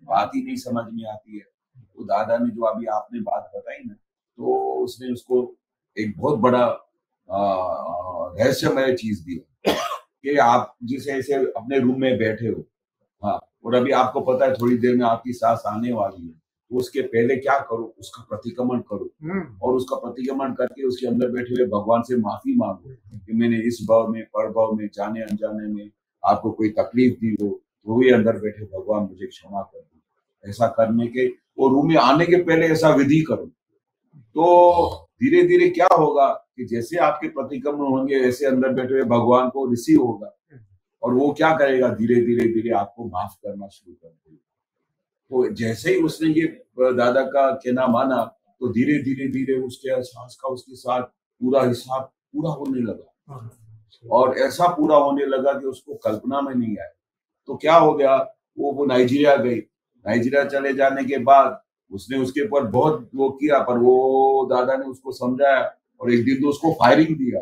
बात ही नहीं समझ में आती है। तो दादा ने जो अभी आपने बात बताई ना, तो उसने उसको एक बहुत बड़ा रहस्यमय चीज दी कि आप जिसे ऐसे अपने रूम में बैठे हो, हाँ, और अभी आपको पता है थोड़ी देर में आपकी सांस आने वाली है, तो उसके पहले क्या करो, उसका प्रतिक्रमण करो, और उसका प्रतिक्रमण करके उसके अंदर बैठे हुए भगवान से माफी मांगो कि मैंने इस भाव में पर भाव में जाने अनजाने में आपको कोई तकलीफ दी हो, तो भी अंदर बैठे भगवान मुझे क्षमा कर दो। ऐसा करने के और रूम में आने के पहले ऐसा विधि करो, तो धीरे धीरे क्या होगा कि जैसे आपके प्रतिक्रमण होंगे वैसे अंदर बैठे हुए भगवान को रिसीव होगा, और वो क्या करेगा, धीरे धीरे धीरे आपको माफ करना शुरू कर देगा। तो जैसे ही उसने ये दादा का कहना माना, तो धीरे धीरे धीरे उसके एहसास का उसके साथ पूरा हिसाब पूरा होने लगा, और ऐसा पूरा होने लगा कि उसको कल्पना में नहीं आया। तो क्या हो गया, वो नाइजीरिया गई। नाइजीरिया चले जाने के बाद उसने उसके ऊपर बहुत वो किया, पर वो दादा ने उसको समझाया और एक दिन तो उसको फायरिंग दिया,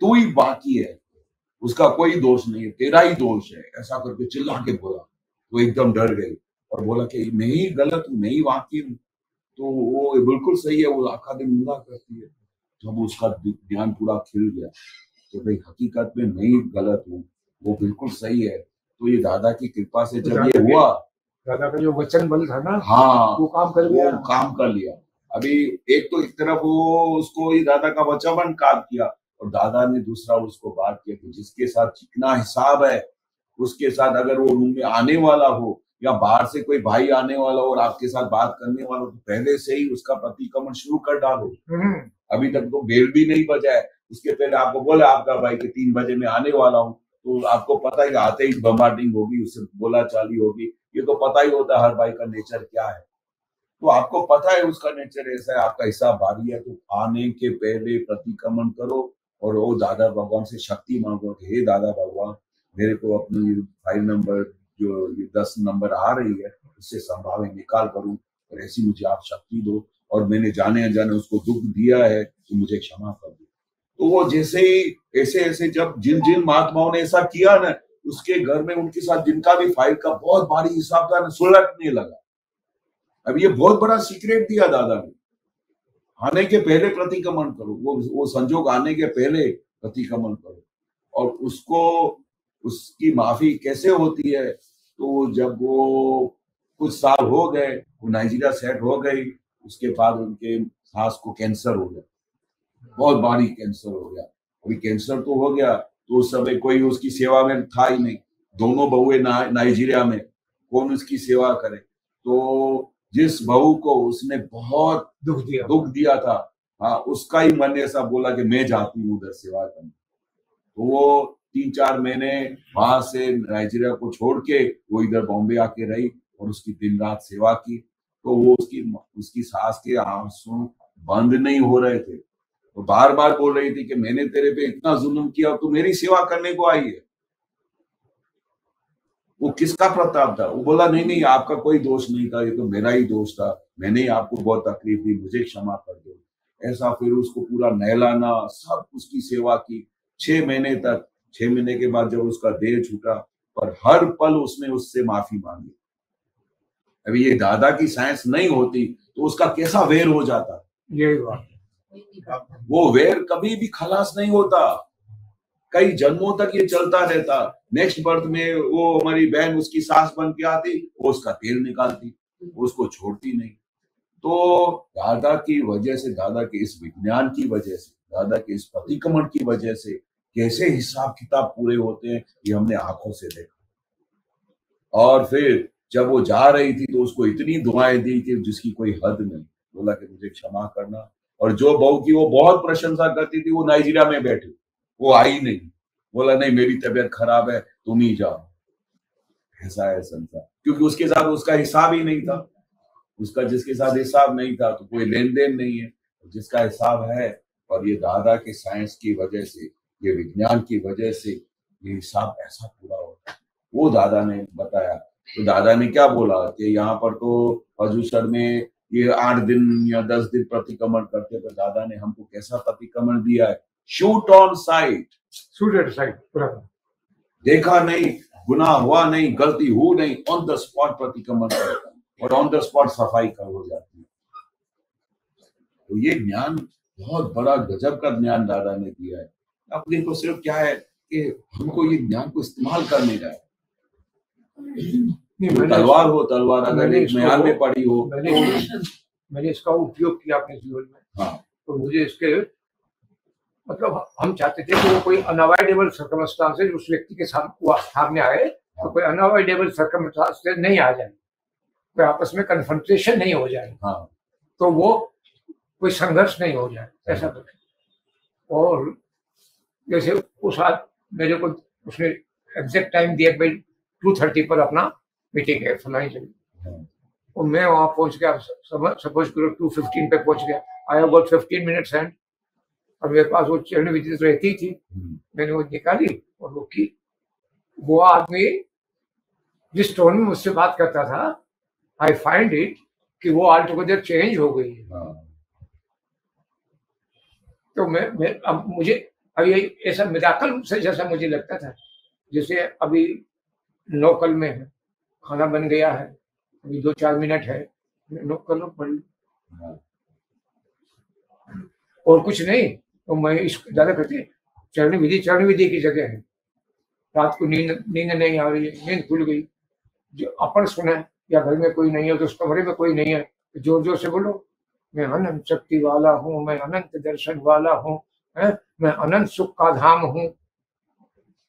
तू ही बाकी है, उसका कोई दोष नहीं है, तेरा ही दोष है, ऐसा करके चिल्ला के बोला। वो एकदम डर गई और बोला कि मैं ही गलत हूँ, मैं ही वाकी हूँ। तो वो बिल्कुल सही है, वो आखा दिन निंदा करती है। जब उसका ध्यान पूरा खिल गया तो भाई हकीकत में मैं ही गलत हूँ, वो बिल्कुल सही है। तो ये दादा की कृपा से जब ये हुआ, दादा का जो वचन बल था ना, हाँ वो काम कर गया, वो काम कर लिया। अभी एक तो एक तरफ वो उसको ये दादा का वचन काम किया और दादा ने दूसरा उसको बात किया कि जिसके साथ चिकना हिसाब है उसके साथ अगर वो रूम में आने वाला हो या बाहर से कोई भाई आने वाला हो और आपके साथ बात करने वाला हो तो पहले से ही उसका प्रतिक्रमण शुरू कर डालो। अभी तक तो बेल भी नहीं बजा है, उसके पहले आपको बोला आपका भाई कि 3 बजे मैं आने वाला हूँ, तो आपको पता है कि आते ही बम्बार्डिंग होगी, उससे बोला चाली होगी, ये तो पता ही होता है हर भाई का नेचर क्या है। तो आपको पता है उसका नेचर ऐसा है, आपका हिसाब भारी है, तो आने के पहले प्रतिक्रमण करो और वो दादा भगवान से शक्ति मांगो कि हे दादा भगवान, मेरे को अपनी फाइल नंबर जो 10 नंबर आ रही है उससे संभावना निकाल करूं और ऐसी मुझे आप शक्ति दो, और मैंने जाने अनजाने उसको दुख दिया है तो मुझे क्षमा कर दो। तो वो जैसे ही ऐसे ऐसे जब जिन जिन महात्माओं ने ऐसा किया ना, उसके घर में उनके साथ जिनका भी फाइल का बहुत भारी हिसाब था ना, सुलटने लगा। अब ये बहुत बड़ा सीक्रेट दिया दादा ने, आने के पहले प्रतिक्रमण करो, वो संजोग आने के पहले प्रतिक्रमण करो। और उसको उसकी माफी कैसे होती है, तो जब वो कुछ साल हो गए, वो नाइजीरिया सेट हो गई, उसके बाद उनके सास को कैंसर हो गया, बहुत भारी कैंसर हो गया। अभी कैंसर तो हो गया तो उस समय कोई उसकी सेवा में था ही नहीं, दोनों बहुएं नाइजीरिया में, कौन उसकी सेवा करे। तो जिस बहू को उसने बहुत दुख दिया था, हाँ, उसका ही मन ऐसा बोला कि मैं जाती हूँ उधर सेवा करने। तो वो 3-4 महीने वहां से नाइजीरिया को छोड़ के वो इधर बॉम्बे आके रही और उसकी दिन रात सेवा की। तो वो उसकी सास के आंसू बंद नहीं हो रहे थे, तो बार बार बोल रही थी कि मैंने तेरे पे इतना जुल्म किया, तू मेरी सेवा करने को आई है। वो किसका प्रताप था? वो बोला नहीं नहीं, आपका कोई दोष नहीं था, ये तो मेरा ही दोष था, मैंने ही आपको बहुत तकलीफ दी, मुझे क्षमा कर दो। ऐसा फिर उसको पूरा नहलाना, सब उसकी सेवा की 6 महीने तक। 6 महीने के बाद जब उसका देह छूटा, पर हर पल उसने उससे माफी मांगी। अभी ये दादा की साइंस नहीं होती तो उसका कैसा वैर हो जाता। यही बात, वो वैर कभी भी खलास नहीं होता, कई जन्मों तक ये चलता रहता। नेक्स्ट बर्थ में वो हमारी बहन उसकी सास बन के आती, वो उसका तेल निकालती, उसको छोड़ती नहीं। तो दादा की वजह से, दादा के इस विज्ञान की वजह से, दादा के इस प्रतिक्रमण की वजह से कैसे हिसाब किताब पूरे होते हैं, ये हमने आंखों से देखा। और फिर जब वो जा रही थी तो उसको इतनी दुआएं दी कि जिसकी कोई हद नहीं। बोला कि मुझे क्षमा करना। और जो बहू की वो बहुत प्रशंसा करती थी, वो नाइजीरिया में बैठी, वो आई नहीं। बोला नहीं, मेरी तबीयत खराब है, तुम ही जाओ। ऐसा है संसार, क्योंकि उसके साथ उसका हिसाब ही नहीं था। उसका जिसके साथ हिसाब नहीं था तो कोई लेन देन नहीं है, जिसका हिसाब है। और ये दादा के साइंस की वजह से, ये विज्ञान की वजह से ये हिसाब ऐसा पूरा होता है। वो दादा ने बताया। तो दादा ने क्या बोला कि यहाँ पर तो हजूसर में ये 8 दिन या 10 दिन प्रतिक्रमण करते, तो दादा ने हमको कैसा प्रतिक्रमण दिया है, शूट ऑन साइट, पूरा देखा नहीं, गुनाह हुआ नहीं, गलती हुई नहीं, ऑन द स्पॉट प्रतिक्रमण करता और ऑन द स्पॉट सफाई कर हो जाती है। तो ये ज्ञान बहुत बड़ा गजब का ज्ञान दादा ने दिया है। अब देखो सिर्फ क्या है कि हमको ये ज्ञान को इस्तेमाल करने का है। तलवार हो, तलवार अगर एक म्यान में पड़ी हो, मैंने इसका उपयोग किया अपने जीवन में। हाँ, तो मुझे इसके मतलब हम चाहते थे कि वो कोई अनअवॉइडेबल सर्कमस्टांसेस उस व्यक्ति के सामने आए, तो कोई अनअवॉइडेबल सर्कमस्टांसेस नहीं आ जाए, कोई आपस में कन्फ्रंटेशन नहीं हो जाए, हाँ, तो वो कोई संघर्ष नहीं हो जाए, ऐसा कुछ। और जैसे उस आज मेरे को उसने एग्जैक्ट टाइम दिया भाई 2:30 पर अपना मीटिंग है फलानी जगह, और मैं वहां पहुंच गया, सपोज करो 2:15 पे पहुंच गया। I have got 15 minutes and, और मेरे पास वो चरण विधि रहती थी, मैंने वो निकाली और वो की। वो आदमी जिस टोन में मुझसे बात करता था, आई फाइंड इट कि वो ऑल टुगेदर चेंज हो गई है। तो मैं अब मुझे अब ये ऐसा मिराकल से जैसा मुझे लगता था, जैसे अभी लोकल में है, खाना बन गया है, अभी 2-4 मिनट है, लोकल पढ़ और कुछ नहीं। तो मैं इसको ज्यादा करते चरण विधि की जगह है। रात को नींद नहीं आ रही है, नींद खुल गई, जो अपन सुना है या घर में कोई नहीं है तो उस कमरे में कोई नहीं है तो जोर जोर से बोलो, मैं अनंत शक्ति वाला हूँ, मैं अनंत दर्शन वाला हूँ, मैं अनंत सुख का धाम हूँ।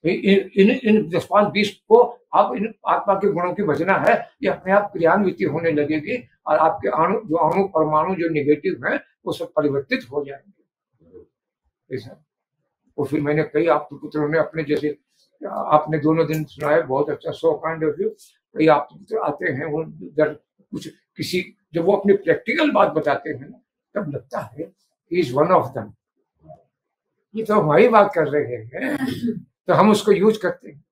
इन 10-20 को आप इन आत्मा के गुणों की भजना है, ये अपने आप क्रियान्विति होने लगेगी और आपके अणु परमाणु जो निगेटिव है वो सब परिवर्तित हो जाएंगे ऐसा। और फिर मैंने कई आप पुत्रों ने अपने, जैसे आपने दोनों दिन सुनाया, बहुत अच्छा, सो काइंड ऑफ यू। कई आप पुत्र आते हैं वो कुछ किसी, जब वो अपनी प्रैक्टिकल बात बताते हैं ना, तब लगता है he is one of them, ये तो हमारी बात कर रहे हैं, तो हम उसको यूज करते हैं।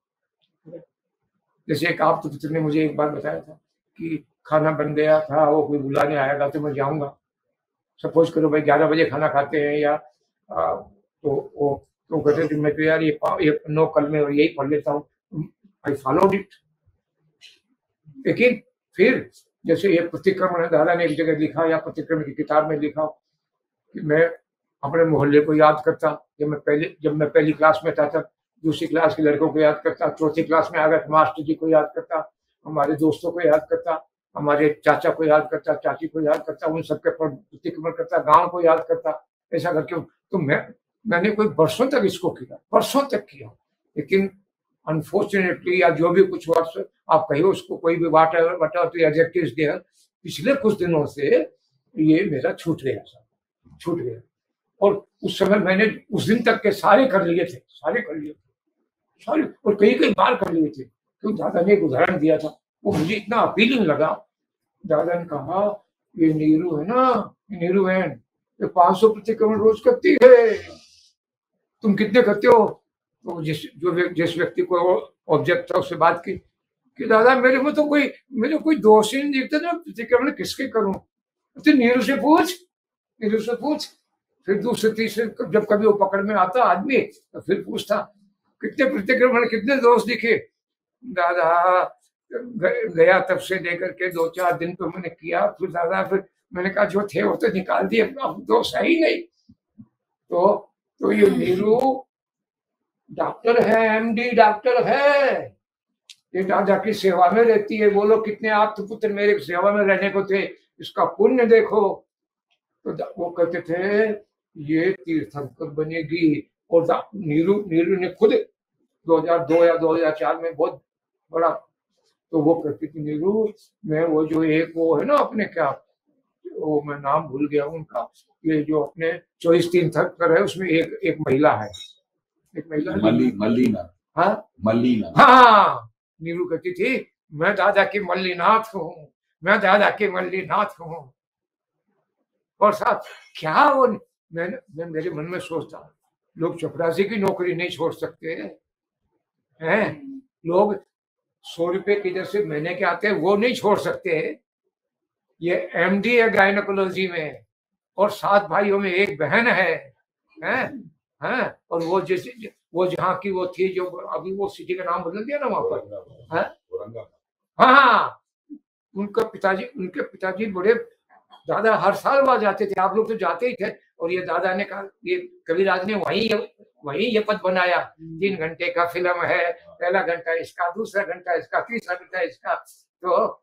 जैसे एक आप पुत्र ने मुझे एक बार बताया था कि खाना बन गया था, वो कोई बुलाने आएगा तो मैं जाऊंगा। सपोज करो भाई 11 बजे खाना खाते हैं या तो कहते थे मैं तो यार ये 9 कल में यही पढ़ लेता हूँ, आई फॉलोड इट। लेकिन फिर जैसे ये प्रतिक्रमण है, दादा ने एक जगह लिखा या प्रतिक्रमण की किताब में लिखा कि मैं अपने मोहल्ले को याद करता, जब मैं पहली क्लास में था तब दूसरी क्लास के लड़कों को याद करता, चौथी क्लास में आ गया मास्टर जी को याद करता, हमारे दोस्तों को याद करता, हमारे चाचा को याद करता, चाची को याद करता, उन सबके प्रतिक्रमण करता, गांव को याद करता, ऐसा करके। तो मैंने कोई वर्षों तक इसको किया, वर्षों तक किया, लेकिन अनफॉर्चुनेटली या जो भी कुछ वर्ष आप कहिए उसको, कोई भी एडजेक्टिव्स दे, पिछले कुछ दिनों से ये मेरा छूट गया। और उस समय मैंने उस दिन तक के सारे कर लिए थे, और कई बार कर लिए थे। तो दादा ने एक उदाहरण दिया था, वो मुझे इतना अपीलिंग लगा। दादा ने कहा ये नीरू है ना, नीरू बहन, ये 500 प्रतिक्रमण रोज करती है, तुम कितने करते हो? तो जिस व्यक्ति को ऑब्जेक्ट था उससे बात की कि दादा मेरे कोई दोष ही नहीं दिखता ना, प्रतिक्रमण किसके करूं? तो नीरू से पूछ। फिर दूसरे तीसरे जब कभी वो पकड़ में आता आदमी तो फिर पूछता कितने प्रतिक्रमण, कितने दोष दिखे? दादा गया तब से लेकर के 2-4 दिन तो मैंने किया, फिर मैंने कहा जो थे वो तो निकाल दिए, अब दोष है ही नहीं। तो ये नीरू डॉक्टर है, एमडी डॉक्टर है, ये दादा की सेवा में रहती है। बोलो कितने आप पुत्र मेरे सेवा में रहने को थे, इसका पुण्य देखो। तो वो कहते थे ये तीर्थंकर बनेगी। और नीरू ने खुद 2002 या 2004 में बहुत बड़ा, तो वो कहती थी नीरू मैं वो जो एक वो है ना अपने क्या, वो मैं नाम भूल गया उनका, ये जो अपने 24 तीर्थंकर है उसमें एक महिला है, मल्लीना। हाँ, नीरू कहती थी मैं दादा की मल्लीनाथ हूँ। और साथ क्या वो मैं मेरे मन में सोचता, लोग चपरासी की नौकरी नहीं छोड़ सकते हैं, लोग 100 रुपए की जैसे महीने के आते हैं वो नहीं छोड़ सकते। ये एमडी है गायनेकोलॉजी में, और 7 भाइयों में एक बहन है, और वो जहाँ की वो थी, जो अभी वो सिटी का नाम बदल दिया ना वहां पर, हाँ, उनके पिताजी बड़े, दादा हर साल वहां जाते थे, आप लोग तो जाते ही थे। और ये दादा ने कहा, ये कविराज ने वही ये पद बनाया, 3 घंटे का फिल्म है, पहला घंटा इसका, दूसरा घंटा इसका, तीसरा घंटा इसका। तो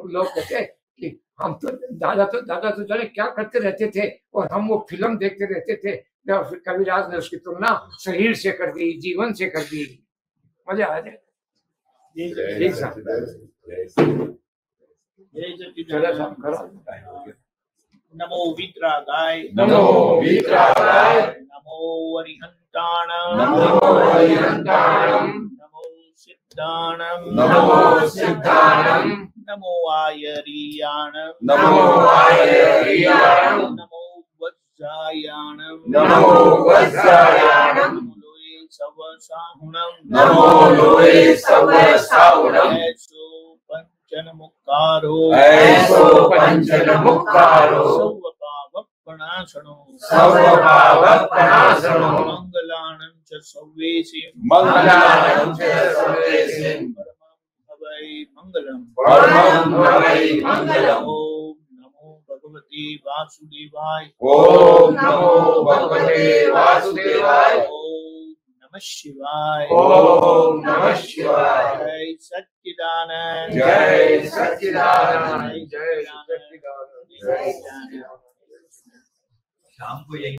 लोग कहते कि हम तो दादा तो जाने क्या करते रहते थे, और हम वो फिल्म देखते रहते थे। फिर कविराज ने उसकी तुलना शरीर से कर दी, जीवन से कर दी। मजा आ जाए। नमो वीतरागाय, नमो अरिहंताणं, नमो सिद्धाणं, नमो आयरीयाणं, नमो वज्रायाणं, नमो लोये सवसाहुणं, मुक्कारो ऐसो पंचन मुक्कारो सर्वपावपणासनो सर्वपावपणासनो मंगलानं च सर्वेषु मंगलानं च सर्वेषु भवै मंगलम् परमं भवै मंगलम्। ओम नमो भगवते वासुदेवाय ओम नमो भगवते वासुदेवाय। ओम नमः शिवाय ओम नमः शिवाय। जय सच्चिदानंद जय सच्चिदानंद। जय सच्चिदानंद। शाम को यही